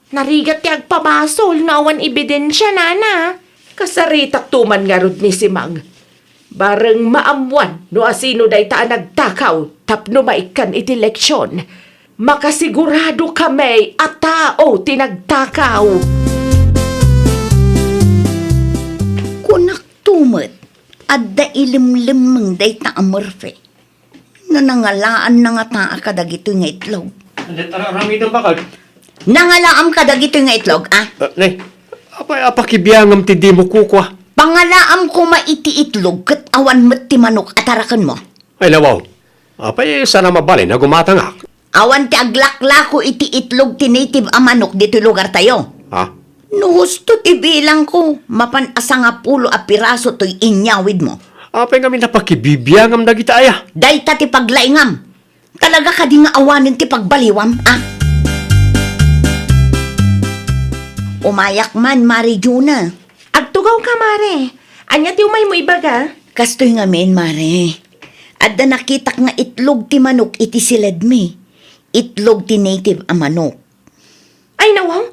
Narigat ti agpabasol na awan ebidensya nana. Kasaritak tuman nga rod ni Simang. Bareng maamuan no asino day taan nagtakaw tapno maikan iti leksyon. Makasigurado kami at tao tinagtakaw. Kunak tumet. Adda ilimlimeng day ta amorfe. Nanangalaan na nga taa kadagito nga itlog. Rami na bakit? Nangalaam kadagito nga itlog, Nay, apakibiyangam ti di mo kukwa. Pangalaam ko maiti itlog kat awan met ti manok atarakan mo. Ay nawaw, sana mabali na gumatangak. Awan ti aglakla ko iti itlog ti native a manok dito lugar tayo. Ha? No husto ti bilang ko, mapanasa nga pulo a piraso to'y inyawid mo. Apay kami napakibibiyangam na kita aya. Day ta ti paglaingam. Talaga ka di nga awanin ti pagbaliwam, Umayak man, Marijuna. Agtugaw ka, Mare. Anya ti umay mo ibaga? Kastoy nga men, Mare. Adda nakitak nga itlog ti manok iti silad mi. Itlog ti native a manok. Ay nawaw,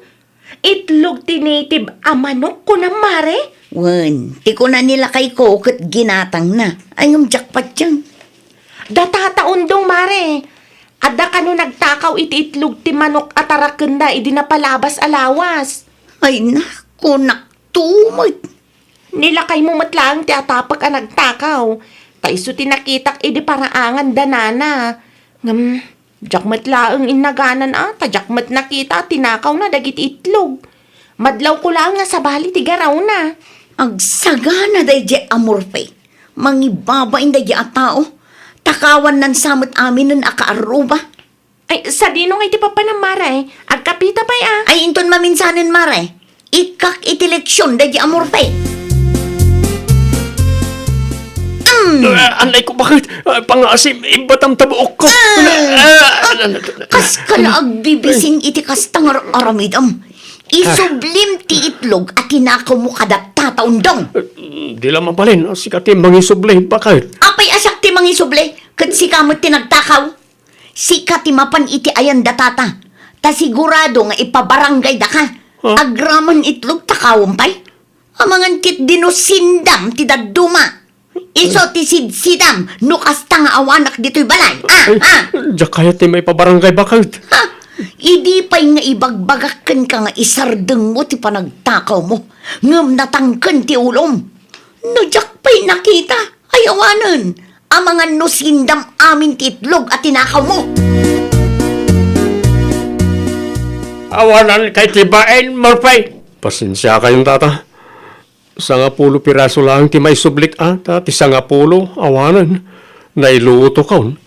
itlog ti native a manok ko na, Mare. Wen, ti ko na nila kay ko kat ginatang na. Ay ng jackpot yan. Datataon dong, Mare. Adda ka no nagtakaw iti itlog ti manok at araken na idi napalabas alawas. Ay, naku, naktumot. Nilakay mo matlang ti atapag ang nagtakaw. Taiso tinakitak idi paraangan danana. Jak matlaang inaganan tajak mat nakita tinakaw na dagit itlog. Madlaw ko lang nga sa bali ti garaw na. Agsagana day di amorpe. Mangibabain day di a tao. Takawan nan samot amin nun akaaruba. Ay, sa dino nga iti papanamaray. Agkapita pa Ay, inton maminsanin mare. Ikak iti leksyon day di amorpe. Anay ko, bakit? Pangasim, ibatam tabuok ko. Kas ka na agbibising iti kastangar aramidam. Isublim ti itlog at tinakaw mo kadat tataundang. Di lang mabalin, sikati mangisubli, bakit? Apay asak ti mangisuble, kat si kamot tinagtakaw. Sikat ti mapan iti ayan datata. Ta sigurado nga ipabarangay da ka. Agraman itlog takawang pay. Amangan kit dinosindam ti daduma. Iso ti sidsidam, no kasta nga awanak dito'y balay. Diyak kaya ti may pabarangay, bakit? Idi pa'y nga ibagbagakan ka nga isardeng mo ti panagtakaw mo. Ngam natangkan ti ulom. No diyak pa'y nakita, ay awanan. Amangan no sindam amin ti itlog at tinakaw mo. Awanan kay tibain, Morpay. Pasensya kayong tata. 10 piraso lang ti may sublik ti 10 awanan. Nailuto kaon.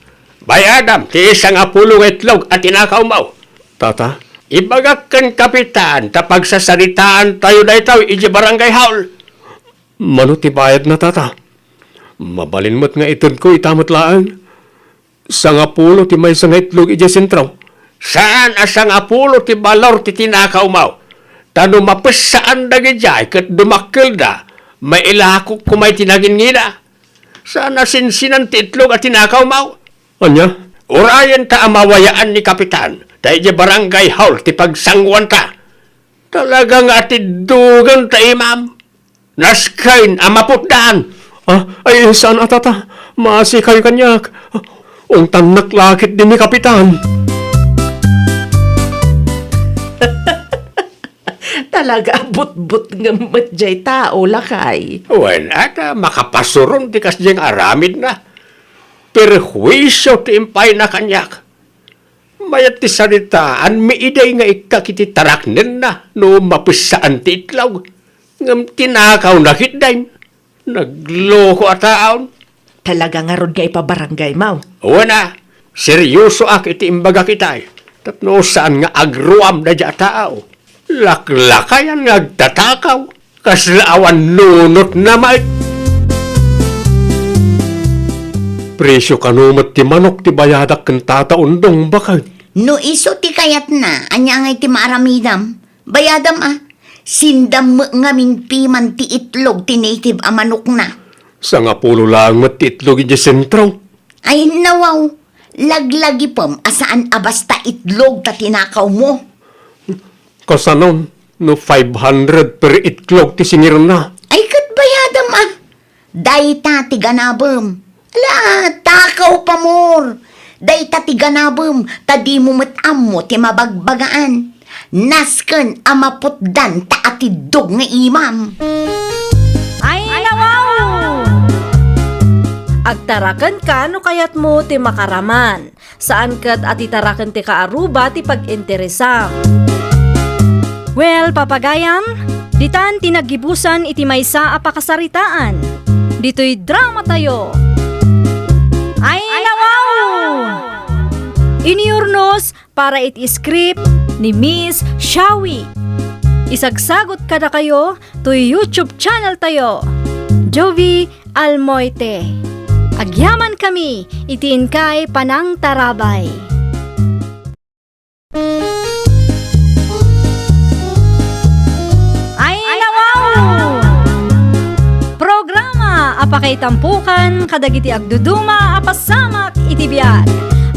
Bayadam, ti 10 itlog at tinakaw mo. Tata, ibagak kan kapitan tapag sasaritaan tayo na itaw iji barangay haul. Mano ti bayad na tata? Mabalin mo't nga iton ko itamot laan. 10 ti may itlog iji sentraw. Saan asang 10 ti balor ti tinakaw mo? Tano mapes saan dagijay kat dumakil da, may ilakok kumay tinagin ngina. Sana sinsinan ti itlog at tinakaw mo. Anya? Urayan ta amawayaan ni kapitan, dahil di barangay haul ti pagsangwan ta. Talagang atidugan ta imam. Naskain amaputdaan. Ay saan atata? Maasikay kanyak. Ungtan naklakit din ni kapitan. Talaga but-but nga matjay tao lakay. Wen, at makapasuron ti kasdyang aramid na. Perhuisyo ti impay na kanyak. Mayat ti saritaan, miiday nga ikakiti taraknin na, no mapisaan ti itlaw. Ngam tinakaw na hitdayn. Nagloko at taon. Talaga nga ron nga ipabarangay mo. Wana, seryoso ak iti imbaga kitay. Tapno saan nga agruam na dya tao. Laklakayan nga agtatakaw. Kaslaawan nunot na may. Presyo kanumat ti manok ti bayadak kan tataundong bakit. No iso ti kayat na, anya ngay ti maaramidam. Bayadam sindam mo nga minpiman ti itlog ti native manok na. 10 lang mat ti itlog iti sentraw. Ay nawaw, laglagi pam asaan abasta itlog ta tinakaw mo. Kasanon, no 500 per itlog ti singir na. Ay kat bayadam Dayta ti ganabem. Ala, takaw pa mor. Dayta ti ganabem, tadi mo matam mo ti mabagbagaan. Nasken amaputdan ta atidog nga imam. Ay, nawaw! Agtarakan ka no kayat mo ti makaraman. Saan kat atitarakan ti kaaruba ti pag-interesam. Well, papagayam, ditan tinagibusan iti maysa a pakasaritaan. Dito'y drama tayo. Ay, nawaw! Iniurnos para iti script ni Miss Shawi. Isagsagot kada kayo to YouTube channel tayo. Jovi Almoite. Agyaman kami, itiin kay Panang Tarabay. Ay, nawaw! Programa apakay tampukan kadagiti agduduma apasamak itibiyag.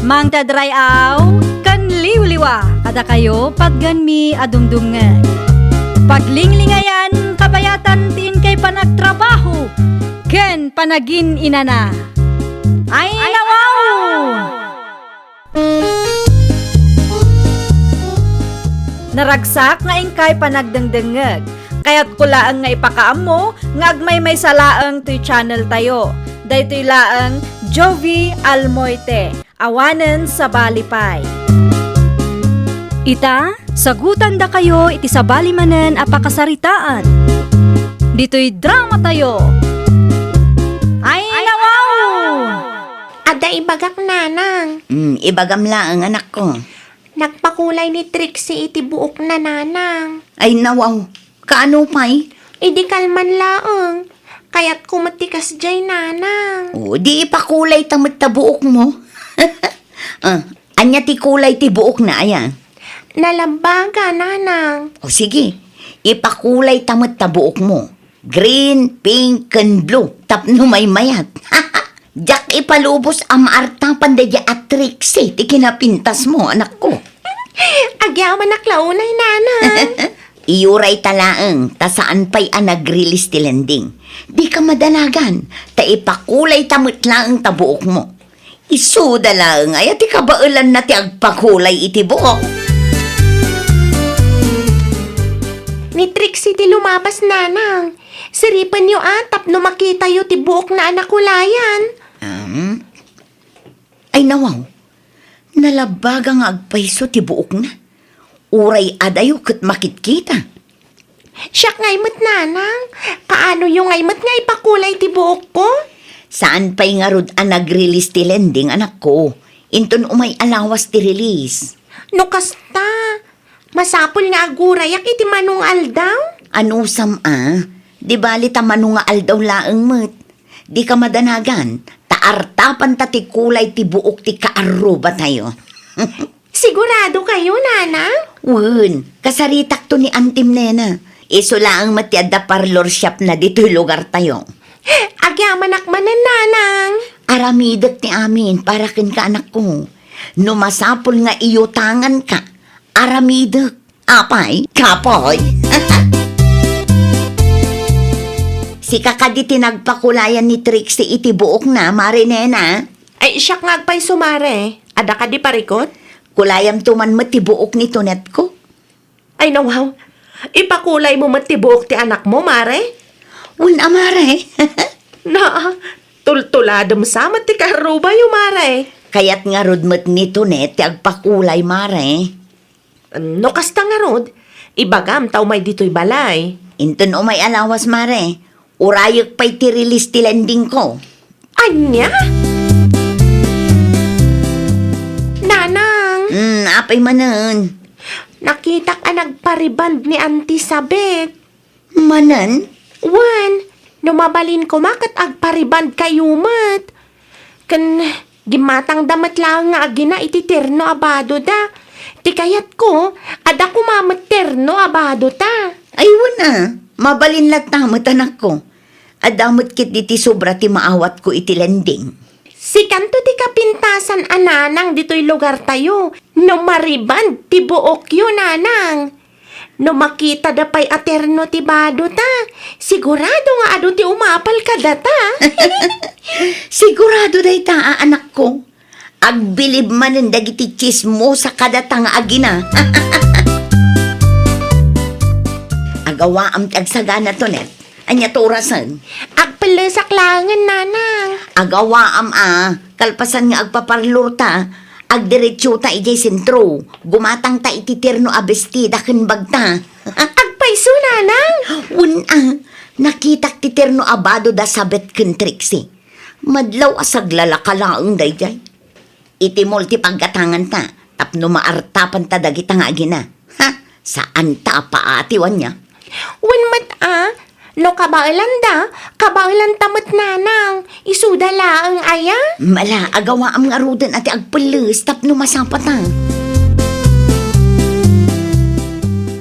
Mang tadrayaw kan liwliwa kada kayo pagganmi adumdumngeg. Paglinglingayan kabayatan tin kay panagtrabaho ken panagin inana. Ay, nawaw! Naragsak nga ingkay panagdengdengeg. Kaya't kulaan nga ipakaammo nga agmay may salaang to'y channel tayo. Daytoy laang Jovi Almoite. Awanen sa Balipay. Ita, sagutan da kayo iti sabali manen a pakasaritaan. Dito'y drama tayo. Ay, nawaw! Ada ibagak nanang. Ibagam lang ang anak ko. Nagpakulay ni Trixie iti buok na nanang. Ay nawaw, kaano pa'y? Idi kalman laang. Kaya't kumatikas jay nanang. O, di ipakulay tamad ta buok mo. Anya ti kulay ti buok na ayan. Nalambaga nanang. O sige, ipakulay tamad ta buok mo. Green, pink, and blue. Tapno may mayat. Jack ipalubos ang maarta pandadya at Trixie. Ti kinapintas mo, anak ko. Agyaman na klaunay nanang. Iyuray talaang, ta saan pa'y nag-release ti lending. Di ka madalagan, ta ipakulay tamot lang ta buok mo. Isuda lang, ay ati kabailan na ti agpakulay iti buok. Ni Trixie ti lumabas nanang. Siripan niyo atap no makita yu ti buok na anak kulayan. Ay nawaw, nalabaga nga agpaiso ti buok na. Uray adayo kat makitkita. Siya ngaymot nanang. Kaano yung ngaymot nga ipakulay ti buok ko? Saan pa'y nga rod nag-release ti lending, anak ko? Inton umay alawas ti release. No kasta. Masapol nga agurayak iti manong aldaw. Ano Di bali tamano nga aldaw laeng met. Di ka madanagan, taartapan ta ti kulay ti buok ti kaaruba tayo. Sigurado kayo, nanang? Wen, kasaritak to ni Antim Nena. Iso laang matiada parlor shop na dito'y lugar tayo. Agyamanak manan, nanang. Aramidak ni amin para ken ka anak ko. Numasapol nga iyutangan ka. Aramidak. Apay, kapoy. Si kakaditi nagpakulayan ni Trixie iti buok na, Marinena. Ay, siya nga agpay sumare. Ada ka di parikot? Kulayam tuman matibuok ni Tonet ko. Ay, nawaw. Ipakulay mo matibok ti anak mo, mare? Un amare. Na, tultuladam sa ti karuba yung mare. Kaya't nga rodmet ni Tonet ti agpakulay, mare. No kasta nga rod, ibagam tao may dito'y balay. Inton umay alawas, mare. Urayok pa'y ti release ti lending ko. Anya? Nanang, Apay manan. nakita ka nagpariband ni Auntie Sabet. Manan? Wan, numabalin ko makat agpariband kayo mat. Kan, gimatang damat lang nga agina iti terno abado da. Ti kayat ko, ada ko mamat terno abado ta. Ay, wana. Mabalin lat tamot, anak ko. Adamot kit iti sobra ti maawat ko iti lending. Si kanto ti kapintasan ananang dito'y lugar tayo. No mariband ti buok yun, nanang. No makita da pa'y aterno ti bado ta. Sigurado nga ado ti umapal ka data. Sigurado day taa, anak ko. Agbilib manen dagiti chismo sa kadatang agina. Agawa am ti agsagana to net. Anya to orasan. Agpalasak langan, nanang. Agawa am kalpasan nga agpaparlor ta. Agdiretsyo ta ijay sentro. Gumatang ta iti terno abestida ken bagta. Agpaiso, nanang. Nakitak ti terno abado da sabet ken Trixie. Madlaw asaglalaka laeng dayjay. Iti multi paggatangan ta. Tapno maartapan ta dagita nga agina. Saan ta paatiwan niya? Wanmat no kabailan tamot nanang. Isuda laang aya. Mala, agawa am nga rudan ati agpalis, tapno masapatan.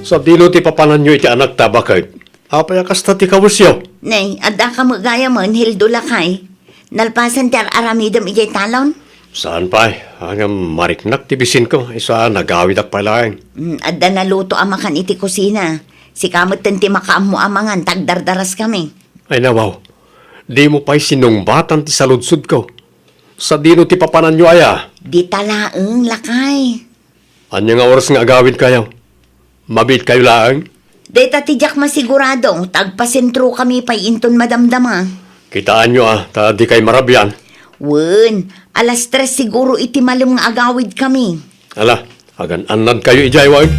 Sa dilo ti papanan nyo iti anak tabakay. Apay kasta ti kawusyo. Nay, adda ka magaya man, hildo lakay. Nalpasan ti aramidam ijay talon. Saan pa? Hanggang mariknak ti bisin ko. Isa nagawid ak palaeng. Adda naluto amakan iti kusina. Si kamot ti makaamu amangan, tagdardaras kami. Ay nawaw, di mo pa'y sinungbatan ti saludsud ko. Sa dino ti papanan nyo aya. Di talaeng lakay. Anya nga oras nga agawid kayo? Mabit kayo lang. Deta tijak masigurado, tagpasentro kami pa inton madamdama. Kitaan nyo ta di kay marabyan. Wen, alas 3 siguro iti malum nga agawid kami. Ala, agan-anan kayo ijay wan.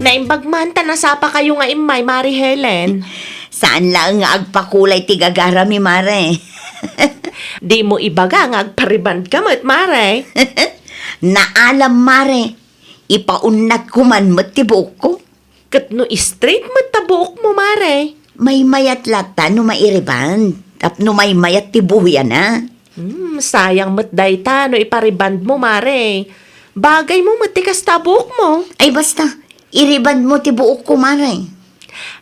Naimbag man ta nasapa kayo nga imay, Mari Helen. Saan lang nga agpakulay ti gagara mi mare? Di mo ibaga nga agpariband ka mat, Mare. Naalam mare, ipaunat ko man matibok ko. Kat no straight mat tabuok mo, Mare. May mayat lata no mairiban, tapno may mayat tibuya na. Sayang mat dayta no ipariband mo, Mare. Bagay mo matikas tabuok mo. Ay basta, iriban mo tibuok ko mare.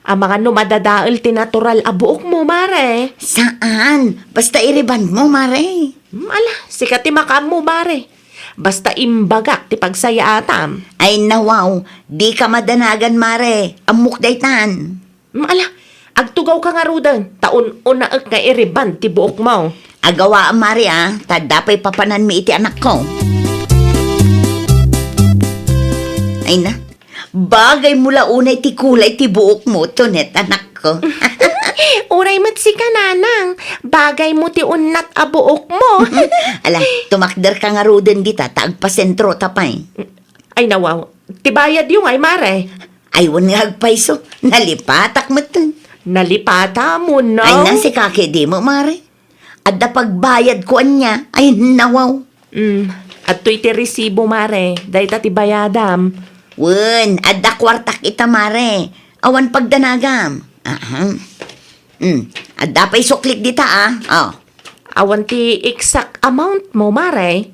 Ang mga numadadaal tinatural abuok mo, Mare. Saan? Basta iriban mo mare. Ala, sikat ti makam mo, Mare. Basta imbagak ti pagsayatam. Ay nawaw, di ka madanagan mare, amok daytan. Ala, agtugaw ka nga rudan. Taon unaak nga iriban ti buok mo. Agawa mare tadapay papanan mi iti anak ko. Ay na, bagay mula unay ti kulay ti buok mo, Tonet, anak ko. Uray mat si kananang. Bagay mo ti unat abuok mo. Ala, tumakder ka nga ruden dita, taagpasentro tapay. Ay nawaw, tibayad yung ay, Mare. Ay, wan nga agpaiso, nalipatak mo to. Nalipata mo, no? Ay na, si kake di mo, mare. At da pagbayad ko niya, ay nawaw. At to'y ti resibo, Mare. Dahil ti bayadam. Wen, at da kwartak ita, mare. Awan pagdanagam. Aha. At da pa'y suklik dita, Oh. Awan ti exact amount mo, Mare.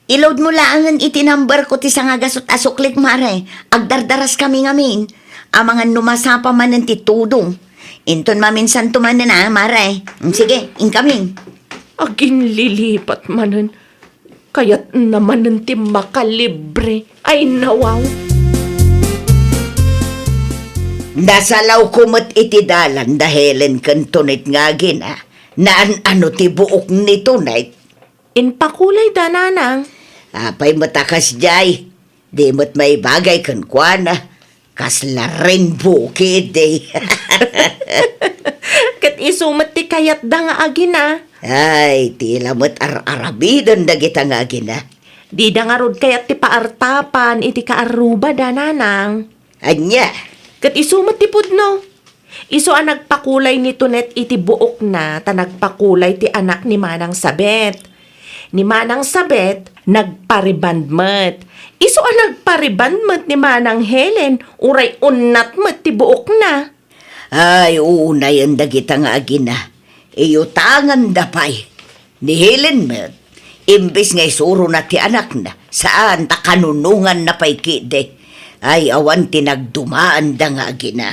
Iload mo laangan iti number ko ti sangagasot asuklik, mare. Agdardaras kami ngamin. Amangan numasapa man ng titudong. Inton maminsan tumanan mare. Sige, incoming. Agin lilipat manan. Kaya't naman ng ti makalibre. Ay nawaw. Nasalaw kumot iti dalan dahilen kantunit nga gina. Naan ano ti buok ni tunay. Inpakulay da, nanang. Apay matakas jay. Di mo't may bagay kan kuana. Kasla rin bukid eh. Kat isumat ti kayat da nga agina. Ay, tila mo't ar-arabidon da kita nga gina. Di da nga rod kayat ti paartapan iti kaaruba da, nanang. Anya, Kat isumat ti pudno. Iso ang nagpakulay ni Tonet iti buok na ta nagpakulay ti anak ni Manang Sabet. Ni Manang Sabet, nagparibandmet. Iso ang nagparibandmet ni Manang Helen, uray unat met ti buok na. ay una yan da kita nga gina. Iyo tangan da pay. Ni Helen met, imbis nga isuro na ti anak na, saan ta kanunungan na pay kide. Ay awan tinagdumaan da nga gina.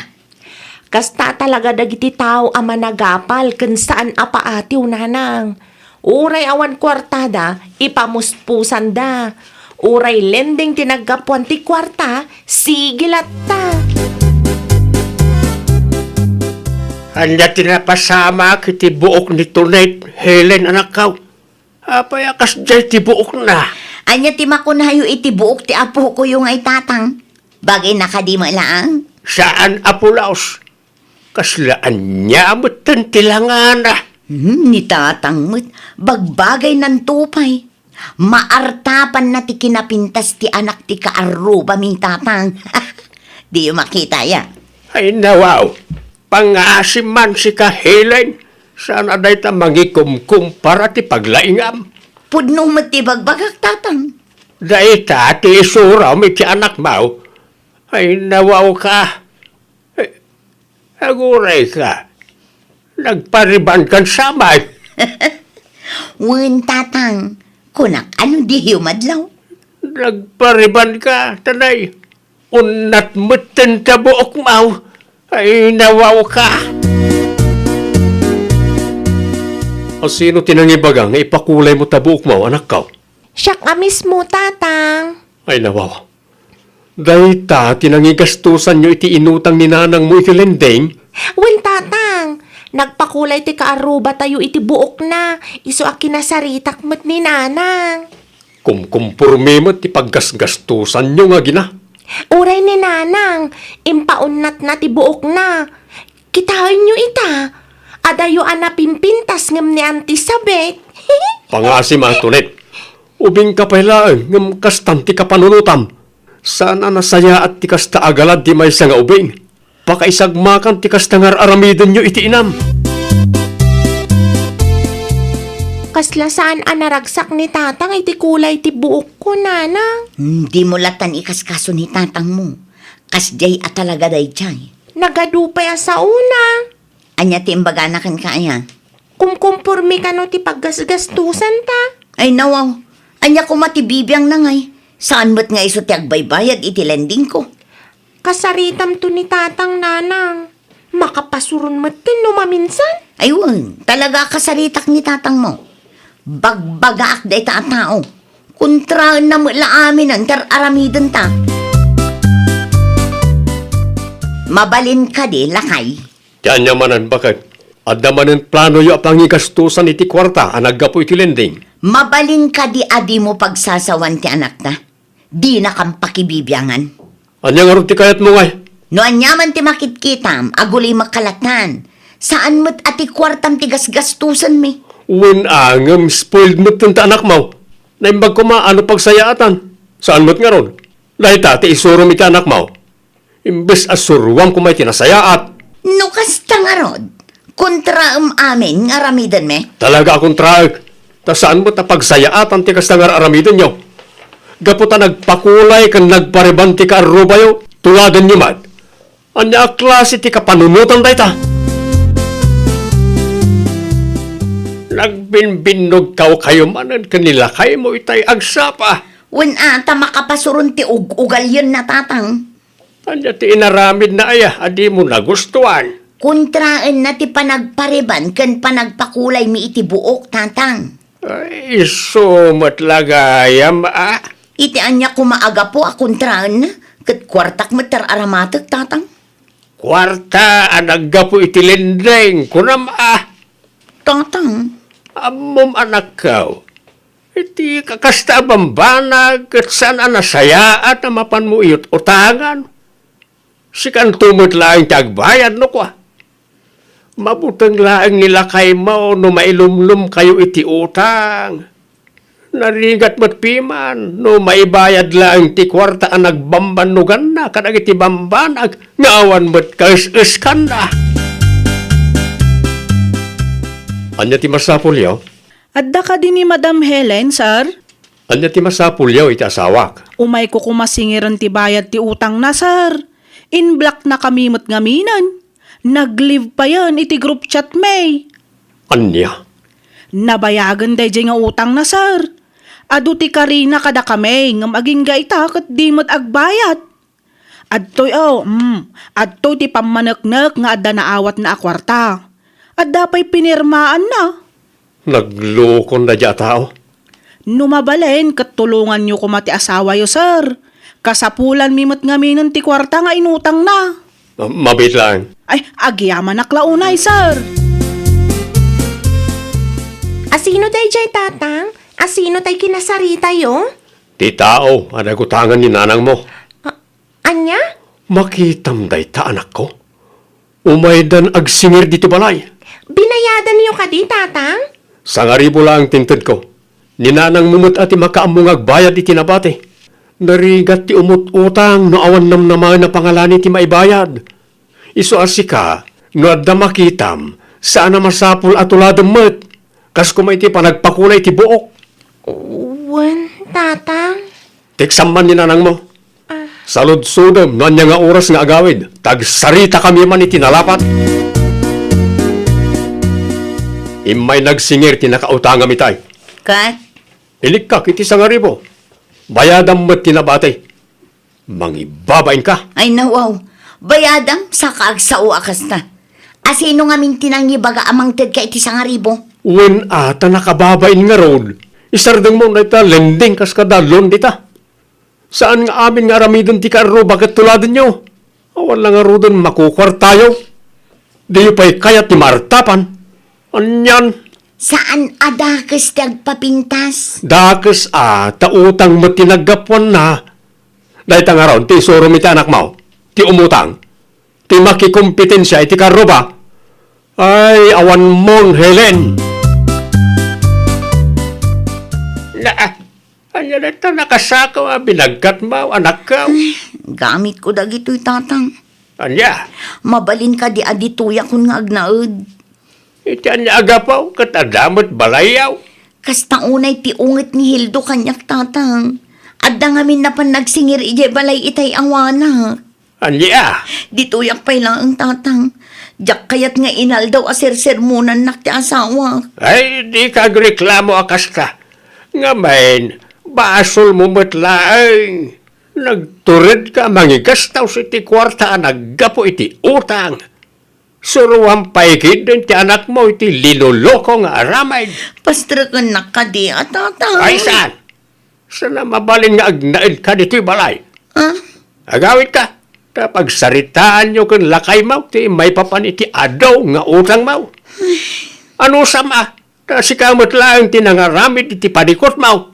Kasta talaga dagiti tao ang managapal ken saan apaatiw, nanang. Uray awan kwartada, ipamuspusan da. Uray lending tinaggapuan ti kwarta, sigilat ta. Anya tinapasama kiti buok ni Tonet, Helen anak kaw. Apay akas jay ti buok na. Anya ti makunayo iti buok ti apo ko yung ay tatang. Bagay nakadima lang. Saan apulaos? Kaslaan niya amutan tilangan na. Ni tatang mo't bagbagay ng tupay. Maartapan na ti kinapintas ti anak ti kaaruba ming tatang. Di yung makita ya. Ay nawaw, pangasim man si ka Helen. Sana day ta mangikumkum para ti paglaingam. Pudno mo't ti bagbagak tatang. Day ta ti isuraw mi ti anak mau. Ay nawaw ka. Aguray ka. Nagpariban kan samay. Wen tatang, kunak ano di humadlaw? Nagpariban ka, tanay. Unat mutin ta buok mau. Ay nawaw ka. O sino tinangibagang na ipakulay mo ta buok mau, anak ka? Siyak amis mo, tatang. Ay nawaw. Dahil ta, tinangigastusan nyo iti inutang ni nanang mo ikilending. Wen, tatang. Nagpakulay ti kaaruba tayo iti buok na. Iso a kinasaritak mo't ni nanang. Kumkumpurmi mo ti paggasgastusan nyo nga gina. Uray ni nanang, impaunat na ti buok na. Kitahin nyo ita. Adayo ana pimpintas ngem ni Auntie Sabet. Pangasim ang tunit. Ubing ka pailaan ngam kastan ti kapanunutam. Sana nasaya at ti kasta agalad ti may nga ubing. Pakaisagmakan ti kasta ngar aramidin nyo iti inam. Kaslasaan anaragsak ni tatang iti kulay ti buok ko, nanang. Hindi mo latan ikaskaso ni tatang mo. Kasjay at talaga dayjay. Nagadupay sa una. Anya ti imbaganakan ka aya. Kumkumpurmi ka no ti paggasgastusan ta. Ay nawaw, anya ko matibibiyang na ngay. Saan mo't nga iso ti agbaybayad iti lending ko? Kasaritam to ni tatang, nanang. Makapasurun mo tin no maminsan. Ayun, talaga kasaritak ni tatang mo. Bagbagaak day ta tao. Kontraan na mula amin ang aramidon ta. Mabalin ka di, lakay. Yan yamanan bakit? Adda manen plano yo pangigastusan iti kwarta anaggapo iti lending. Mabalin ka di adi mo pagsasawan ti anak na. Di na kang pakibibyangan. Anya nga ron ti kayat mo ngay? No anyaman ti makitkitam, aguli makalatan. Saan mo't ati kwartam ti gasgastusan mi? Wen angam spoiled mo't tanta anak mo. Naimbag ko maano pagsayaatan. Saan mo't nga ron? Lahita ti isuro mi ti anak mo. Imbes asuruam ko may tinasayaat. No kasta nga rod. Kontra amin nga ramidan me. Talaga akong traag. Ta saan mo't pagsayaatan ti kasta nga aramidon nyo? Gaputa nagpakulay kan nagpareban ti kaarubayo. Tuladan nyo man. Anya klase ti kapanunutan day ta. Nagbinbinog kayo manan kanila kayo mo itay agsapa. Wen ata makapasurun ti ugal yun na tatang. Anya ti inaramid na aya, adi mo nagustuhan. Kontraan na ti panagpariban ken panagpakulay mi iti buok tatang. Ay, sumat lagayam Iti anya kumaaga po a kontraan na. Kat kwartak matar aramatek tatang. Kwarta anagga po iti lendeng, kunam Tatang. amom anak kaw. Iti kakasta bambanag, kat saan anasaya at amapan mo iyot utangan. Sikan tumot laing tagbayad no kwa. Mabutang laing nila kay mo no mailumlum kayo iti utang. Narigat mo't piman no maibayad laing ti kwarta ang nagbambanugan na kanag iti bambanag ngawan mo't kais-iskan na. Anya ti masapul yaw? Adda ka din ni Madam Helen, sir? Anya ti masapul yaw iti asawak? Umay ko kumasingiran ti bayad ti utang na, sir. In black na kami mo't ngaminan. Nag-live pa yan iti group chat may. Anya? Nabayagan day nga utang na, sir. Adu ti Karina kada kami, ngam aging gaita kat di mo't agbayad. Adtoy adto ti pamanaknak nga adda naawat na akwarta. Adda pa'y pinirmaan na. Naglukon na dya tao? Numabalen kat tulungan nyo kumati asawa yo, sir. Kasapulan mi mo't ngaminan ti kwarta nga inutang na. Mabit lang. Ay, agyaman naklaunay, sir. Asino tay jay tatang? Asino tay kinasarita yo? Ti tao, anagutangan ni nanang mo. Anya? Makitam day ta anak ko. Umaydan agsingir dito balay. Binayadan niyo ka di, tatang? Sangaribo lang tingtad ko. Ninanang mumut ati makaamong agbayad iti nabate. Narigat ti umut-utang no awan nam naman na pangalani ti maibayad. Iso asika, no adda makitam, saan na masapul at uladam met. Kas kumay ti panagpakulay ti buok. Tatang? Tiksaman ni nanang mo. Salud-sudom, no anya nga oras nga agawid. Tagsarita kami man iti nalapat. Imay nagsingir ti nakautang amitay. Kat? Ilikak iti sangaribo. Bayadam mo't tinabate. Mangibabain ka. Ay nawaw. Bayadam sa kaagsao akas na. Asino nga min tinangibaga amang ted ka iti sangaribo? Wen ata nakababain nga road. Isardang mo na ita lending kas kadalon dita. Saan nga amin nga aramidon ti karo bakit tuladan nyo? Awan lang nga rodon makukwartayo. Di pa'y kayat ti martapan. Anyan. Saan adakas tagpapintas? Dakes tautang mo tinaggapuan na. Dahil tangaron, ti surum iti anak mo, ti umutang, ti makikumpetensya, iti karuba. Ay, awan mong Helen. Anya na ito nakasakaw, binagkat mo, anak ka. Gamit ko dagito'y tatang. Anya, Mabalin ka di adituya kun nga agnaod. iti anya agapaw, katadamot balayaw. Kasta unay ti ungit ni Hildo kanyak tatang. Adda ngamin na pan nagsingir ije balay itay awana. Anya, Dituyak pa'y lang ang tatang. Diyak kayat nga inal daw asir-sermonan nak ti asawa. ay di kagreklamo akas ka. Nga main, basol mo matlaang. Nagturid ka, mangigastaw sa iti kwarta, naggapo iti utang. Suruang paikid din ti anak mo iti linuloko nga aramay. Pastra ka na ka di tatang. Ay saan? Sana mabalin nga agnaid ka dito'y balay. Ah? Agawit ka. Kapag saritaan nyo kung lakay mo, ti may papan iti adaw nga utang mo. Ano sama? Kasi kamot lang tinangaramit iti padikot mo.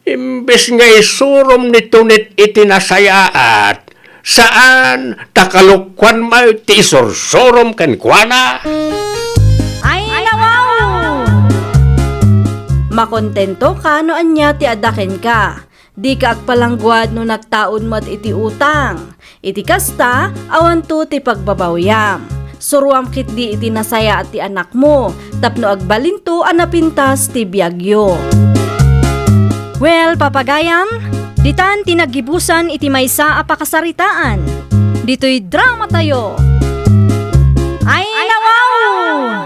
Imbes nga isurom nito nit itinasayaat. Saan takalukwan mo ti isursurom kan kuana? Ay, nawaw! Makontento ka no anya ti adaken ka. Di ka agpalangguad no nagtaon mo at iti utang. Iti kasta, awan to ti pagbabawyam. Suruam kit di iti nasaya at ti anak mo. Tapno agbalinto anapintas ti biyagyo. Well, papagayam, ditan tinagibusan iti maysa a pakasaritaan. Dito'y drama tayo. Ay, nawaw!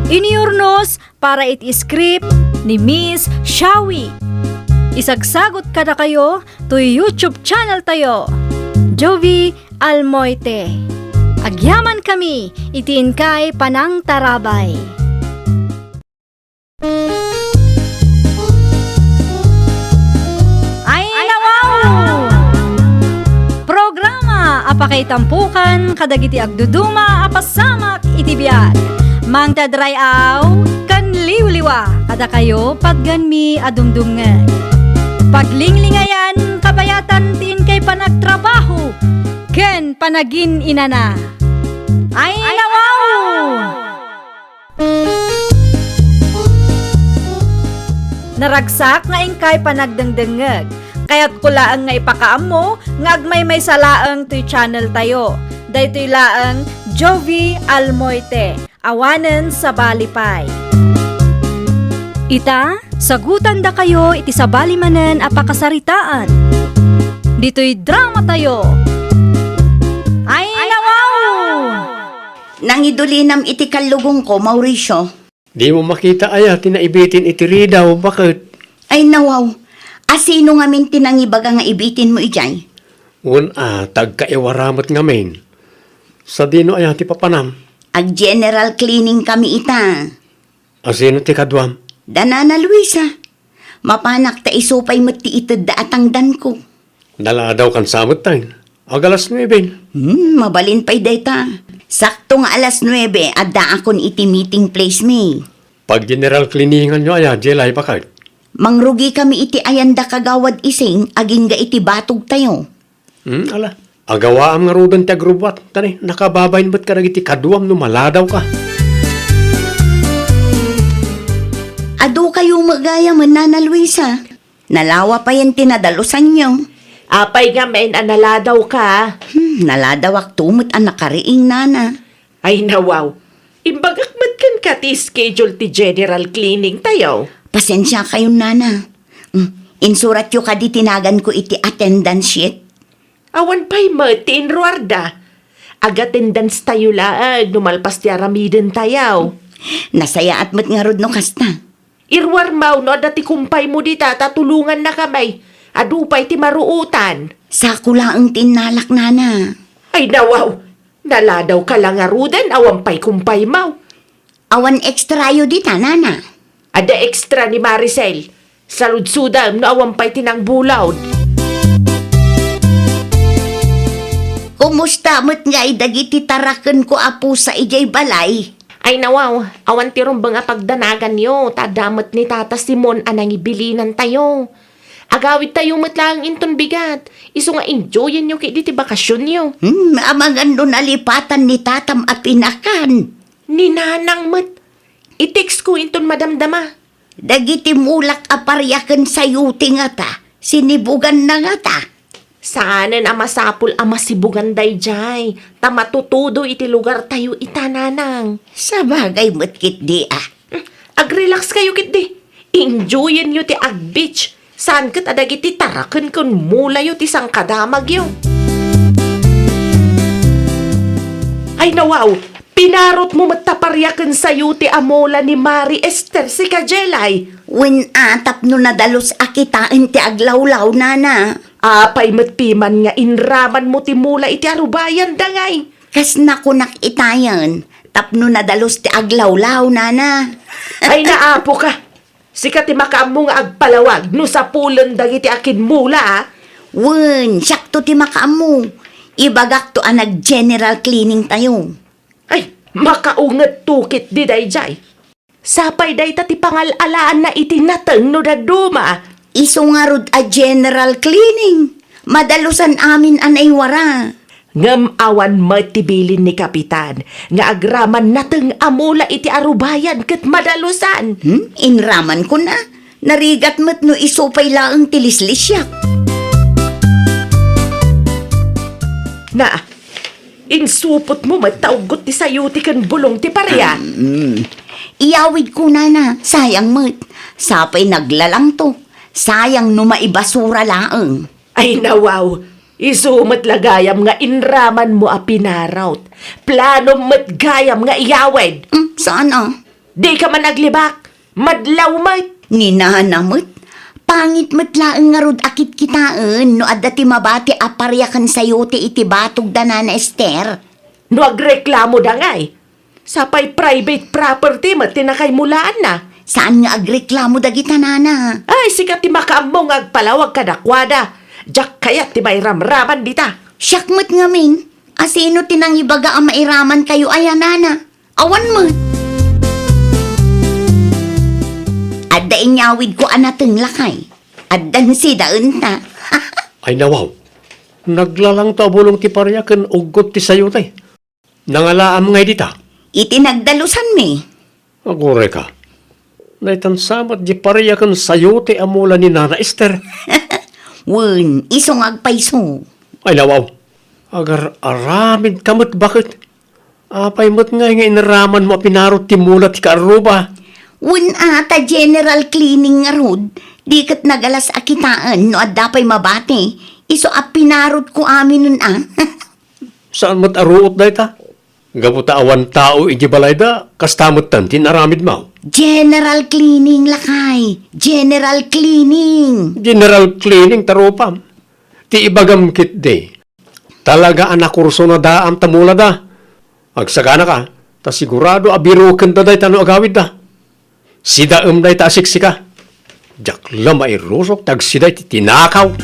Iniurnos para iti script ni Miss Shawi. Isagsagot kada kayo to YouTube channel tayo. Jovi Almoite. Agyaman kami, itiin kay Panang Tarabay. Ay, nawaw! Programa apakay tampukan kadagiti agduduma apasamak iti biag. Mang tadrayaw kan liwliwa kada kayo pagganmi adumdumngeg. Paglinglingayan kabayatan tin kay panagtrabaho ken panagin inana. Ay, nawaw! Naragsak nga ingkay panagdengdengeg. Kaya't kulaang nga ipakaam mo, nga agmay may salaang to'y channel tayo. Daytoy laang Jovi Almoite, awanen sa balipay. Ita, sagutan da kayo iti sabali manen a pakasaritaan. Dito'y drama tayo. Ay, nawaw! Nangidulinam iti kalugong ko, Mauricio. Di mo makita aya, tinaibitin iti ridaw, bakit? Ay nawaw, asino nga min tinangibaga nga ibitin mo ijay? Tagkaiwaramat ngamin. Sa dino aya ti papanam. Ag general cleaning kami ita. Asino ti kadwam? Danana Luisa, mapanak ta isupay mo ti itid da atangdan ko. Naladaw kan samot tayo. Agalas 9. Mabalin pa'y data. Sakto nga alas 9, adda akon iti meeting place me. Pag general cleaningan nyo aya, jelay bakit? Mangrugi kami iti ayanda kagawad ising, aging ga iti batog tayo. Ala. Agawaam nga rudan ti agrubwat. Tani, nakababayin ba't ka iti kaduam no maladaw ka? Ado kayo magaya man, Nana Luisa. Nalawa pa yan tinadalusan nyo. Apay nga men analadaw ka. Naladawak tumot ang nakariing nana. Ay nawaw. Imbagakmat kan ka ti schedule ti general cleaning tayo. Pasensya kayo, Nana. Insurat yo ka di tinagan ko iti attendance sheet. Awan pa'y ti inruarda. Ag-attendance tayo laag, numalpas ti aramiden tayaw. Nasaya at mat nga rod no kasta. Irwar maw no, dati kumpay mo di tatulungan na kamay. Adupay ti maruutan. Sa kulaang tinalak, Nana. Ay nawaw, naladaw ka lang arudan, awan pa'y kumpay maw. Awan extra yo dita, Nana. Ada extra ni Maricel. Saludsudam no awan pa'y tinang bulawd. Kumusta mo't nga idagiti taraken ko apo sa ijay balay? Ay nawaw, awan ti rumbang pagdanagan yo, tadamat ni Tata Simon anang ibilinan tayo. Agawid tayo matlang inton bigat. Iso nga enjoyin nyo kiti ti bakasyon yo. Amangan doon alipatan ni tatam at pinakan. Ni nanang mat. I-text ko inton madamdama. Dagiti mulak aparyakan sa yuti nga ta. Sinibugan na nga ta. Saanen ama sapul ama sibugan dayjay. Tamatutudo iti lugar tayo itananang. Sa bagay matkit di ah. Ag-relax kayo kit di. Enjoyin nyo ti ag-beach. Saan kat adag iti tarakan kun mula yo ti sangkadamag yo. Ay nawaw, pinarot mo mataparyakan sa'yo ti amola ni Mari Esther si Kajelay. When atap no nadalos akitain ti aglawlaw nana. Apay matpiman nga inraman mo ti mula iti arubayan dangay. Kas nakunak itayan. Tapno nadalos ti aglawlaw nana. Ay naapo ka. Sikat ti makaam nga agpalawag no sa pulon dagiti akin mula ha. Wen, sakto ti makaamu. Ibagak to ang general cleaning tayo. Ay, makaunget tukit di dayjay. Sapay day ti pangalalaan na itinatang no daduma. Iso nga rod a general cleaning. Madalusan amin anay wara. Ngam awan matibilin ni Kapitan nga agraman nateng amula iti arubayan ket madalusan. Inraman ko na. Narigat mo't no isupay laang tilislisyak. Na, insupot mo mataugot ti sayuti kan bulong ti pareya. Iyawid ko na. Sayang mo't. Sapay naglalang to. Sayang no maibasura laang. Ay nawaw, isumat lagayam nga inraman mo a pinarawt. Plano mat gayam nga iyawid. Saan ah? Di ka man naglibak, madlaw mat. Ninanamot. Pangit matlaang nga rod akit kitaan no adda ti mabati aparyakan sayo ti iti batog danana Esther. No agreklamo dangay. Sapay private property mat tinakay mulaan na. Saan nga agreklamo dagita nana? Ay, sikat ti makaamong agpalawag kadakwada. Diyak kayat ti may ramraman dita. Siyakmat nga min. Asino tinang ibaga ang mairaman kayo ayan nana? Awan mo. Adda inyawid ko anateng lakay. Addan si daun ta. Ay nawaw, naglalang ta bulong ti paryakan ugot ti sayutay. Nangalaam ngay dita. Itinagdalusan mi. Agure ka. Naitan samat di paryakan sayute amula ni Nana Esther. Wen, isong agpaiso. Ay nawaw, agar aramid kamot bakit? Apay mo't nga inaraman mo pinarot ti mula ti kaaruba. Wen ata general cleaning nga rod. Di kat nagalas akitaan no adda pa'y mabati. Iso apinarot ko amin nun ah. Saan mo't aruot da ita? Gabuta awan tao iti balay da, kastamot tan tinaramid mo. General cleaning lakay. General cleaning. General cleaning tarupam. Ti ibagam kit de. Talaga anak kurso na daam tamula da. Agsagana ka, ta sigurado abiruken da day tano agawid da. Sida day ta siksika. Jakla mairusok tag sida ti tinakaw.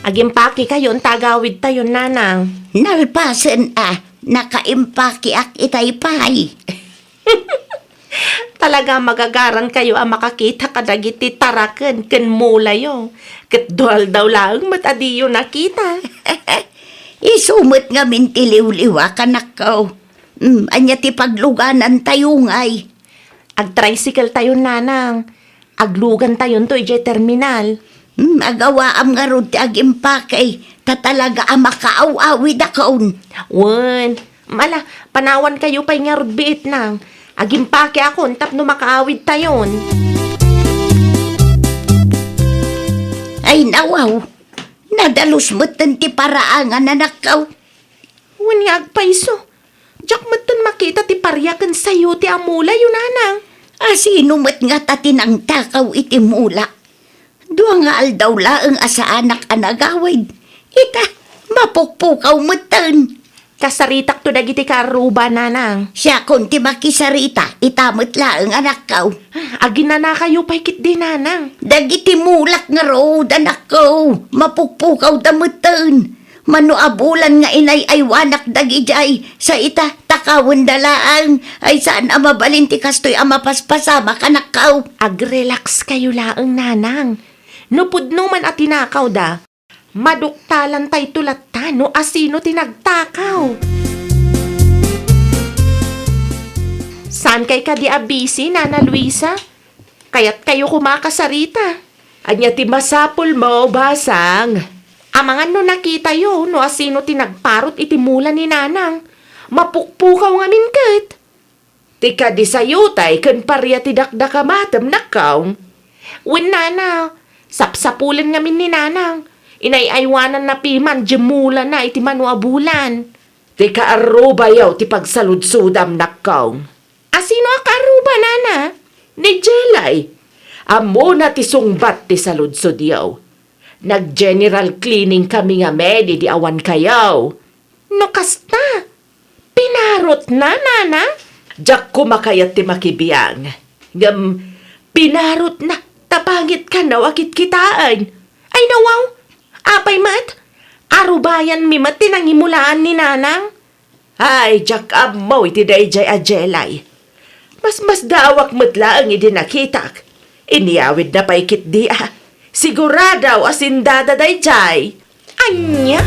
Agimpaki kayo ang tagawid tayo, nanang. Nalpasen ah. Nakaimpaki ak itaypay. Talaga magagaran kayo ang makakita kadagiti taraken ken mula yo. Ket dual daw lang matadiyo nakita. Isumot nga mintiliw-liwa kanakaw. Anya ti pagluganan tayo ngay. Ag-tricycle tayo, nanang. Aglugan tayo to ije terminal. Agawa am nga rod ti agimpakay. Tatalaga ang makaaw-awi da kaon. Wen, mala, panawan kayo pa'y nga rudbiit nang. Agimpake ako, tapno makaawid tayon. Ay nawaw. Nadalos mo't ti paraangan na nakaw. Wen nga agpaiso. Diyak matan makita ti paryakan sayo ti amula yun, nanang. Asino mo't nga tatinang takaw iti mula. Dua nga aldaw laang asa anak anagawid. Ita, mapukpukaw mo'tan. Kasaritak to dagiti karuba, nanang. Siya konti makisarita, itamot laang anak kaw. Agin na kayo pa'y kit di, nanang. Dagiti mulak nga road, anak ko. Mapukpukaw damutan. Manuabulan nga inay ay wanak dagijay sa ita takawon dalaang ay saan ama balinti kastoy ama paspasama kanakaw. Ag-relax kayo laang nanang. Nupudno man at tinakaw da. Maduktalan tay tulata no asino tinagtakaw. Saan kay ka di abisi, Nana Luisa? Kaya't kayo kumakasarita. Anya ti masapul mo, basang. Amangan no nakita yo, no asino tinagparot itimula ni Nanang. Mapukpukaw nga minkat. Tika di sayutay, kan parya ti dakdakamatam nakaw. Wen Nana, sapsapulan nga min ni Nanang. Inayaywanan na piman, jemula na iti manuabulan. Tika aruba yaw ti pagsaludsudam nakaw. Asino ka aruba, Nana? Ni Jelay. Amo na ti sungbat ti saludsud yaw. Nag-general cleaning kami nga di awan kayaw. No kasta, pinarot na, Nana. Diyak kumakayat ti makibiyang. Pinarot na, tapangit ka na wakit kitaan. Ay nawaw, apay mat, arubayan mi mat tinangimulaan ni Nanang. Ay, diyak mo iti dayjay ajelay. Mas dawak matla ang idinakitak. Iniyawid na paikit di Siguradaw asindada dayjay. Anya?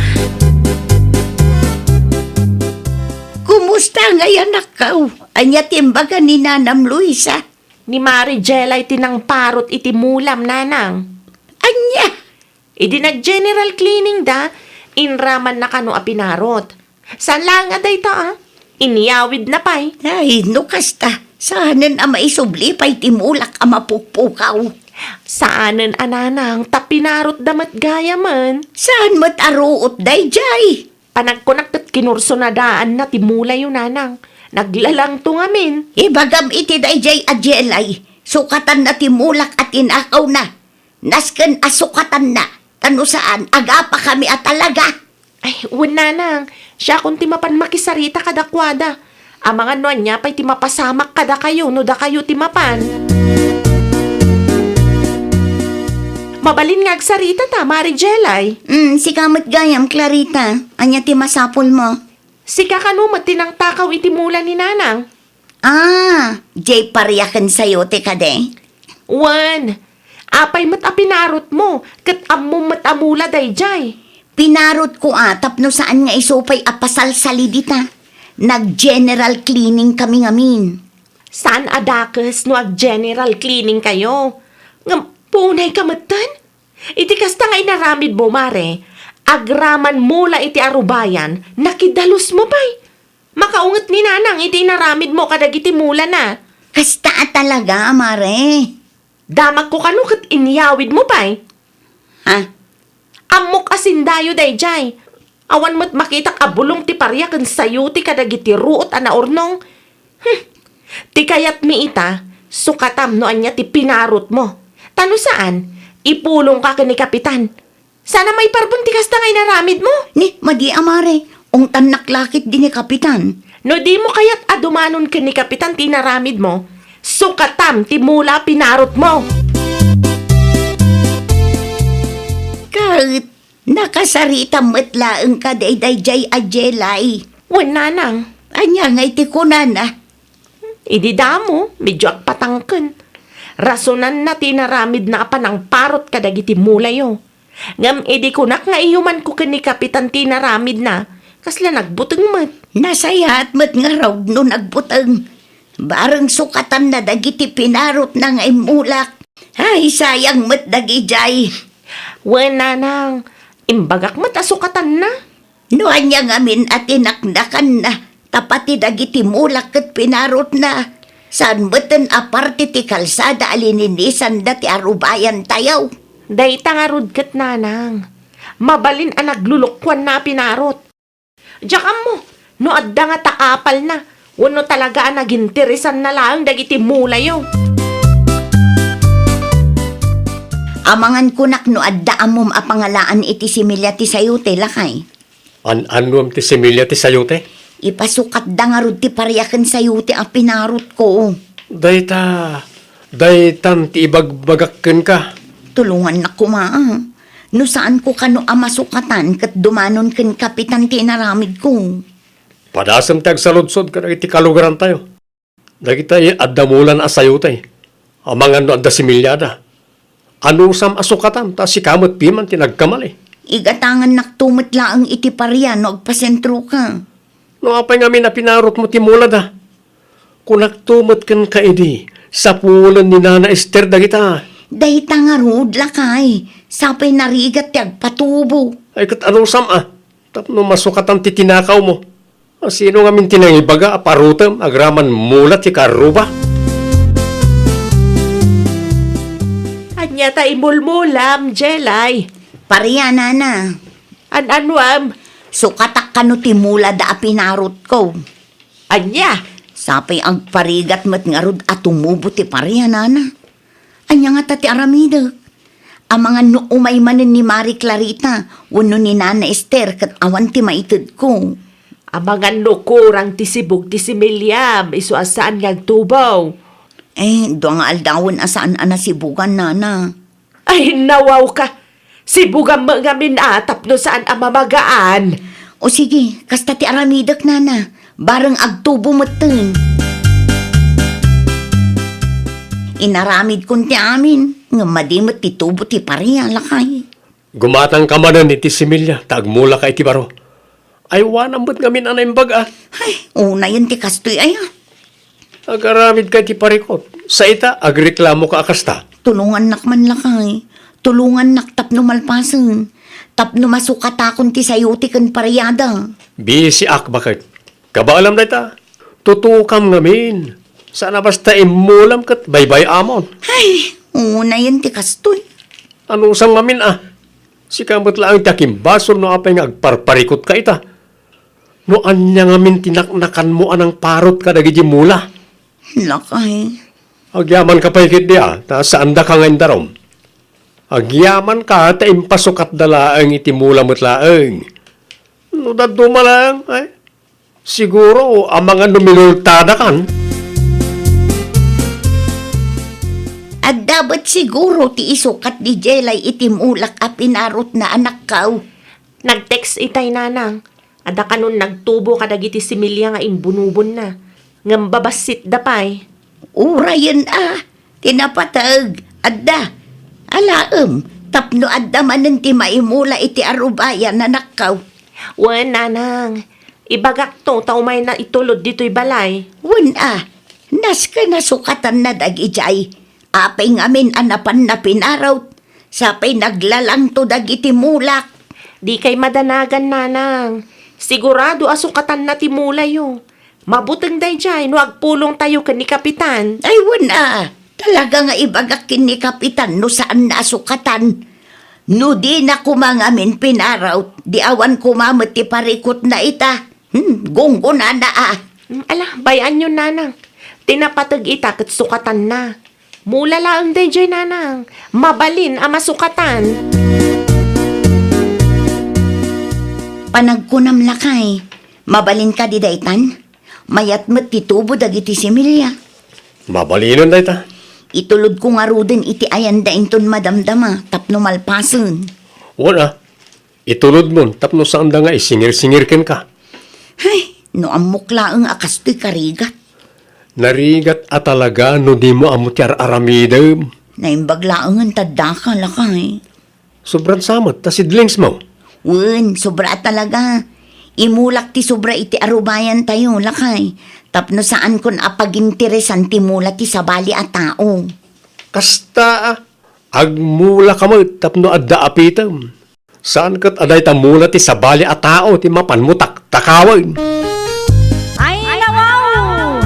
Kumusta ngayon nakaw? Anya timbaga ni Nanam Luisa. Ni Mari Jelay tinangparot iti mulam, Nanang. Anya? Idi nag-general cleaning da, inraman na kano apinarot. San lang nga dayta Iniyawid na pay. Ay, no kasta. Saanan ang maisubli pa'y timulak ang mapukpukaw. Saanen ananang tapinarot damat gaya man. Saan mo't aruot dayjay? Panagkunak kat kinurso na daan na timula yun Nanang. Naglalang to ngamin. Ibagam iti dayjay ajelay. Sukatan na timulak at inakaw na. Nasken asukatan na. Tano saan, agapa kami at talaga. Ay, wan Nanang. Siya kung timapan makisarita kadakwada. Ang mga nuan niya pa'y timapasamak kada kayo no da kayo timapan. Mabalin nga agsarita ta, Mari Jelay. Si kamot gayam, Clarita. Anya ti masapol mo. Si kakanumat tinang takaw itimula ni Nanang. Jay pariyakan sa'yo, te kade. Wan, apay mat apinarot mo, kat ammo mat amula dayjay. Pinarot ko tapno saan nga isupay apasal salidita. Nag-general cleaning kami ngamin. Saan adakas no ag-general cleaning kayo? Punay kamatan? Iti kasta nga inaramid mo, Mare. Agraman mula iti arubayan, nakidalos mo pa'y. Makaungat ni Nanang, iti inaramid mo kadag iti mula na. Kasta talaga, Mare. Damag ko kano kat inyawid mo pa'y. Ha? Amok asindayo dayjay. Awan mo't makitak abulong ti paryakan sayo ti kadag iti ruot anaornong. Ti kayat mi ita, sukatam no anya ti pinarot mo. Tano saan? Ipulong ka ni Kapitan. Sana may parbunti kasta nga inaramid mo. Ni, madi amare. Ungtan naklakit din ni Kapitan. No di mo kaya't adumanon ka ni Kapitan tinaramid mo. Sukatam ti mula pinarot mo. Kahit nakasarita matla ang kadayday ajelay. Wan Nanang. Anya nga iti kunan Idi damo, medyo agpatangken. Rasonan na tinaramid na apanang parot kadag iti mulayo. Ngam idi kunak nga iyuman ko kani Kapitan tinaramid na. Kasla nagbuteng mat. Nasayat mat nga raw no nagbuteng. Bareng sukatan na dagiti pinarot na nga imulak. Ay, sayang mat dagijay. Wan Nanang, imbagak mat asukatan na. No anya ngamin at inakdakan na. Tapati dagiti mulak kat pinarot na. Saan beten aparte ti kalsada alininisan dati arubayan tayaw. Dayta nga rudkat Nanang. Mabalin ang naglulukwan na pinarot. Diyan mo, no adda nga taapal na. Wano talaga ang nagintirisan na lang dagiti mulayo. Amangan kunak no adda amom apangalaan iti similya ti sayote lakay. Anuam ti similya ti sayote? Ipasukat da nga rod ti pariyakan sayote ang pinarot ko. Daytan ti ibagbagakken ka. Tulungan na kumaa. No saan ko kano amasukatan kat dumanon ken kapitan tinaramid ko. Padasam tag saludsod ka iti kalugaran tayo. Dagita addamulan asayo tayo. Amangan no adda similyada. Ano sam asukatan ta si kamot piman tinagkamali. Igatangan naktumot laang iti parya no agpasentro ka. No apay nga na pinarot mo timulad ha. Kung nagtumot kan kaidi sa pulan ni Nana Esther dagita. Dahi tangarod lakay. Sapay narigat ti agpatubo. Ay kat ano sam tapno masukatan ti tinakaw mo. Sino nga min tinangibaga aparutam agraman mulat ti karuba. Anya ta imulmulam, Jelay. Parya nana. An-anwam. Sukatak kano ti mula da pinarot ko. Anya. Sapay agparigat met nga rod at tumubo ti parya nana. Anya nga ta ti aramida. Ang mga no umaymanin ni Marie Clarita, wano ni Nana Esther kat awan ti maitid ko. Amangan no kurang ti sibug ti similiam, iso asaan ngagtubaw. Doon nga aldawon asaan sibugan nana. Ay, nawaw ka. Sibugan mo nga minatap no saan ang mamagaan. O sige, kasta ti aramidak nana, bareng agtubo meten. Inaramid kun ti amin, nga madimot ti tubo ti pariya lakay. Gumatang kamanan iti similya tagmula ka iti baro. Ay wanambot ngamin anay baga. Ay, una yun ti kastoy ay. Agaramid ka iti parikot. Sa ita agreklamo ka akasta. Tulungan nakman lakay. Tulungan nak tapno malpasen. Tapno masukatakon ti sayuti kan pariyada. Bisi ak bakit? Kabaalam na ita. Tutukam ngamin. Sana basta imulam kat baybay amon. Ay, una yun ti kastoy. Ano sang ngamin Si kamot lang takimbasol no apay nga agparparikot ka ita. No anya ngamin tinaknakan mo anang parot ka dagiti mula. Lakay. Agyaman ka pa ikit diya, ta saan da ka ngayon darom. Agyaman ka, ta impasukat dalaang iti mula mo't laang. No daduma lang, ay. Siguro, ang mga numilultada kan. At dapat siguro ti isukat di Jelay itimulak a pinarot na anak kao. Nag-text itay nanang. Ada ka nun nagtubo kadagiti similya nga imbunubon na. Ngam babasit dapay. Ura yan tinapatag. Adda. Alaem, tapno adda manen ti maimula iti arubayan na nakaw. Wan nanang. Ibagak to taumay na itulod dito'y balay. Wen nas ka nasukatan na dagijay. Apay ngamin anapan na pinaraw. Sapay naglalang to dagiti mulak. Di kay madanagan nanang. Sigurado asukatan na timula yo. Mabuteng day jay no agpulong tayo kan ni kapitan. Ay wen talaga nga ibagak kin ni kapitan no saan nasukatan. No di na kumangamin pinaraw. Di awan kumamot ti parikot na ita. Gonggo na Ala, bayan yun nanang. Tinapatag ita kat sukatan na. Mula lang day jay nanang. Mabalin ang masukatan. Panagkunam lakay. Mabalin ka di daytan. Mayat met titubo dagiti similya. Mabalinon da ita. Itulod ko nga ruden iti ayan dainton madamdama tapno malpasen. Wala. Itulod mo, tapno saan da nga isingir-singirken ka. Ay, no amuklaang akastoy karigat. Narigat at talaga no di mo amutyar aramidem. Naimbaglaang ang tadda ka lakay. Sobrang samot, ta sidlings mo. Wen, sobra talaga. Imulak ti sobra iti arubayan tayo lakay. Tapno saan kun apaginteresan ti mula ti sabali a tao. Kasta, agmula ka mo, tapno adda apitam. Saan kat aday ta mula ti sabali a tao, ti mapan mo takawin. Ay, nawaw!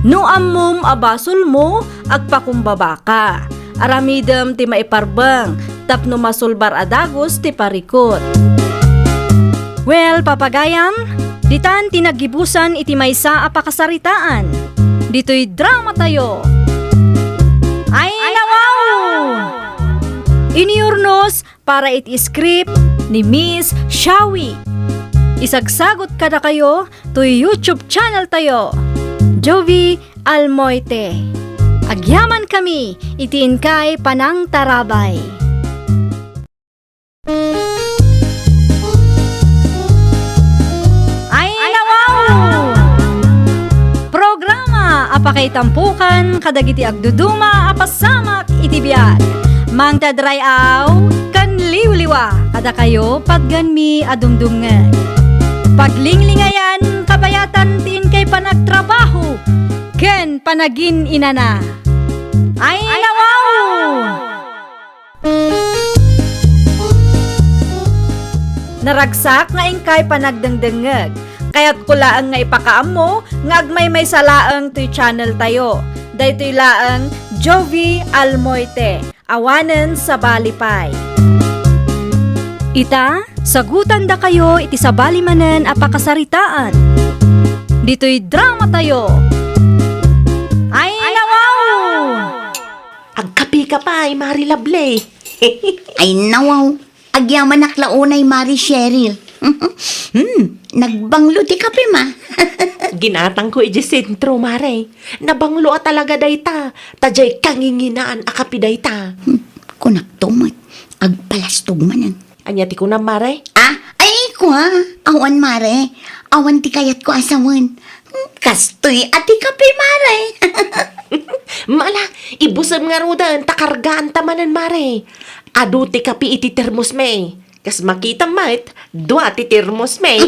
No ammom abasol mo, agpakumbaba ka. Aramidem ti maiparbang, tapno masulbar adagos ti parikot. Well, papagayam, ditan tinagibusan iti maysa a pakasaritaan. Dito'y drama tayo. Ay, nawaw! Iniurnos para iti script ni Miss Shawi. Isagsagot kada kayo to YouTube channel tayo. Jovi Almoite. Agyaman kami, itiin kay Panang Tarabay. Ay, nawaw! Programa apakay tampukan kadagiti agduduma apasamak iti biag. Mang tadrayaw kan liwliwa kada kayo pagganmi adungdungan. Paglinglingayan kabayatan tiin kay panagtrabaho ken panagin inana. Ay, nawaw! Naragsak nga ingkay panagdengdengeg. Kaya't kulaang nga ipakaammo nga agmay may salaang to'y channel tayo. Daytoy laang Jovi Almoite, awanen sa Balipay. Ita, sagutan da kayo iti sa balimanen apakasaritaan. Dito'y drama tayo. Ay, nawaw! Agkapi ka pa, Mari Lable. Ay nawaw, agyaman naklaunay Mari Cheryl. Nagbanglo ti kape ma. Ginatang ko iji sentro, Mare. Nabanglo a talaga dayta. Tajay kanginginaan akapi dayta. Kunak tumat, agpalastog manan. Anyati ko na, Mare. Ay ko ha, awan Mare. Awan ti kayat ko asawan. Kastoy ati kape Mare. Mala, ibusam nga rudan, takargaan tamanan, Mare. Adu ti kapi iti termos me. Kas makita mat, dua ti termos me.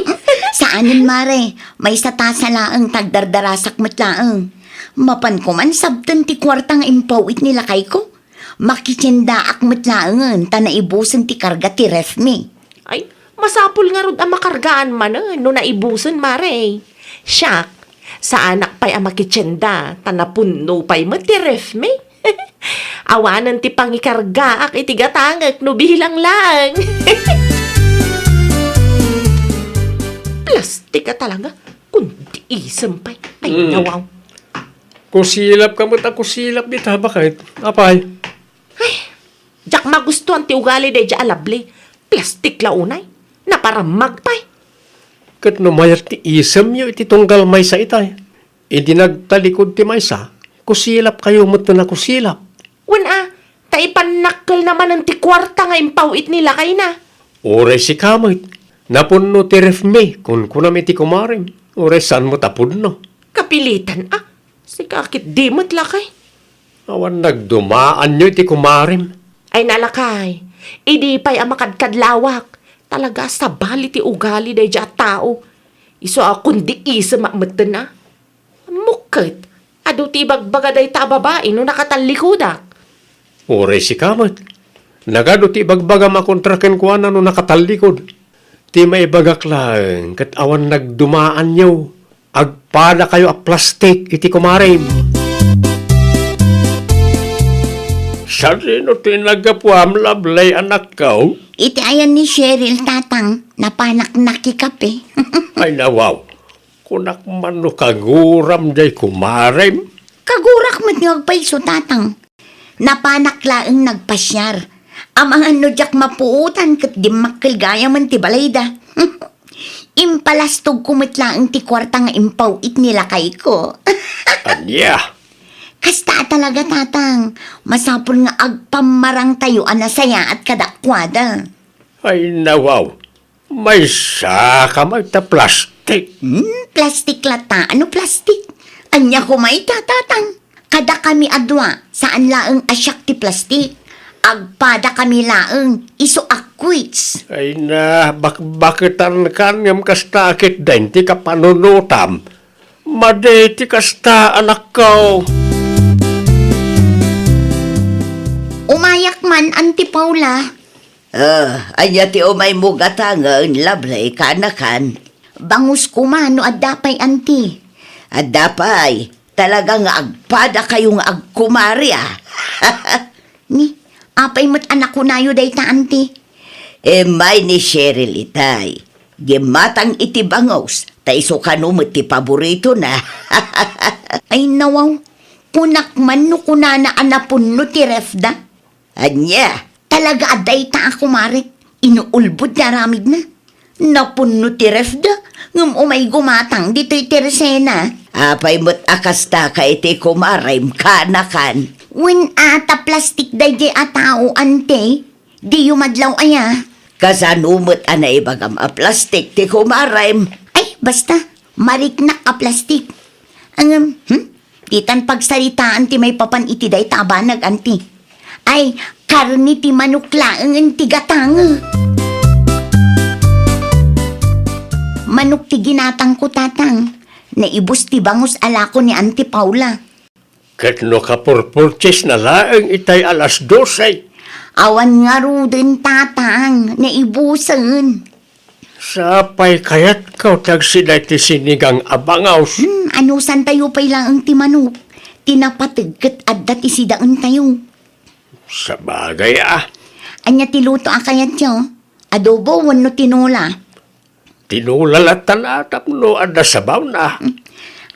Saanin Mare, may sa tasa laang tagdardarasak matlaang. Mapan ko man sabtan ti kwartang impawit nila kay ko. Makitsindaak matlaangan, tanaibusan ti karga ti ref me. Ay, masapul nga rod ang makargaan man no naibusan, Mare. Siyak, sa anak pa'y ang makitsenda, tanapunno pa'y matiref me. Awanan ti pangikarga ak itigatangak no bilang lang. Plastik ka talaga, kundi isam pa'y. Ay, nawaw. Kusilap ka mo't ako silap dita, bakit? Apay? Jak magustuhan ti ugali day ja alable. Plastik launay. Naparamag pa'y. Kat no mayat ti isam yo iti tunggal may sa itay. Hindi nagtalikod ti may sa. Kusilap kayo mo't na kusilap. Wana, taipanakkel naman ang ti kwarta nga impawit nila kay na. Oray si kamit. Napunno ti ref me kung kunami ti kumarim. Oray saan mo tapunno. Kapilitan si kakit di mo't lakay. Awan nagdumaan nyo iti kumarim. Ay nalakay, idi pa'y ang makadkadlawak. Talaga sa bali ti ugali day ja tao. Iso akong di isa mamatan na. Mukit, adu ti bagbaga day ta babae no nakatalikodak. Oray si kamit. Nagado ti bagbaga makontraken ko na no nakatalikod. Ti may bagak lang kat awan nagdumaan nyo. Agpada kayo a plastik iti kumarim. Sa sino tinagapuam lablay anak ko? Iti ayan ni Cheryl tatang, napanak-naki kape. Ay nawaw. Kunak man no kaguram day kumarim. Kagurak mat nga agpaiso tatang. Napanak laeng nagpasyar. Amang ano jak mapuutan kat di makilgaya man ti balayda. Impalastog kumitlaang ti kwarta nga impawit nila kay ko. Anya. Kasta talaga tatang, masapul nga agpamarang tayo anasaya at kadakwada. Ay nawaw. May saka may ta plastik. Plastik lata, ano plastik? Anya kumay tatang. Kada kami adwa, saan laeng asyak ti plastik? Agpada kami laeng, iso akwits. Ay na, bakbakitan kanyam kastakit din ti kapanunutam. Maday ti kasta anak ko. Umayak man, Auntie Paula. Anya ti umay mo gatangan, lablay kanakan. Bangus ko man, no adapay, Auntie. At dapay, talaga nga agpada kayo nga agkumari Ni, apay mo't anak ko nayo day ta, Auntie. May ni Cheryl itay. Gimatang iti bangos, ta iso kanumot ti paborito na. Ay nawaw, kunak man no kunana anapun no ti refda. Anya, Talaga aday ta ako marik, inuulbod na ramid na. Napunno ti refda, ngam umay gumatang dito'y teresena. apay mo't akasta ka iti kumarim kanakan. When ata plastik day di atao ante, di yumadlaw aya. Kasanumot anay bagam a plastik ti kumaray. Ay, basta, mariknak ka plastik. Titan pagsaritaan ti may papan iti day tabanag, anti. Ay, karni ti manukla ang tigatang. Manok ti ginatang ko, tatang. Naibus ti bangus alako ni Auntie Paula. Kat no kapurpurches na laeng itay alas 12. Awan nga ro din, tatang. Naibusan. Sapay kayat kaw tagsiday ti sinigang abangaws. Anusan tayo pa'y lang ang ti manok. Tinapatagkat adda ti sidaan tayo. Sa bagay Anya ti luto akayat yo. Adobo wano tinola. Tinulalatan atap no ada sabaw na.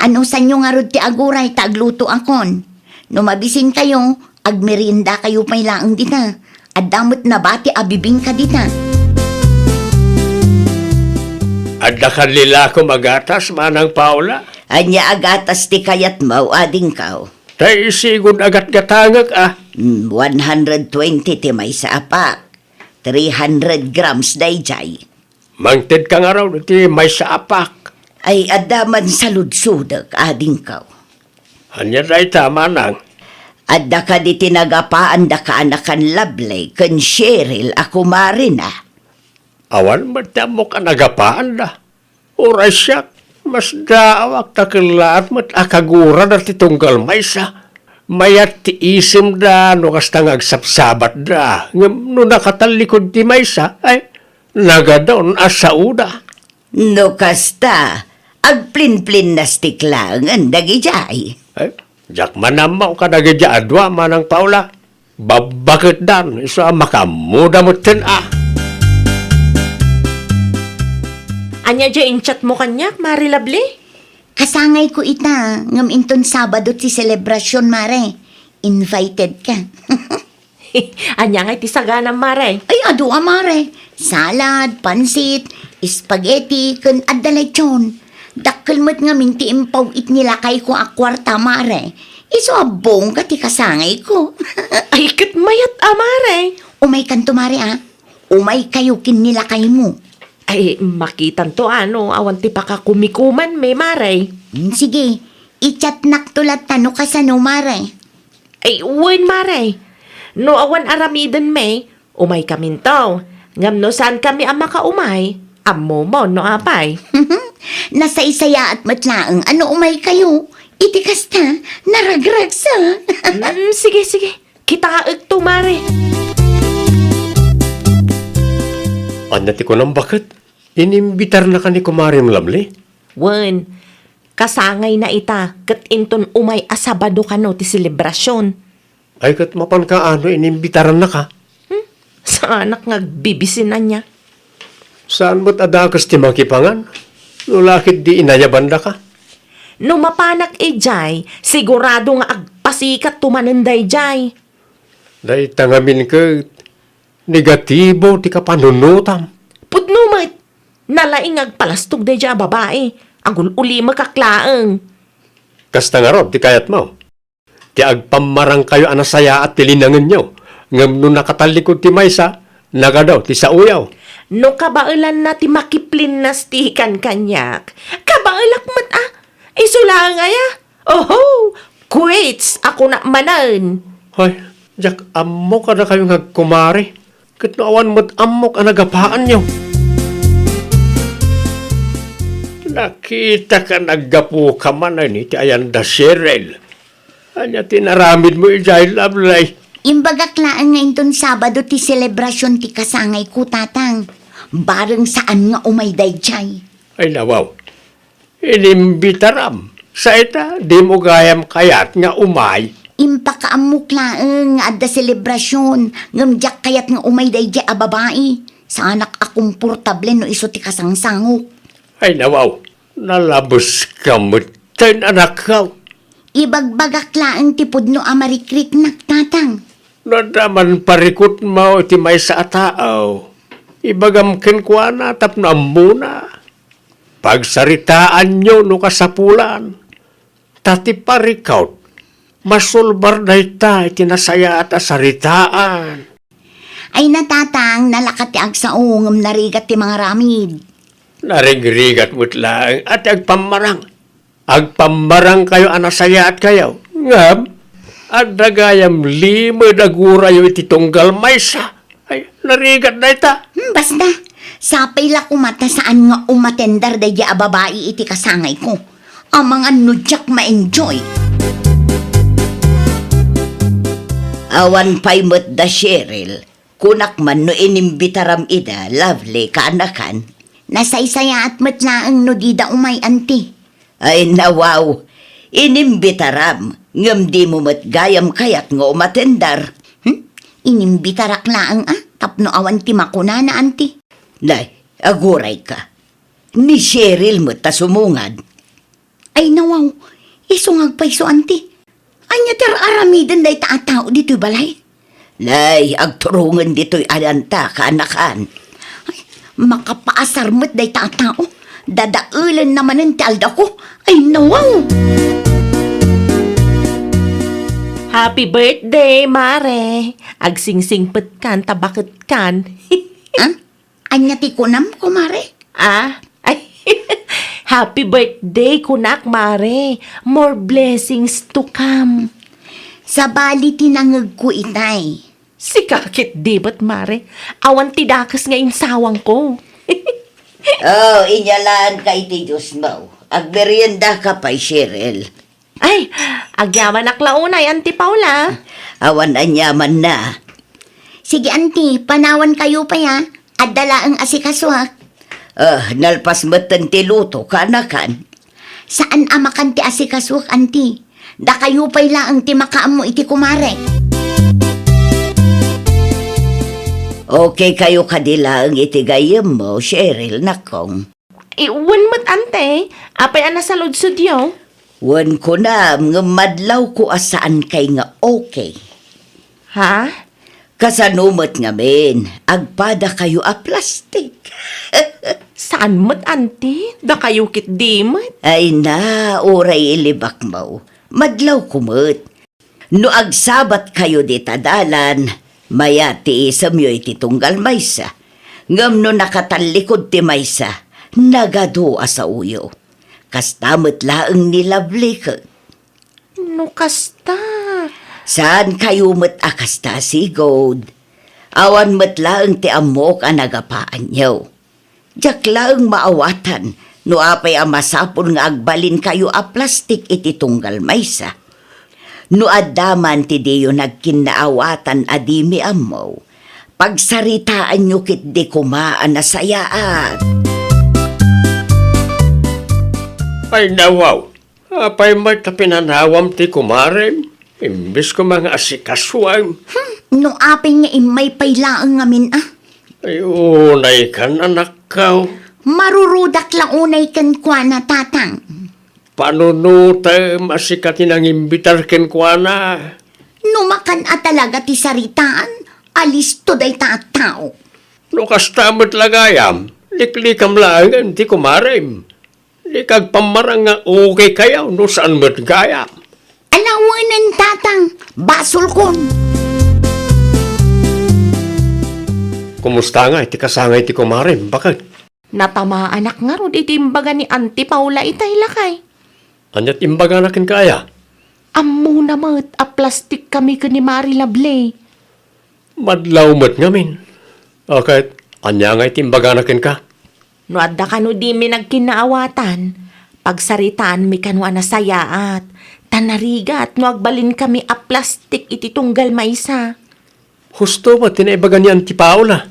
Anusan nyo nga rod ti aguray tagluto akon. No mabisin kayo, agmerinda kayo pa'y lang dita. Adamot na ba ti abibing ka dita. Ada kanila ko magatas manang Paula. Anya agatas ti kayat mau ading kaw. Tay isigun agat gatangag 120 ti may sa apak. 300 grams dayjay. Mangted ka nga raw ti may sa apak. Ay adaman sa ludsudag ading kaw. Hanya day tama nang. Adda ka di tinagapaan da ka anakan lablay kan Cheryl ako marina. Awan matamo ka nagapaan da. Oray siya. Mas daawak takilaat mat akagura na ti tunggal may sa. Mayat ti isim da no kasta ngagsapsabat da. Ngam no nakatalikod ti may sa ay nagadon asauda. No kasta, agplin-plin na stiklangan dagijay. Ay, jak manamaw ka nagidya adwa manang Paula. Babakit dan isa makamuda mo tin Anya dyan chat mo kanyak, Mari Lovely? Kasangay ko ita, ngam inton Sabado ti selebrasyon, mare. Invited ka. Anya nga iti saganang, Mare. Ay, ado mare. Salad, pansit, spaghetti, kan adalachon. Dakkel mo't nga minti impaw it nila kay ko akwarta, mare. Iso abong ka ti kasangay ko. Ay, mayat, Mare. Umay kanto, mare, Umay kayo kin nila kay mo. Ay, makitan to awan ti pakakumikuman, may Mare. Sige, ichat naktulat tano kasano, mare. Ay, uwan, Mare. No awan aramidan may, umay kamin to. Ngam no saan kami ang makaumay, amo mo no apay. Nasa isaya at matlaang ano umay kayo. Itikas ta, naragragsa. Sige, kita ka to, Mare. Anati ko nang bakit? Inimbitar na ka ni Kumarim Lovely? Wen, kasangay na ita, kat inton umay asabado ka no ti selebrasyon. Ay kat mapan ka inimbitaran na ka. Sa anak ngagbibisin na niya. Saan mo't adakas ti makipangan? Nulakit di inayabanda ka? No mapanak jay, sigurado nga agpasikat tumananday jay. Dahil tangamin ka, negatibo ti kapanunutam. Pudnumat, nalaing agpalastog day jay babae. Agul uli makaklaang. Kasta nga rob, ti kayat mo. Ti agpamarang kayo anasaya at tilinangan nyo. Ngam nung nakatalikod ti maysa, naga daw ti sauyaw. No kabailan na ti makiplin na stikan kanyak. Kabailak mat Isula nga ya. Oho, quits ako na manan. Hoy, jak amok ka na kayo ngagkumari. Kitnaawan mo't amok ang nagapaan nyo. Nakita ka naggapu ka man ni ti Ayanda Cheryl. Anya tinaramid mo ijay Lovely. Imbagaklaan nga inton Sabado ti selebrasyon ti kasangay ko, tatang. Bareng saan nga umay dayjay. Ay nawaw. Inimbitaram. Sa ita, di mo gayam kayat nga umay. Impakaamuklaan nga adda selebrasyon. Ngamjak kayat nga umay dayjay a babae. Sa anak akong portable no iso ti kasangsangok. Ay nawaw. Nalabos ka mo. Ten anak ka. Ibagbagaklaan ti pudno a marikrik tatang. Nadaman parikot mo iti may sa tao. Ibagam kenkwana tapno muna. Pagsaritaan nyo no kasapulan. Tati parikaut. Masulbar na ita itinasaya at asaritaan. Ay natatang, nalakat ti agsaong, narigat ti mga ramid. Narigrigat mo't lang at agpamarang. Agpamarang kayo anasaya at kayo. Ngam, at dagayam lima dagurayo iti tunggal maysa. Ay, narigat na ita. Basta, sapay la kumata saan nga umatendar da a babae iti kasangay ko. Ang mga nudyak ma-enjoy. Awan pa'y mo't da Cheryl. Kunak man no inimbitaram ida, lovely kaanakan. Nasaysaya at matlaang no di da umay anti. Ay nawaw, inimbitaram. Ngam di mo mo't gayam kayat nga umatendar. Inimbitarak laang tapno awan ti makuna na anti. Nay, aguray ka. Ni Cheryl mo't ta sumungad. Ay nawaw, isungag pa iso anti. Anya tar aramidan day taatao dito'y balay. Nay, agturungan dito'y alanta kaanakan. Ay, makapaasar mo't day taatao. Dadaulan naman ang talda ko. Ay nawaw. Happy birthday, Mare. Agsingsingpet kan, tabakit kan. Anya ti kunam, kumare. Ay, happy birthday, kunak, Mare. More blessings to come. Sa bali tinangag ko itay. Si kakit di ba't, Mare? Awan tidakas nga insawang ko. Oh, inyalaan ka iti Diyos mo. Agmerienda ka pa, Cheryl. Ay, agyaman aklaunay, Auntie Paula. Awan anyaman na. Sige, anti, panawan kayo pa ya. At dala ang asikaswak. Nalpas mo't ti luto kaanakan. Saan amakan ti asikaswak, anti? Da kayo pa'y laang ti makaam mo iti kumare. Okay kayo kadila ang itigayam mo, Cheryl, nakong. Iwan mo't, ante. Apay ana sa lodsod yo. Wan ko na, nga madlaw ko asaan kay nga okay. Ha? Kasanumot nga men, agpada kayo a plastic. Saan mo't, ante? Da kayo kit di mo't. Ay na, oray ilibak mo. Madlaw kumot. No agsabat kayo di tadalan, maya ti isamyo iti tunggal maysa. Ngam no nakatalikod ti maysa, nagadua sa uyo. Kastamot laang nilabli ka. No kasta. Saan kayo mo't akasta si God? Awan mo't laang ti amok ang nagapaan niyo. Diyak laang maawatan, no apay ang masapon nga agbalin kayo a plastik iti tunggal maysa. No adaman ti diyo nagkinaawatan adimi amaw. Pagsaritaan nyo kit di kumaan na sayaat. Ay, nawaw. Apay mo't pinanawam ti kumarem. Imbis ko mga asikaswam. No apay nga imay pa'y laang ngamin Ay, unay kan anak kaw. Marurudak lang unay kan kwa na tatang. Panunuta masikatin ang imbitar ken kwa na. Numakan at talaga ti saritaan. Alis to day tao. No kastamot lagayam. Liklikam lang ti kumarem. Likag pamarang nga okay kayaw no saan mo't gaya. Alawanan tatang. Basol kon. Kumusta nga iti kasangay ti kumarem? Bakit? Natama anak nga rod itimbaga ni Auntie Paula itay lakay. Anyat imbaga nakin kaya? Ammo na mo't, a plastic kami ka ni Mari Lable. Madlaw mo't ngamin. Okay, anya nga itimbaga nakin ka? No adda ka no di mi nagkinaawatan. Pagsaritaan mi kanwa na sayaat. Tanarigat no agbalin kami a plastic iti tunggal maysa. Husto ba tinaibaga ni Auntie Paula?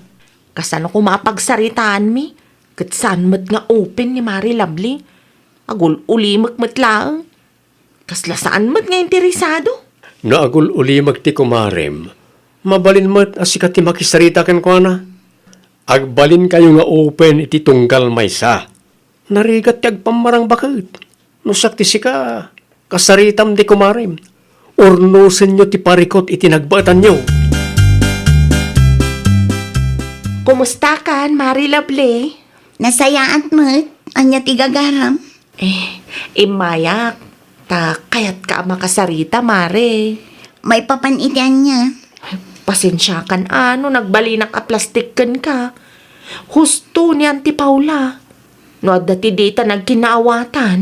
Kasano ko mapagsaritaan mi? Katsan mo't nga open ni Mari Lable. Agul ulimak mo't laang. Kasla saan mo't nga interesado? No agul uli magti kumarem. Mabalin mo't asikat ti makisarita ken kwa na. Agbalin kayo nga open iti tunggal maysa. Narigat ti agpamarang bakit. No sakti sika, kasaritam di kumarem. Ornosen nyo ti parikot iti nagbatan nyo. Kumusta kan, Mari Lable? Nasayaan mo't. Anya ti gagaram. Imayak. Ta kayat ka makasarita, Mare. May papanitian niya. Pasensya kan nagbalinak a plastik kan ka. Husto ni Auntie Paula. No dati dita nagkinaawatan.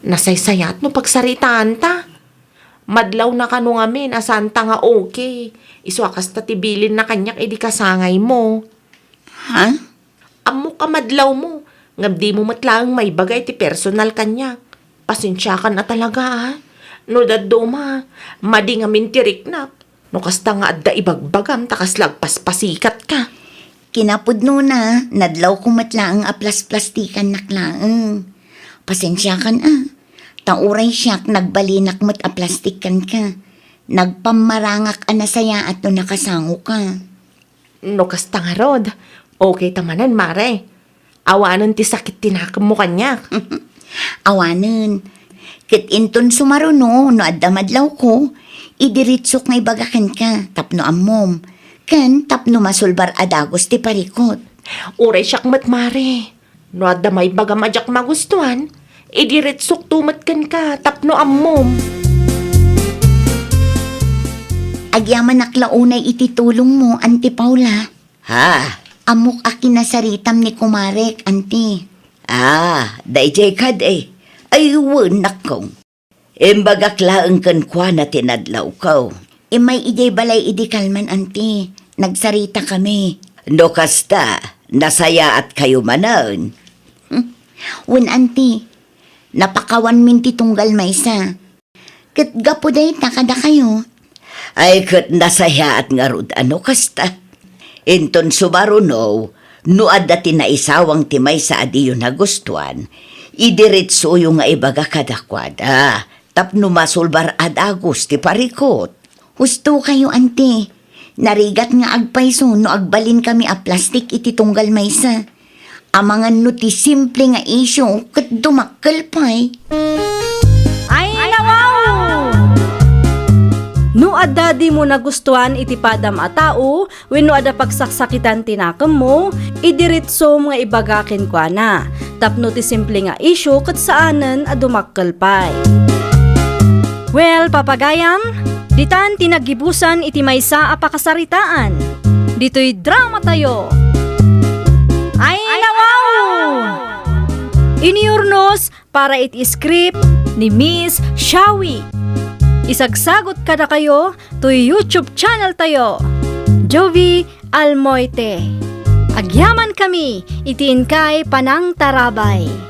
Nasaysayat no pagsaritaan ta. Madlaw na kano ngamin asan ta nga okay. Isu akas tatibilin na kanyak edi kasangay mo. Ha? Amo ka madlaw mo. Ngabdi mo matlang may bagay ti personal kanyak. Pasensya ka na talaga ha. No daddo ma. Madi ngamin ti riknap. No kasta nga adda ibagbagam takas lagpas-pasikat ka. Kinapudno na, nadlaw ko matlaang aplas-plastikan naklaang. Pasensya kan Tauray siyak nagbalinak mo't aplastikan ka. Nagpamarangak anasaya at no nakasango ka. No kasta nga rod. Okay tamanan mare. Awanan ti sakit tinakam mo kanyak. Awanan. Kit inton sumaruno no adda madlaw ko, idiritsok nga ibagakan ka, tapno ammom. Kan tapno masulbar adagos ti parikot. Uray siyak mat mare. No adda may bagam ajak magustuhan, idiritsok tumat kan ka, tapno ammom. Agyaman naklaunay ititulong mo, Auntie Paula. Ha? Amok akinasaritam ni Kumarek, Auntie. Dayjay kad eh. Ay, wanak kong. Imbagak laang kan kwa na tinadlaw ko. May ijay balay idi kalman, Auntie. Nagsarita kami. No kasta, nasaya at kayo manan. Wen, Auntie, napakawan min ti tunggal maysa. Kat gapo day takada kayo. Ay kat nasaya at ngarud ano kasta. Inton sumaruno, no adda tinaisawang timay sa adiyo na gustuan, idiritso yung nga ibaga kadakwada. Tapno masulbar adagos ti parikot. Husto kayo, Auntie. Narigat nga agpayso no agbalin kami a plastik iti tunggal maysa. Amangan no ti simple nga isyo kat dumakkel pay. Ay, nawaw! No adda di mo nagustuhan iti padam a tao, wenno adda pagsaksakitan tinakam mo, idiritso nga ibagakin kwa na. Tapno ti simple nga isyo kat saanan a dumakkel pay. Well, papagayam, ditan tinagibusan iti maysa a pakasaritaan. Dito'y drama tayo. Ay, nawaw! Iniurnos para iti script ni Miss Shawi. Isagsagot kada kayo to YouTube channel tayo. Jovi Almoite. Agyaman kami, itiin kay Panang Tarabay.